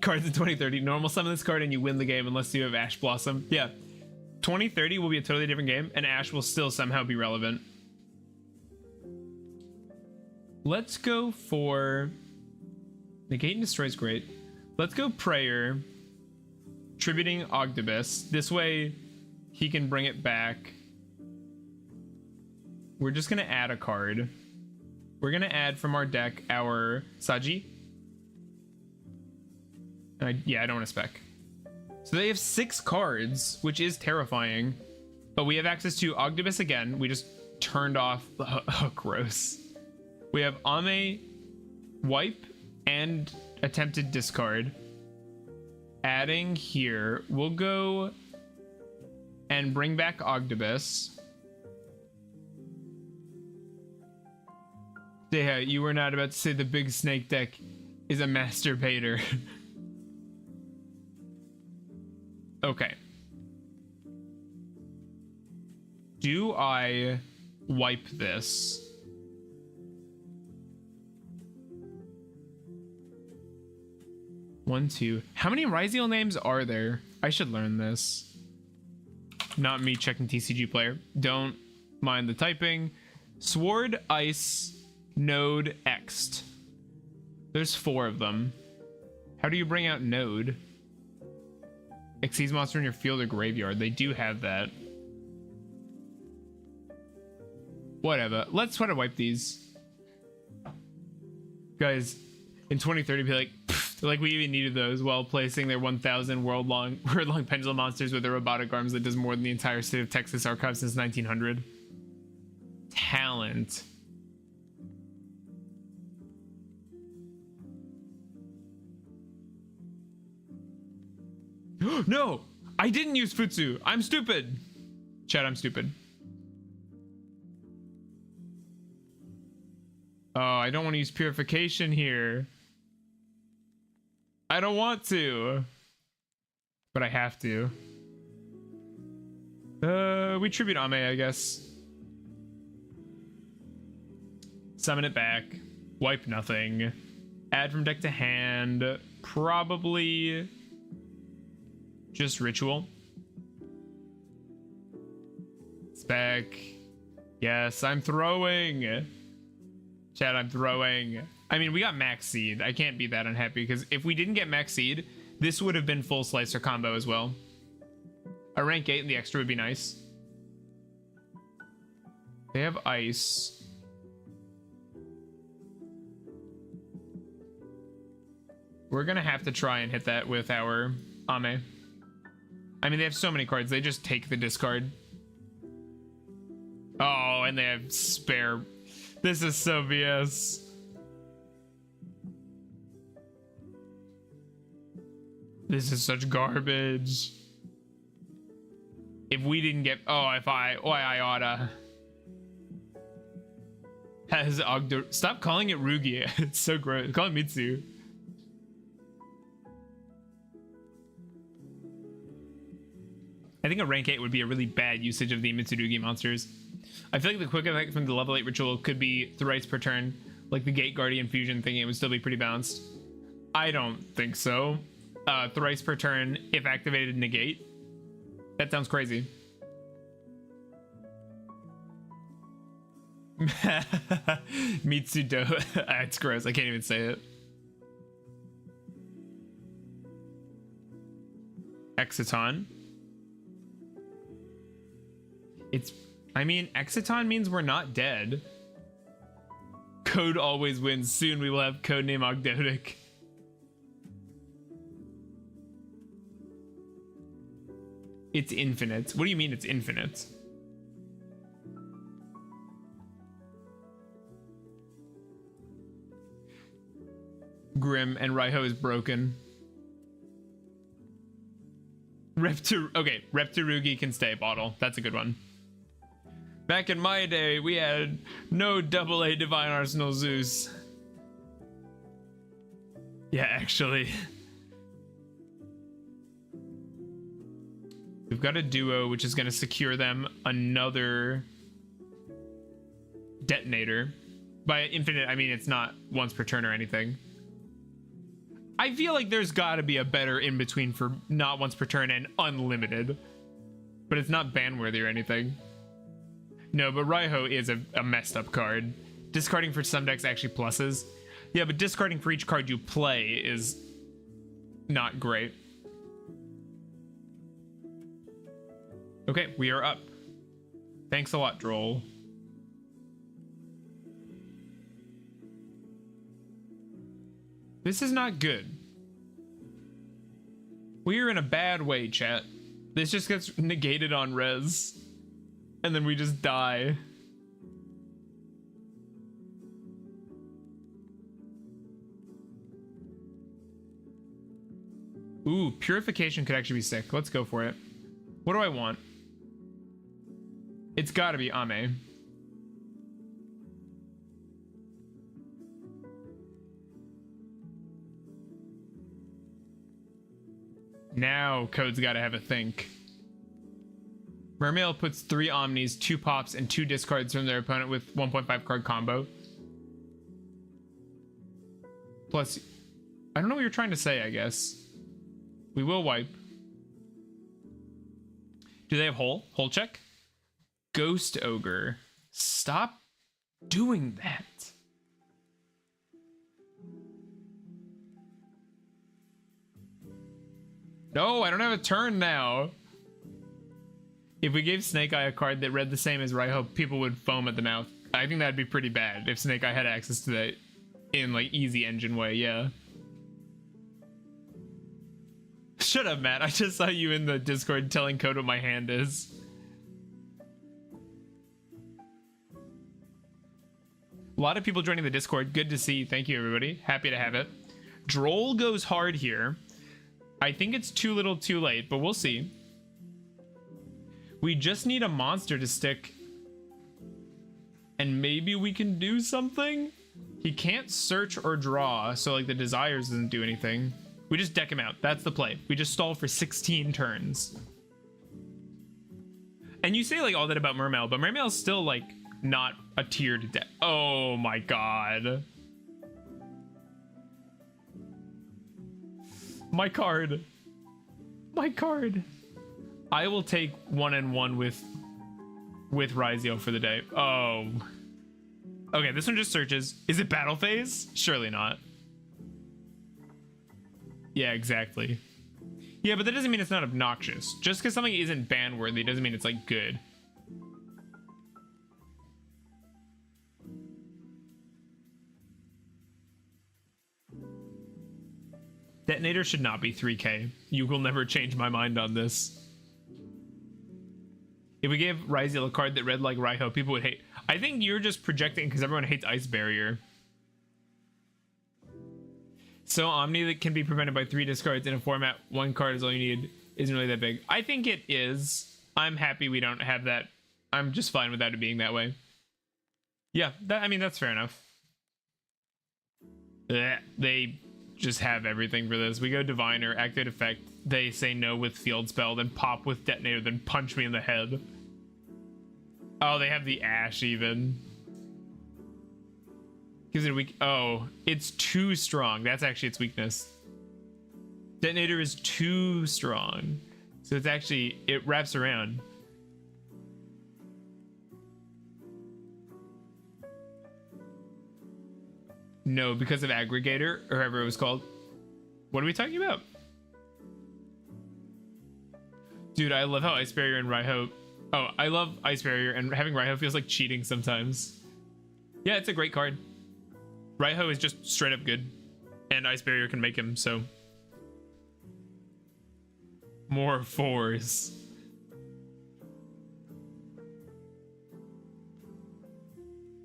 Cards in 2030. Normal summon this card and you win the game unless you have Ash Blossom. Yeah. 2030 will be a totally different game and Ash will still somehow be relevant. Let's go for... Negate and Destroy is great. Let's go Prayer. Tributing Ogdobus. This way... he can bring it back. We're just gonna add a card. We're gonna add from our deck our Saji. Yeah, I don't want to spec. So they have 6 cards, which is terrifying. But we have access to Ogdobus again. We just turned off. Oh, gross. We have Ame, Wipe, and Attempted Discard. Adding here. We'll go... and bring back Ogdobus. Yeah, you were not about to say the big snake deck is a masturbator. Okay. Do I wipe this? One, two. How many Ryal names are there? I should learn this. Not me checking TCG player. Don't mind the typing. Sword, Ice, Node, Ext. There's 4 of them. How do you bring out Node? Exceeds monster in your field or graveyard. They do have that. Whatever. Let's try to wipe these. Guys, in 2030, be like we even needed those while placing their 1,000 word-long pendulum monsters with their robotic arms that does more than the entire state of Texas archive since 1900. Talent. No! I didn't use Futsu! I'm stupid! Chat, I'm stupid. Oh, I don't want to use purification here. I don't want to. But I have to. We tribute Ame, I guess. Summon it back. Wipe nothing. Add from deck to hand. Probably... just ritual. Spec. Yes, I'm throwing. Chat, I'm throwing. I mean, we got max seed. I can't be that unhappy because if we didn't get max seed, this would have been full slicer combo as well. A rank 8 and the extra would be nice. They have ice. We're gonna have to try and hit that with our Ame. I mean, they have so many cards. They just take the discard. Oh, and they have spare. This is so BS. This is such garbage. If we didn't get, oh, if I oughta. Has Ogdoadic. Stop calling it Rugi. It's so gross. Call it Mitsu. I think a rank 8 would be a really bad usage of the Mitsurugi monsters. I feel like the quick effect from the level 8 ritual could be thrice per turn. Like the Gate Guardian fusion thing, it would still be pretty balanced. I don't think so. Thrice per turn, if activated, negate. That sounds crazy. Mitsudo. It's gross. I can't even say it. Exiton. I mean, Exiton means we're not dead. Code always wins. Soon we will have codename Ogdoadic. It's infinite. What do you mean it's infinite? Grim and Raiho is broken. Okay, Reptirugi can stay bottle. That's a good one. Back in my day, we had no AA Divine Arsenal Zeus. Yeah, actually. We've got a duo, which is going to secure them another detonator. By infinite, I mean it's not once per turn or anything. I feel like there's got to be a better in-between for not once per turn and unlimited. But it's not ban-worthy or anything. No, but Raiho is a messed up card. Discarding for some decks actually pluses. Yeah, but discarding for each card you play is not great. Okay, we are up. Thanks a lot, Droll. This is not good. We are in a bad way, chat. This just gets negated on res. And then we just die. Ooh, Purification could actually be sick. Let's go for it. What do I want? It's gotta be Ame. Now Code's gotta have a think. Mermail puts 3 Omnis, 2 pops, and 2 discards from their opponent with 1.5 card combo. Plus, I don't know what you're trying to say, I guess. We will wipe. Do they have hole? Hole check? Ghost Ogre. Stop doing that. No, I don't have a turn now. If we gave Snake Eye a card that read the same as Raiho, people would foam at the mouth. I think that'd be pretty bad if Snake Eye had access to that in like easy engine way, yeah. Shut up, Matt. I just saw you in the Discord telling Code what my hand is. A lot of people joining the Discord. Good to see. Thank you, everybody. Happy to have it. Droll goes hard here. I think it's too little too late, but we'll see. We just need a monster to stick. And maybe we can do something? He can't search or draw, so like the Desires doesn't do anything. We just deck him out. That's the play. We just stall for 16 turns. And you say like all that about Mermail, but Mermail's still like not a tiered deck. Oh my god. My card. My card. I will take 1 and 1 with with Ryal for the day. Oh. Okay, this one just searches. Is it battle phase? Surely not. Yeah, exactly. Yeah, but that doesn't mean it's not obnoxious. Just because something isn't ban worthy doesn't mean it's like good. Detonator should not be 3k. You will never change my mind on this. If we gave Ryal a card that read like Raiho, people would hate. I think you're just projecting because everyone hates Ice Barrier. So Omni that can be prevented by 3 discards in a format 1 card is all you need isn't really that big. I think it is. I'm happy we don't have that. I'm just fine without it being that way. Yeah, I mean, that's fair enough. They just have everything for this. We go Diviner, activate effect. They say no with Field Spell, then pop with Detonator, then punch me in the head. Oh, they have the Ash even. Gives it a weak. Oh, it's too strong. That's actually its weakness. Detonator is too strong. So it's actually, it wraps around. No, because of Aggregator, or however it was called. What are we talking about? Dude, I love how Ice Barrier and Raiho... Oh, I love Ice Barrier, and having Raiho feels like cheating sometimes. Yeah, it's a great card. Raiho is just straight up good, and Ice Barrier can make him, so... More 4s.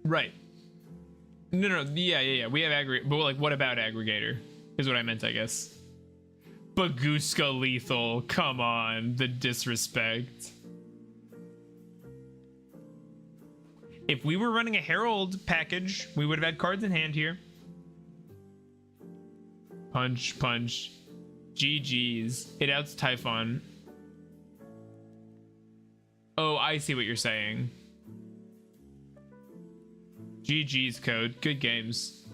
Right. No, yeah. We have Aggregator, but like, what about Aggregator? Is what I meant, I guess. Baguska lethal, come on, the disrespect. If we were running a Herald package, we would have had cards in hand here. Punch, punch. GG's. It outs Typhon. Oh, I see what you're saying. GG's code. Good games.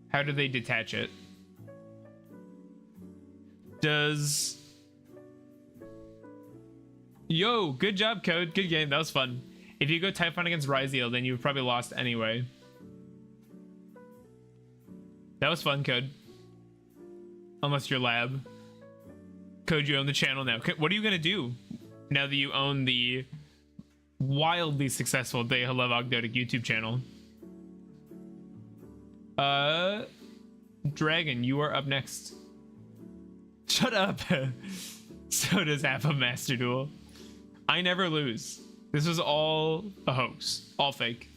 How do they detach it? Does... Yo, good job, Code. Good game. That was fun. If you go Typhon against Ryal, then you've probably lost anyway. That was fun, Code. Unless you're Lab. Code, you own the channel now. What are you going to do now that you own the wildly successful They Love Ogdoadic YouTube channel? Dragon, you are up next. Shut up. So does half a Master Duel. I never lose. This was all a hoax. All fake.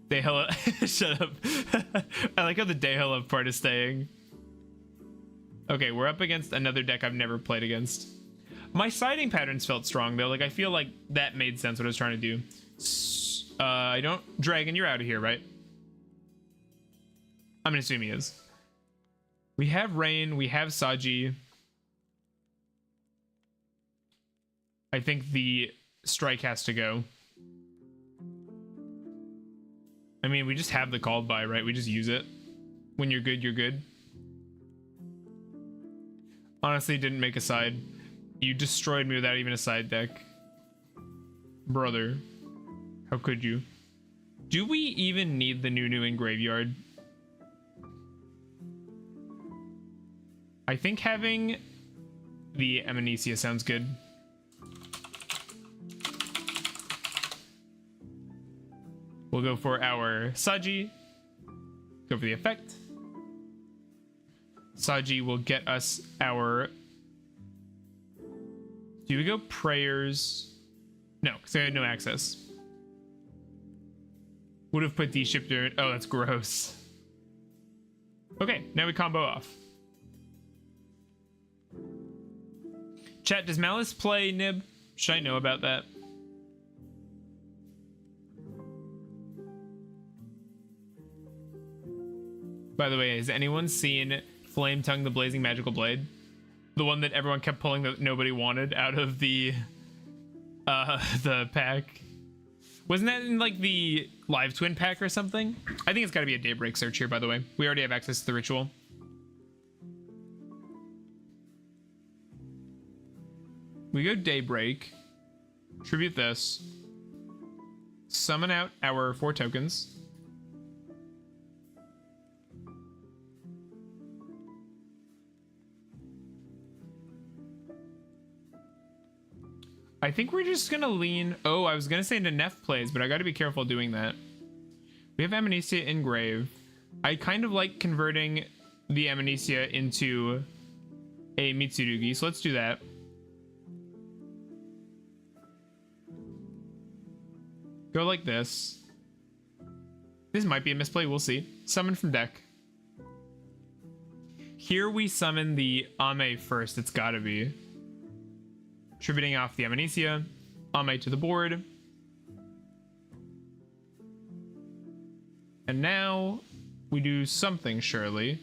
Dehella. Shut up. I like how the Dehella part is staying. Okay, we're up against another deck I've never played against. My siding patterns felt strong though. Like, I feel like that made sense what I was trying to do. I don't... Dragon, you're out of here, right? I'm gonna assume he is. We have Rain, we have Saji. I think the strike has to go. I mean, we just have the called by, right? We just use it. When you're good, you're good. Honestly, didn't make a side. You destroyed me without even a side deck. Brother. How could you? Do we even need the Nunu in Graveyard? I think having the Amnesia sounds good. We'll go for our Saji. Go for the effect. Saji will get us our... Do we go Prayers? No, because I had no access. Would have put D-Shifter... Oh, that's gross. Okay, now we combo off. Chat, does Malice play Nib? Should I know about that? By the way, has anyone seen Flame Tongue the Blazing Magical Blade? The one that everyone kept pulling that nobody wanted out of the pack. Wasn't that in like the Live Twin pack or something? I think it's got to be a Daybreak search here, by the way. We already have access to the ritual. We go Daybreak. Tribute this. Summon out our 4 tokens. I think we're just gonna lean. Oh, I was gonna say into Neff plays, but I gotta be careful doing that. We have Amnesia Engrave. I kind of like converting the Amnesia into a Mitsurugi, so let's do that. Go like this. This might be a misplay, we'll see. Summon from deck. Here we summon the Ame first, it's gotta be. Tributing off the Amnesia. Ame to the board. And now we do something, surely.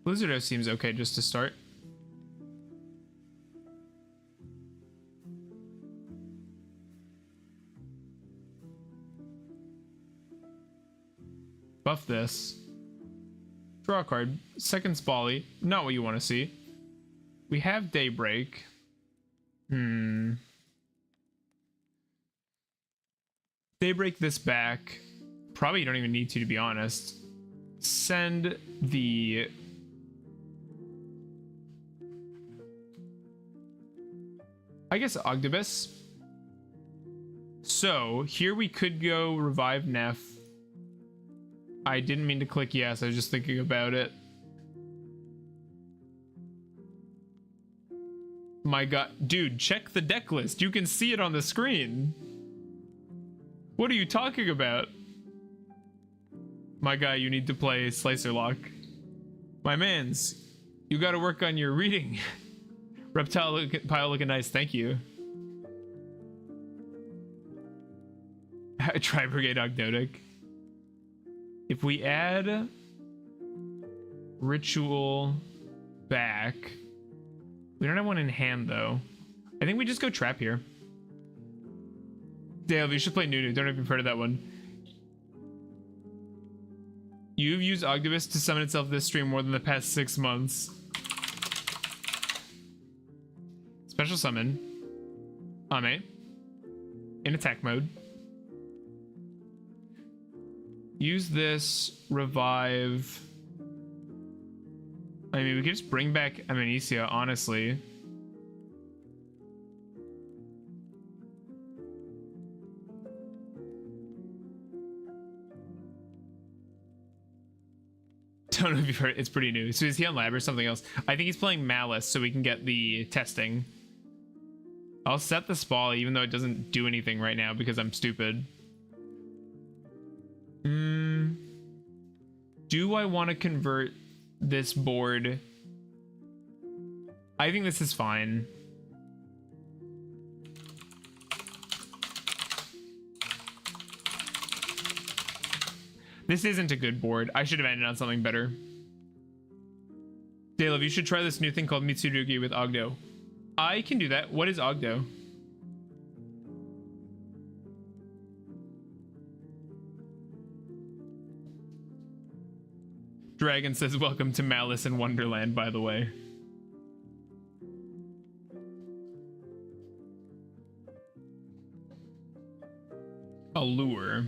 Blizzardo seems okay just to start. Buff this. Draw a card. Second Spally. Not what you want to see. We have Daybreak. Daybreak this back. Probably you don't even need to be honest. Send the... I guess Ogdoadic. So, here we could go Revive Neff. I didn't mean to click yes, I was just thinking about it. My god, dude, check the deck list. You can see it on the screen. What are you talking about? My guy, you need to play Slicer Lock. My mans, you gotta work on your reading. Reptile pile looking nice, thank you. Tri Brigade Ogdoadic. If we add Ritual back, we don't have one in hand though. I think we just go Trap here. Dale, you should play Nunu. Don't know if you've heard of that one. You've used Ogdoadic to summon itself this stream more than the past 6 months. Special summon. Ame. In attack mode. Use this, revive. I mean, we could just bring back Amnesia, honestly. Don't know if you've heard it. It's pretty new. So is he on lab or something else? I think he's playing Malice so we can get the testing. I'll set the Spall even though it doesn't do anything right now because I'm stupid. Do I want to convert this board? I think this is fine. This isn't a good board. I should have ended on something better. Dalev, you should try this new thing called Mitsurugi with Ogdo. I can do that. What is Ogdo? Dragon says, welcome to Malice in Wonderland, by the way. Allure.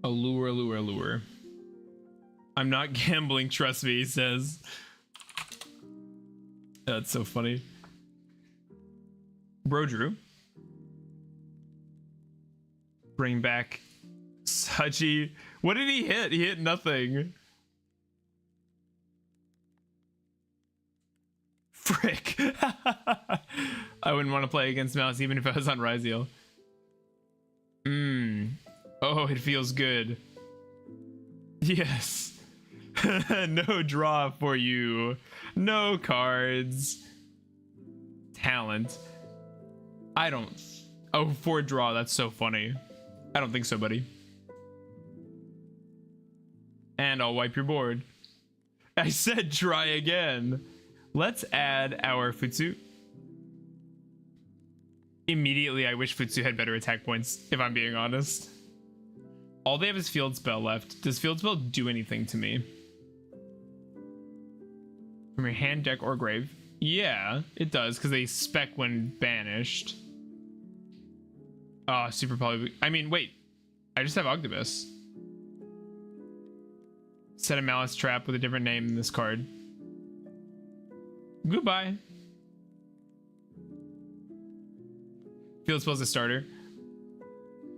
Allure. I'm not gambling, trust me, he says. That's so funny. Bro Drew. Bring back Saji. What did he hit? He hit nothing. Frick. I wouldn't want to play against Mouse even if I was on Ryal. Oh, it feels good. Yes. No draw for you. No cards. Talent. I don't. Oh, 4 draw. That's so funny. I don't think so, buddy. And I'll wipe your board. I said try again. Let's add our Futsu. Immediately, I wish Futsu had better attack points, if I'm being honest. All they have is field spell left. Does field spell do anything to me? From your hand, deck, or grave? Yeah, it does, because they spec when banished. Oh, super poly. I mean, wait. I just have Ogdoadic. Set a malice trap with a different name in this card. Goodbye. Field spell's a starter.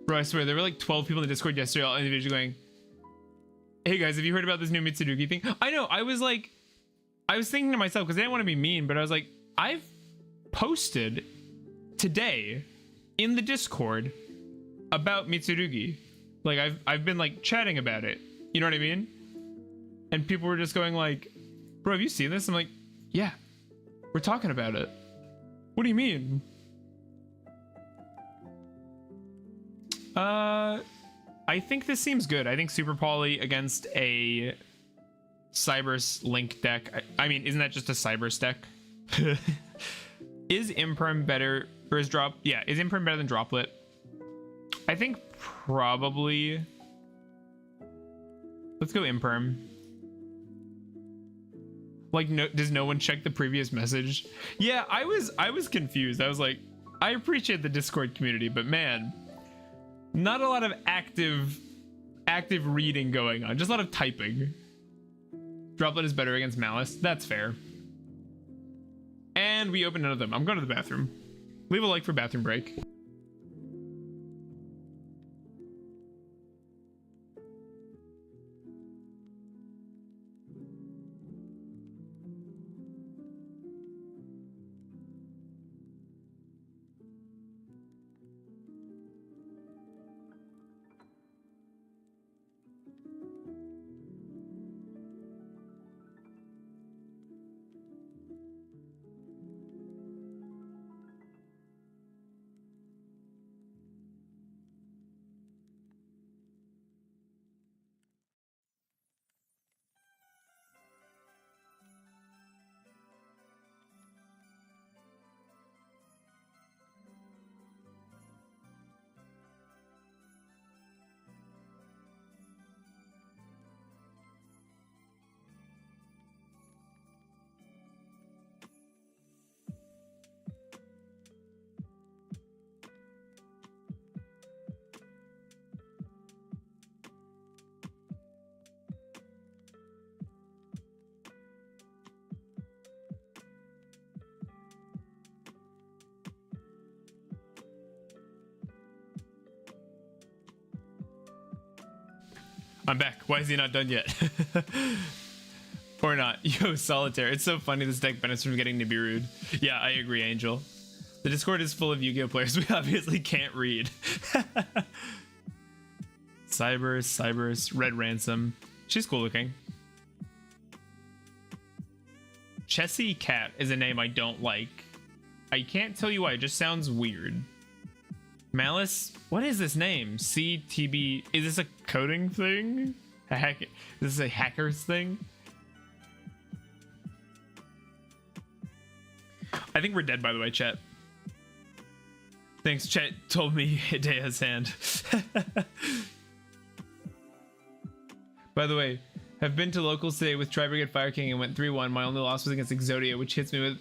Bro, I swear, there were like 12 people in the Discord yesterday, all individually going, hey guys, have you heard about this new Mitsurugi thing? I know, I was thinking to myself, because I didn't want to be mean, but I was like, I've posted today in the Discord about Mitsurugi. Like, I've been like chatting about it. You know what I mean? And people were just going like, bro, have you seen this? I'm like, yeah, we're talking about it. What do you mean? I think this seems good. I think Super Poly against a Cybers Link deck. I mean, isn't that just a Cybers deck? Is Imperm better, or is Drop? Yeah, is Imperm better than Droplet? I think probably. Let's go Imperm. Like, no, does no one check the previous message? Yeah, I was confused. I was like, I appreciate the Discord community, but man, not a lot of active reading going on. Just a lot of typing. Droplet is better against Malice. That's fair. And we open none of them. I'm going to the bathroom. Leave a like for bathroom break. I'm back. Why is he not done yet? Or not. Yo, Solitaire. It's so funny this deck benefits from getting Nibiru'd. Yeah, I agree, Angel. The Discord is full of Yu-Gi-Oh players we obviously can't read. Cybers, Red Ransom. She's cool looking. Chessie Cat is a name I don't like. I can't tell you why, it just sounds weird. Malice, what is this name? CTB, is this a coding thing? Is this a hacker's thing? I think we're dead, by the way, chat. Thanks, chat told me Hidea's hand. By the way, have been to locals today with Tri Brigade Fire King and went 3-1. My only loss was against Ogdoadic, which hits me with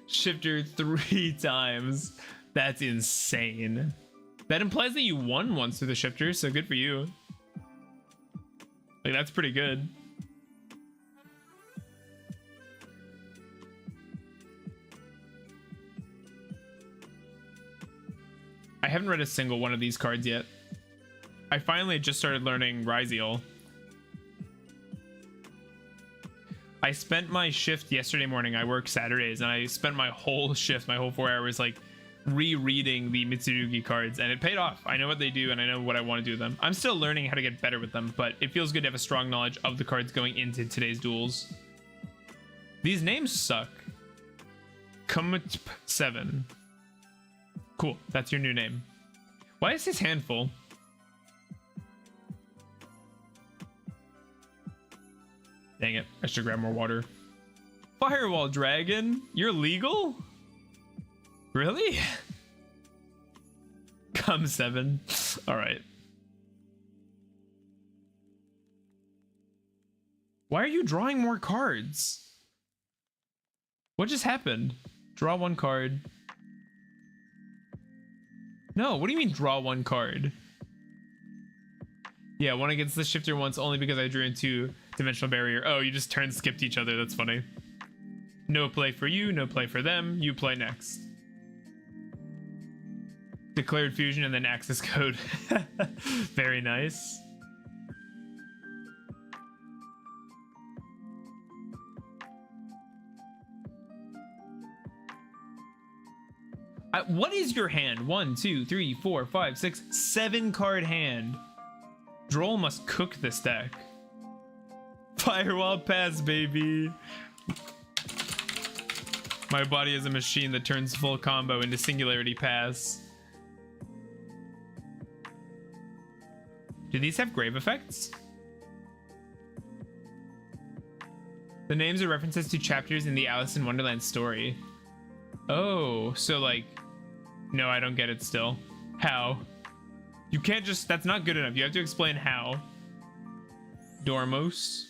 Shifter 3 times. That's insane. That implies that you won once through the Shifter, so good for you. Like, that's pretty good. I haven't read a single one of these cards yet. I finally just started learning ryal. I spent my shift yesterday morning. I work Saturdays, and I spent my whole shift, my whole 4 hours, like, rereading the Mitsurugi cards, and it paid off. I know what they do, and I know what I want to do with them. I'm still learning how to get better with them, but it feels good to have a strong knowledge of the cards going into today's duels. These names suck. Kumutp7. Cool, that's your new name. Why is his hand full? Dang it, I should grab more water. Firewall Dragon? You're legal? Really? Come 7. All right. Why are you drawing more cards? What just happened? Draw one card. No, what do you mean draw one card? Yeah, one against the shifter once only because I drew into dimensional barrier. Oh, you just turn skipped each other. That's funny. No play for you, no play for them. You play next. Declared fusion and then access code. Very nice. What is your hand? 1, 2, 3, 4, 5, 6, 7 card hand. Droll must cook this deck. Firewall pass, baby. My body is a machine that turns full combo into singularity pass. Do these have grave effects? The names are references to chapters in the Alice in Wonderland story. Oh, so like, no, I don't get it still. How? You can't just, that's not good enough. You have to explain how. Dormos.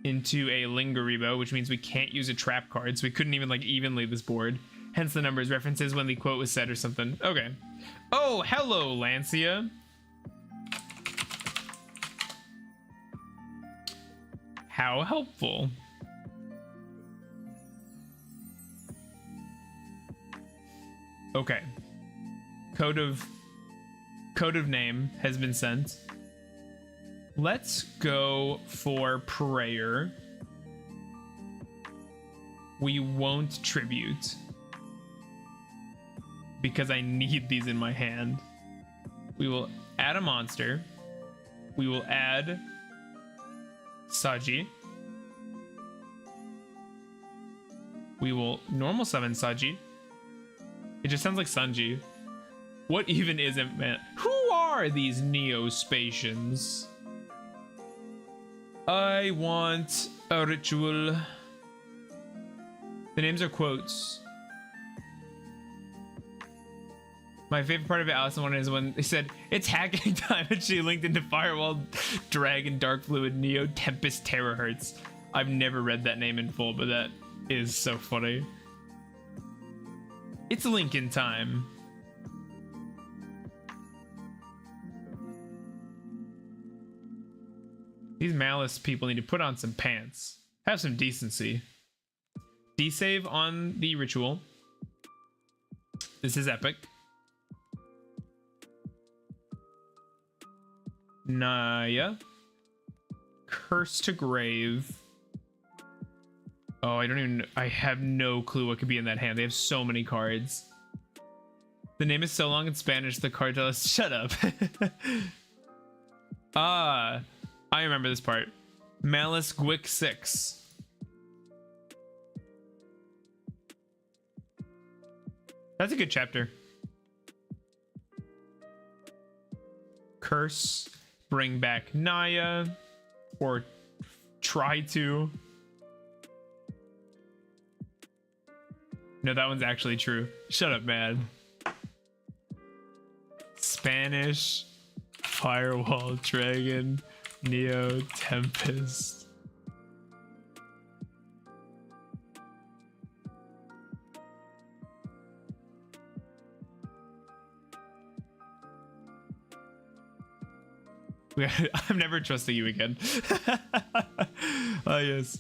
Into a Lingaribo, which means we can't use a trap card, so we couldn't even like evenly this board. Hence the numbers, references when the quote was said or something. Okay. Oh, hello, Lancia. How helpful. Okay. Code of name has been sent. Let's go for prayer. We won't tribute because I need these in my hand. We will add a monster. We will add Saji. We will normal summon Saji. It just sounds like Sanji. What even is it, man? Who are these Neospatians? I want a ritual. The names are quotes. My favorite part of Alice in Wonderland is when they said, it's hacking time, and she linked into Firewall, Dragon, Dark Fluid, Neo, Tempest, Terahertz. I've never read that name in full, but that is so funny. It's Lincoln time. These malice people need to put on some pants. Have some decency. D-save on the ritual. This is epic. Naya. Curse to grave. Oh, I have no clue what could be in that hand. They have so many cards. The name is so long in Spanish, the card tells us, shut up. Ah, I remember this part. Malice Gwick 6. That's a good chapter. Curse, bring back Naya, or try to. No, that one's actually true. Shut up, man. Spanish, Firewall, Dragon, Neo, Tempest. I'm never trusting you again. Oh yes.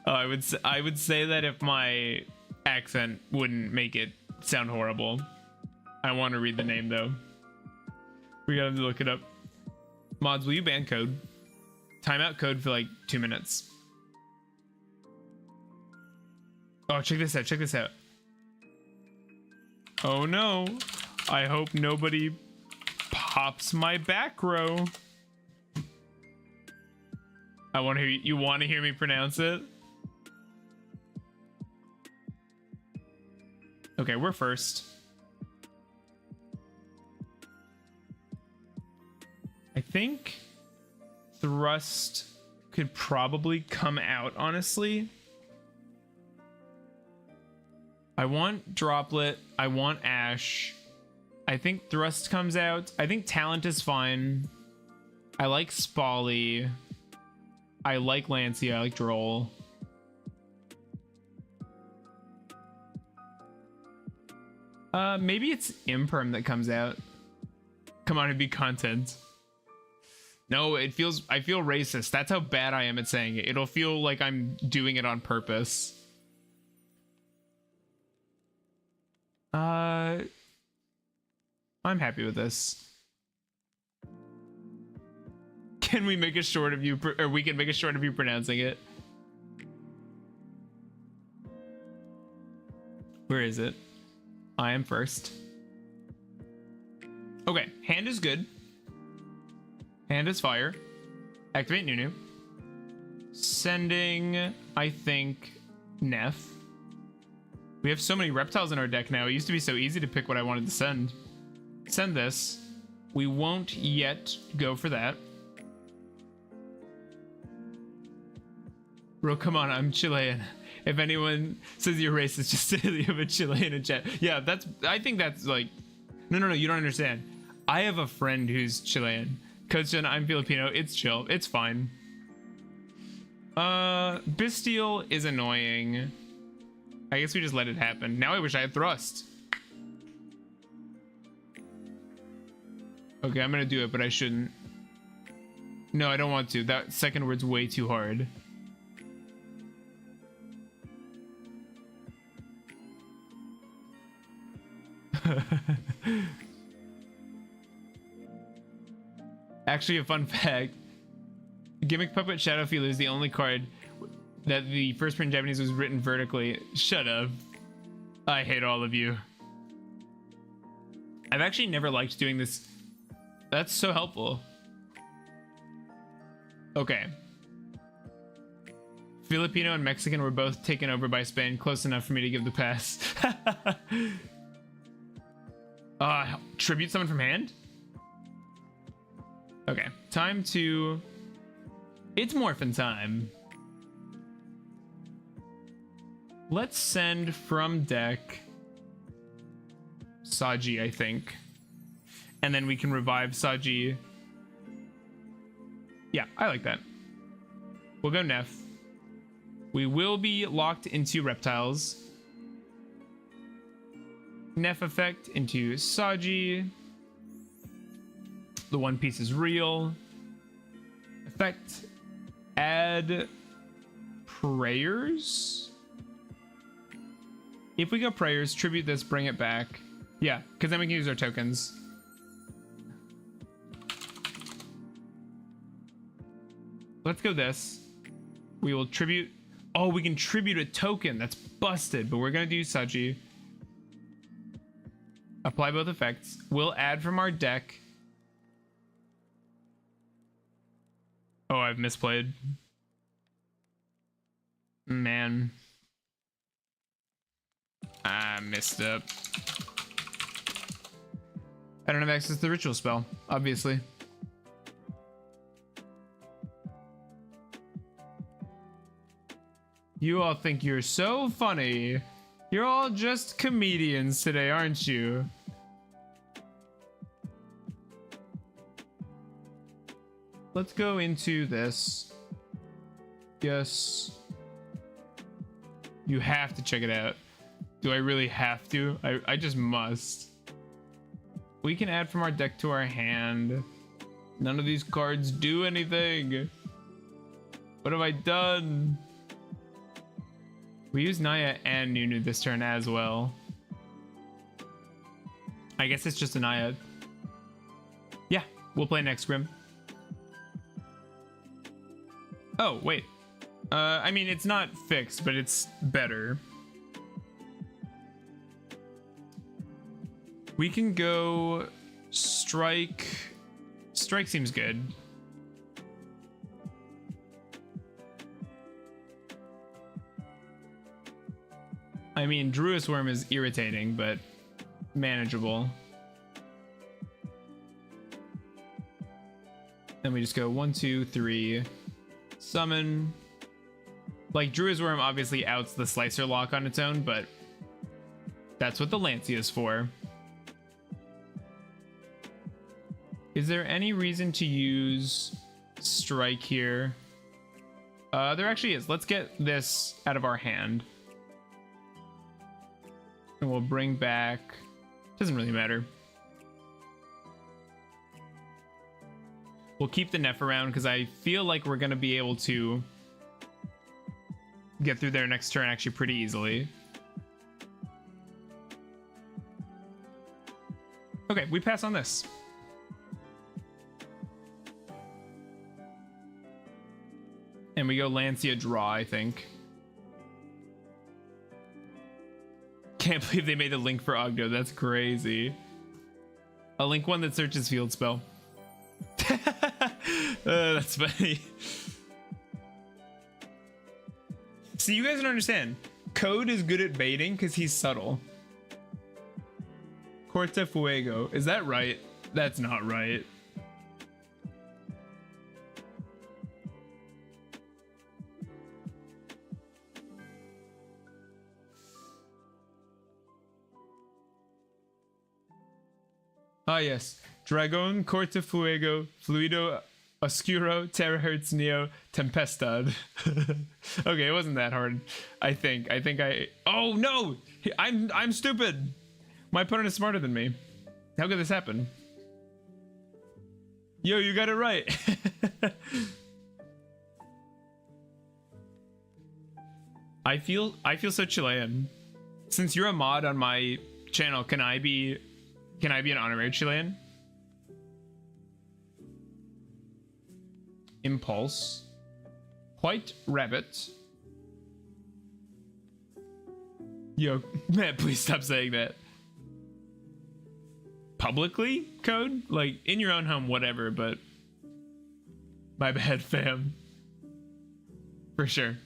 Oh, I would say that if my accent wouldn't make it sound horrible. I want to read the name though. We gotta look it up. Mods, will you ban code? Timeout code for like 2 minutes. Oh, check this out. Check this out. Oh no. I hope nobody pops my back row. I want to hear you want to hear me pronounce it? Okay, we're first. I think Thrust could probably come out, honestly. I want Droplet. I want Ash. I think Thrust comes out. I think Talent is fine. I like Spally. I like Lancia. I like Droll. Maybe it's Imperm that comes out. Come on, it'd be content. No, I feel racist. That's how bad I am at saying it. It'll feel like I'm doing it on purpose. I'm happy with this. Can we make a short of you, or we can make a short of you pronouncing it? Where is it? I am first. Okay, hand is good. Hand is fire. Activate Nunu. Sending, I think, Neff. We have so many reptiles in our deck now. It used to be so easy to pick what I wanted to send. Send this. We won't yet go for that. Bro, come on, I'm Chilean. If anyone says you're racist, just say you have a Chilean in chat. Yeah, I think that's like, no, you don't understand. I have a friend who's Chilean. Coach, I'm Filipino. It's chill. It's fine. Bestial is annoying. I guess we just let it happen. Now I wish I had thrust. Okay, I'm gonna do it, but I shouldn't. No, I don't want to. That second word's way too hard. Actually, a fun fact. Gimmick Puppet Shadow Feeler is the only card that the first print in Japanese was written vertically. Shut up. I hate all of you. I've actually never liked doing this. That's so helpful. Okay. Filipino and Mexican were both taken over by Spain. Close enough for me to give the pass. Tribute someone from hand? Okay, time to... It's morphin' time. Let's send from deck Saji, I think. And then we can revive Saji. Yeah, I like that. We'll go Neff. We will be locked into reptiles. Neff effect into Saji. The one piece is real. Effect. Add prayers. If we go prayers, tribute this, bring it back. Yeah, because then we can use our tokens. Let's go this. We will tribute. Oh, we can tribute a token. That's busted, but we're going to do Saji. Apply both effects. We'll add from our deck. Oh, I've misplayed. Man. I messed up. I don't have access to the ritual spell, obviously. You all think you're so funny. You're all just comedians today, aren't you? Let's go into this. Yes. You have to check it out. Do I really have to? I just must. We can add from our deck to our hand. None of these cards do anything. What have I done? We use Naya and Nunu this turn as well. I guess it's just a Naya. Yeah, we'll play next Grim. Oh, wait. I mean, it's not fixed, but it's better. We can go strike. Strike seems good. I mean, Druid Worm is irritating, but manageable. Then we just go 1, 2, 3, summon. Like, Druid Worm obviously outs the Slicer lock on its own, but that's what the Lancia is for. Is there any reason to use strike here? There actually is. Let's get this out of our hand. And we'll bring back... Doesn't really matter. We'll keep the Neff around because I feel like we're going to be able to get through their next turn actually pretty easily. Okay, we pass on this. And we go Lancia draw, I think. Can't believe they made a link for Ogdo. That's crazy. A link one that searches field spell. That's funny. See, you guys don't understand. Code is good at baiting because he's subtle. Corte Fuego. Is that right? That's not right. Ah, yes. Dragon, Corte Fuego, Fluido, Oscuro, Terahertz, Neo, Tempestad. Okay, it wasn't that hard. I think I... Oh, no! I'm stupid! My opponent is smarter than me. How could this happen? Yo, you got it right. I feel so Chilean. Since you're a mod on my channel, can I be an honorary Chilean? Impulse. White rabbit. Yo, man, please stop saying that. Publicly, Code? Like, in your own home, whatever, but... My bad, fam. For sure.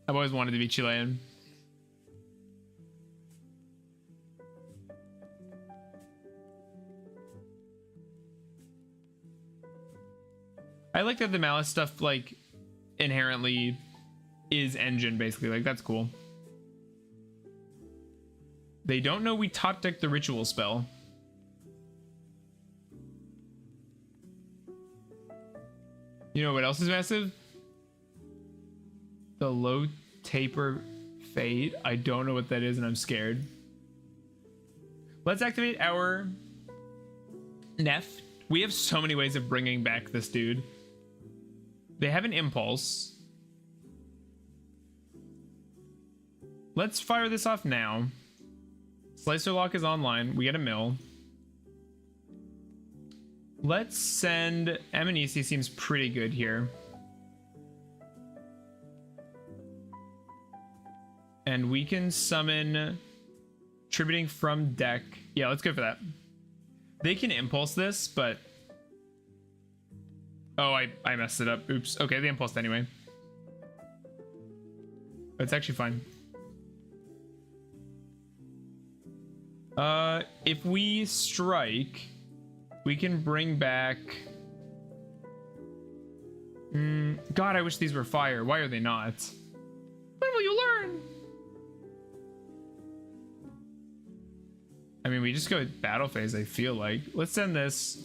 I've always wanted to be Chilean. I like that the malice stuff, like, inherently is engine, basically. Like, that's cool. They don't know we top deck the ritual spell. You know what else is massive? The low taper fade. I don't know what that is and I'm scared. Let's activate our Neff. We have so many ways of bringing back this dude. They have an impulse. Let's fire this off now. Slicer Lock is online. We get a mill. Let's send... Emanisi seems pretty good here. And we can summon Tributing from deck. Yeah, let's go for that. They can impulse this, but... Oh, I messed it up. Oops. Okay, they impulsed anyway. It's actually fine. If we strike, we can bring back... God, I wish these were fire. Why are they not? When will you learn? I mean, we just go with battle phase, I feel like. Let's send this.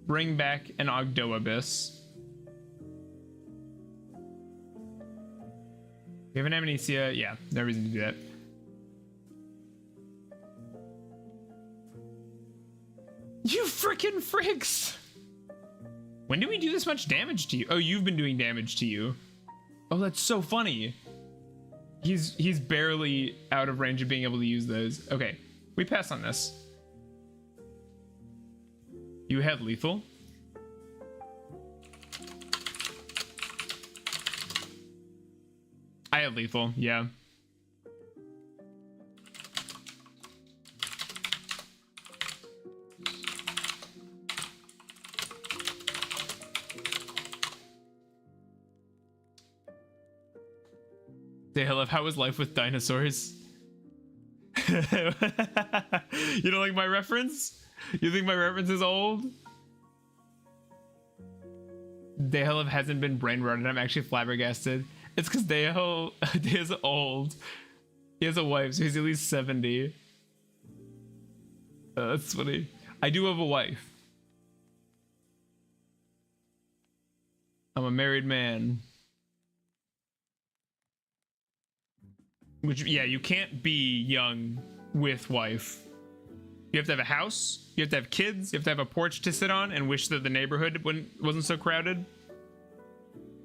Bring back an Ogdoabyss. We have an Amnesia. Yeah, no reason to do that. You freaking frigs! When do we do this much damage to you? Oh, you've been doing damage to you. Oh, that's so funny. He's barely out of range of being able to use those. Okay, we pass on this. You have lethal. I have lethal, yeah. Say hello, how was life with dinosaurs? You don't like my reference? You think my reference is old? Dehelov hasn't been brain rotted. I'm actually flabbergasted. It's because Dea's old. He has a wife, so he's at least 70. That's funny. I do have a wife. I'm a married man. Which, yeah, you can't be young with wife. You have to have a house, you have to have kids, you have to have a porch to sit on and wish that the neighborhood wasn't so crowded.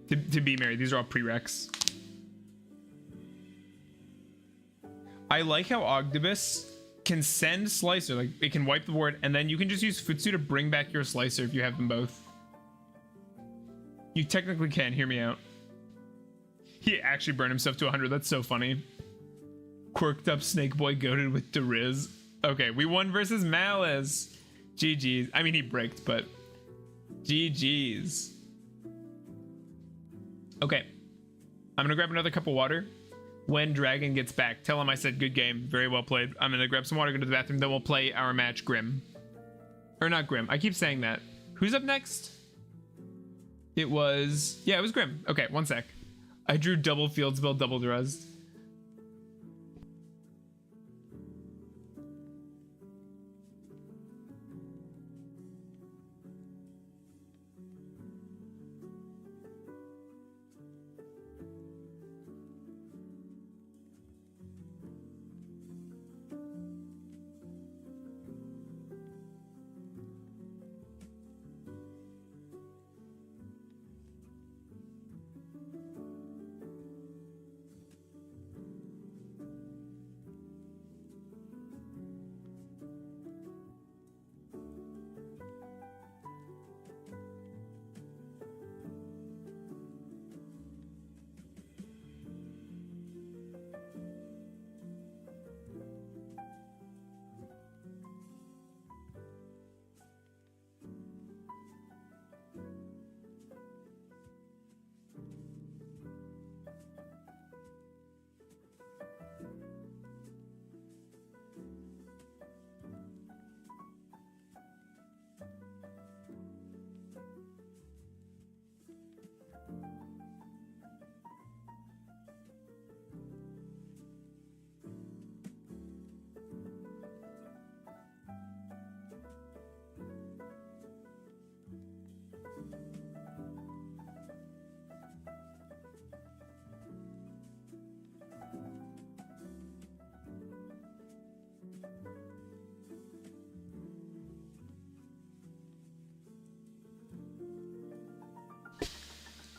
To be married, these are all prereqs. I like how Ogdoadic can send slicer, like it can wipe the board, and then you can just use Futsu to bring back your slicer if you have them both. You technically can, hear me out. He actually burned himself to 100, that's so funny. Quirked up Snake Boy goated with Deriz. Okay, we won versus Malice. GG's. I mean, he bricked, but GG's. Okay, I'm gonna grab another cup of water. When Dragon gets back, tell him I said good game, very well played. I'm gonna grab some water, go to the bathroom, then we'll play our match Grim. Or not Grim, I keep saying that. Who's up next? It was, yeah, it was Grim. Okay, one sec. I drew double field spell, double Druzd.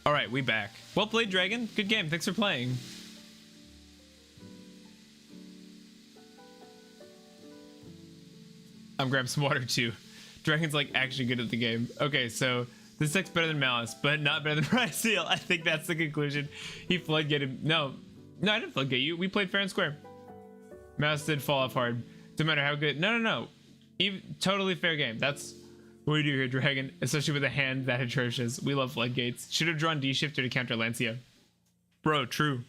All right, we back. Well played, Dragon. Good game. Thanks for playing. I'm grabbing some water too. Dragon's like actually good at the game. Okay, so this deck's better than Malice, but not better than Ryal. I think that's the conclusion. He floodgated. No, I didn't floodgate you. We played fair and square. Malice did fall off hard. No matter how good. No. Even totally fair game. That's what we do here, Dragon, especially with a hand that atrocious. We love floodgates. Should have drawn D-Shifter to counter Lancia. Bro, true.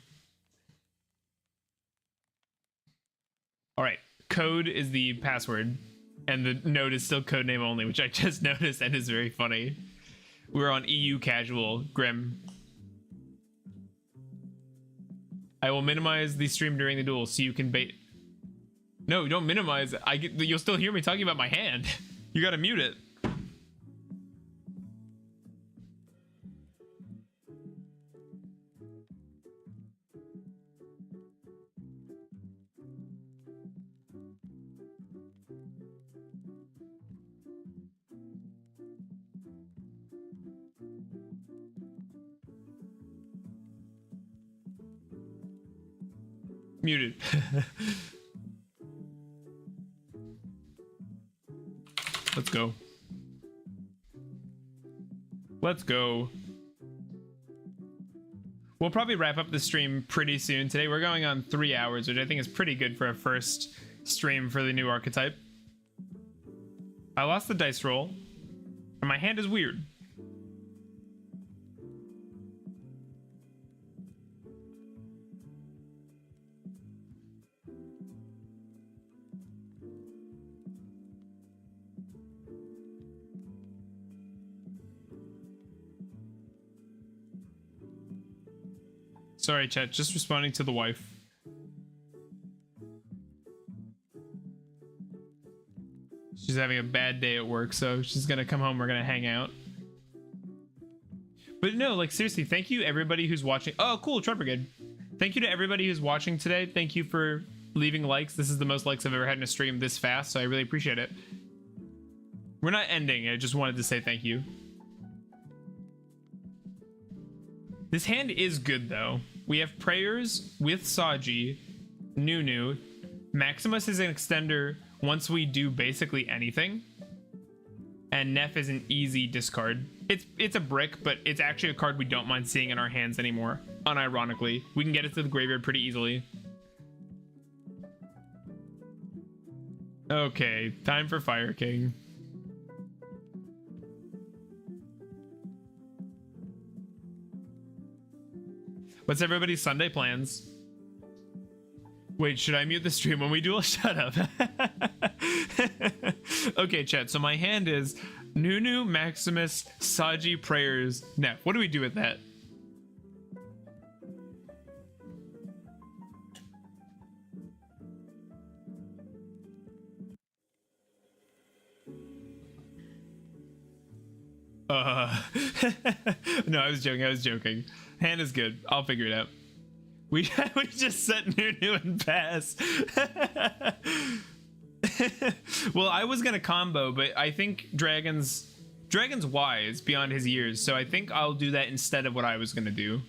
All right, code is the password, and the node is still codename only, which I just noticed and is very funny. We're on EU casual, Grim. I will minimize the stream during the duel so you can bait. No, don't minimize. You'll still hear me talking about my hand. You gotta mute it. Muted. Let's go. Let's go. We'll probably wrap up the stream pretty soon. Today we're going on 3 hours, which I think is pretty good for a first stream for the new archetype. I lost the dice roll, and my hand is weird. Sorry, chat, just responding to the wife. having a bad day at work, so she's gonna come home. We're gonna hang out. But no, like seriously, thank you everybody who's watching. Oh, cool, Trump Brigade. Thank you to everybody who's watching today. Thank you for leaving likes. This is the most likes I've ever had in a stream this fast, so I really appreciate it. We're not ending. I just wanted to say thank you. This hand is good though. We have prayers with Saji, Nunu. Maximus is an extender once we do basically anything. And Neff is an easy discard. It's a brick, but it's actually a card we don't mind seeing in our hands anymore. Unironically, we can get it to the graveyard pretty easily. Okay, time for Fire King. What's everybody's Sunday plans? Wait, should I mute the stream when we duel? Shut up. Okay, chat. So my hand is Nunu, Maximus, Saji, Prayers, Neff. What do we do with that? No, I was joking. Hand is good. I'll figure it out. We just set Nunu and pass. Well, I was gonna combo, but I think Dragon's wise beyond his years, so I think I'll do that instead of what I was gonna do.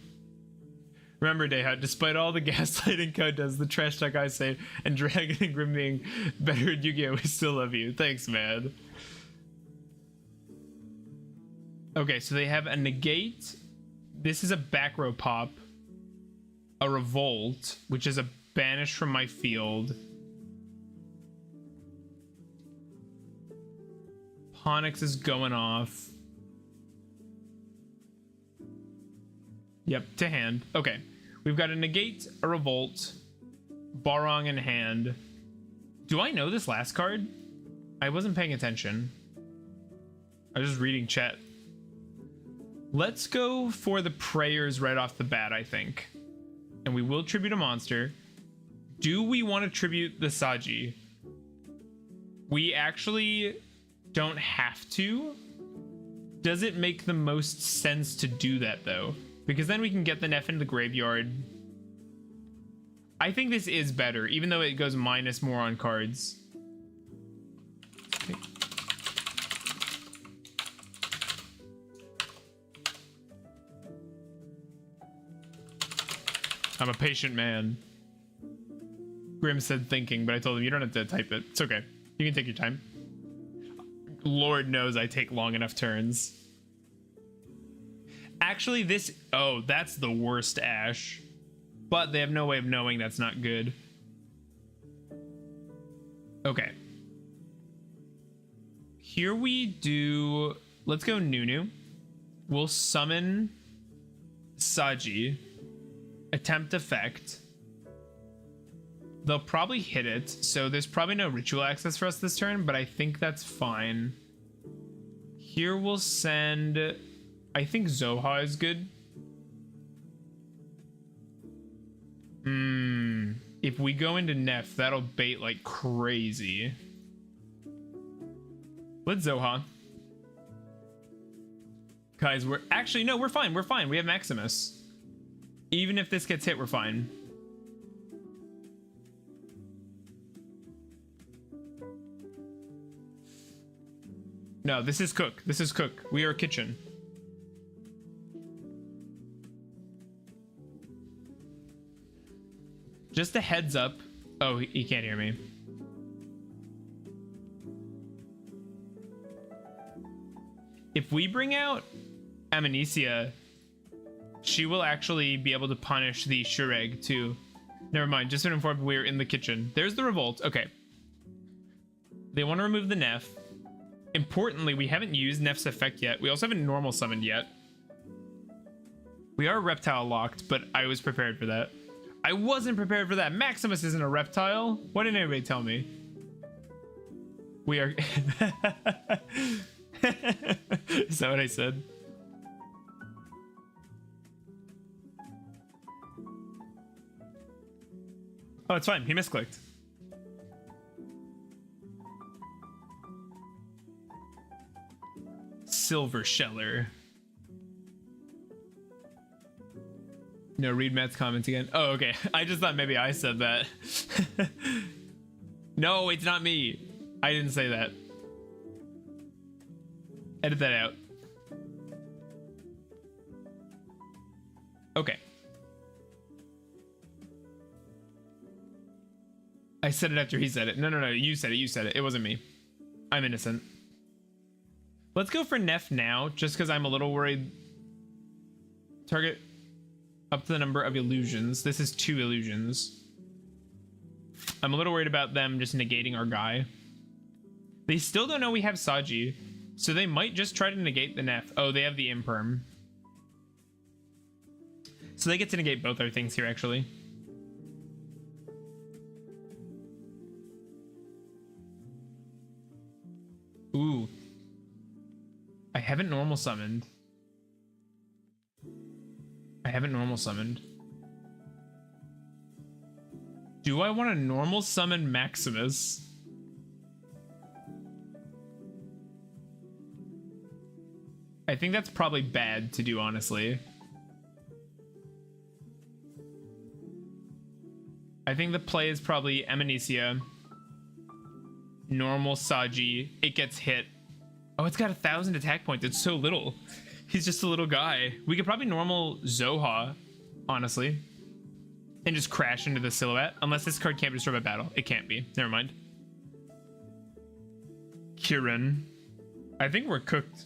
Remember, Deha, despite all the gaslighting code does, the trash talk I say, and Dragon and Grim being better at Yu-Gi-Oh, we still love you. Thanks, man. Okay, so they have a negate. This is a back row pop. A revolt, which is a banish from my field. Ponix is going off. Yep, to hand. Okay, we've got a negate, a revolt, Barong in hand. Do I know this last card? I wasn't paying attention. I was just reading chat. Let's go for the prayers right off the bat, I think. And we will tribute a monster. Do we want to tribute the Saji? We actually don't have to. Does it make the most sense to do that though? Because then we can get the Neff into the graveyard. I think this is better, even though it goes minus more on cards. Okay. I'm a patient man. Grim said thinking, but I told him you don't have to type it. It's okay. You can take your time. Lord knows I take long enough turns. Actually, this... Oh, that's the worst Ash. But they have no way of knowing that's not good. Okay. Here we do... Let's go Nunu. We'll summon Saji. Attempt effect. They'll probably hit it, so there's probably no ritual access for us this turn, but I think that's fine. Here we'll send... I think Zoha is good. If we go into Neff, that'll bait like crazy. Let's Zoha. Guys, we're... Actually, no, we're fine. We're fine. We have Maximus. Even if this gets hit, we're fine. No, this is cook. This is cook. We are kitchen. Just a heads up. Oh, he can't hear me. If we bring out Amnesia, she will actually be able to punish the Shureg too. Never mind, just to inform we're in the kitchen. There's the revolt. Okay. They want to remove the Neff. Importantly, we haven't used Neff's effect yet. We also haven't normal summoned yet. We are reptile locked, but I was prepared for that. I wasn't prepared for that. Maximus isn't a reptile. Why didn't anybody tell me? We are... Is that what I said? Oh, it's fine. He misclicked. silver sheller. No, read Matt's comments again. Oh, okay. I just thought maybe I said that. No, it's not me. I didn't say that. Edit that out. Okay. I said it after he said it. No, no, no. You said it. You said it. It wasn't me. I'm innocent. Let's go for Neff now, just because I'm a little worried. Target up to the number of illusions. This is 2 illusions. I'm a little worried about them just negating our guy. They still don't know we have Saji, so they might just try to negate the Neff. Oh, they have the Imperm. So they get to negate both our things here, actually. Ooh. I haven't normal summoned. I haven't normal summoned. Do I want to normal summon Maximus? I think that's probably bad to do, honestly. I think the play is probably Eminesia. Normal Saji. It gets hit. Oh, it's got 1,000 attack points. It's so little. He's just a little guy. We could probably normal Zoha, honestly. And just crash into the silhouette. Unless this card can't be destroyed by battle. It can't be. Never mind. Kirin. I think we're cooked.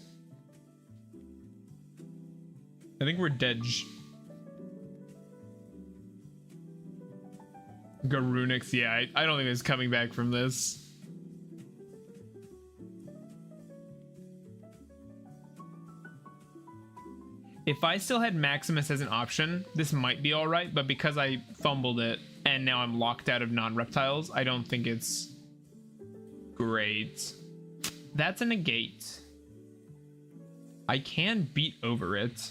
I think we're dead. Garunix. Yeah, I don't think it's coming back from this. If I still had Maximus as an option, this might be all right, but because I fumbled it and now I'm locked out of non-reptiles, I don't think it's great. That's a negate. I can beat over it.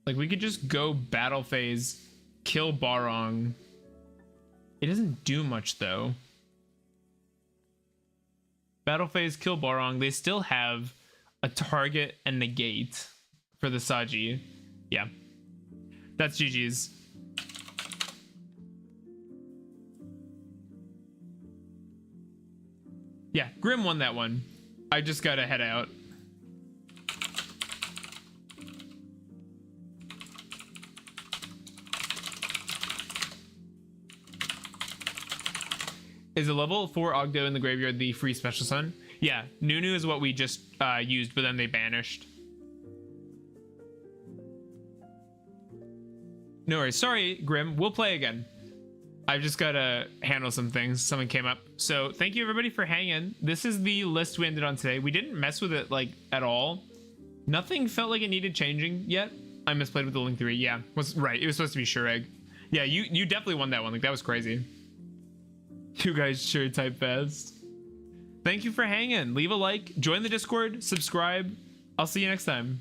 Like, we could just go battle phase, kill Barong. It doesn't do much, though. Battle phase, kill Barong. They still have a target and negate for the Saji. Yeah. That's GG's. Yeah, Grim won that one. I just gotta head out. Is a level 4 Ogdo in the graveyard the free special summon? Yeah, Nunu is what we just used, but then they banished. No worries. Sorry, Grim. We'll play again. I've just got to handle some things. Something came up. So thank you, everybody, for hanging. This is the list we ended on today. We didn't mess with it, like, at all. Nothing felt like it needed changing yet. I misplayed with the Link 3. Yeah, was right. It was supposed to be Shureg. Yeah, you definitely won that one. Like, that was crazy. You guys sure type fast. Thank you for hanging. Leave a like, join the Discord, subscribe. I'll see you next time.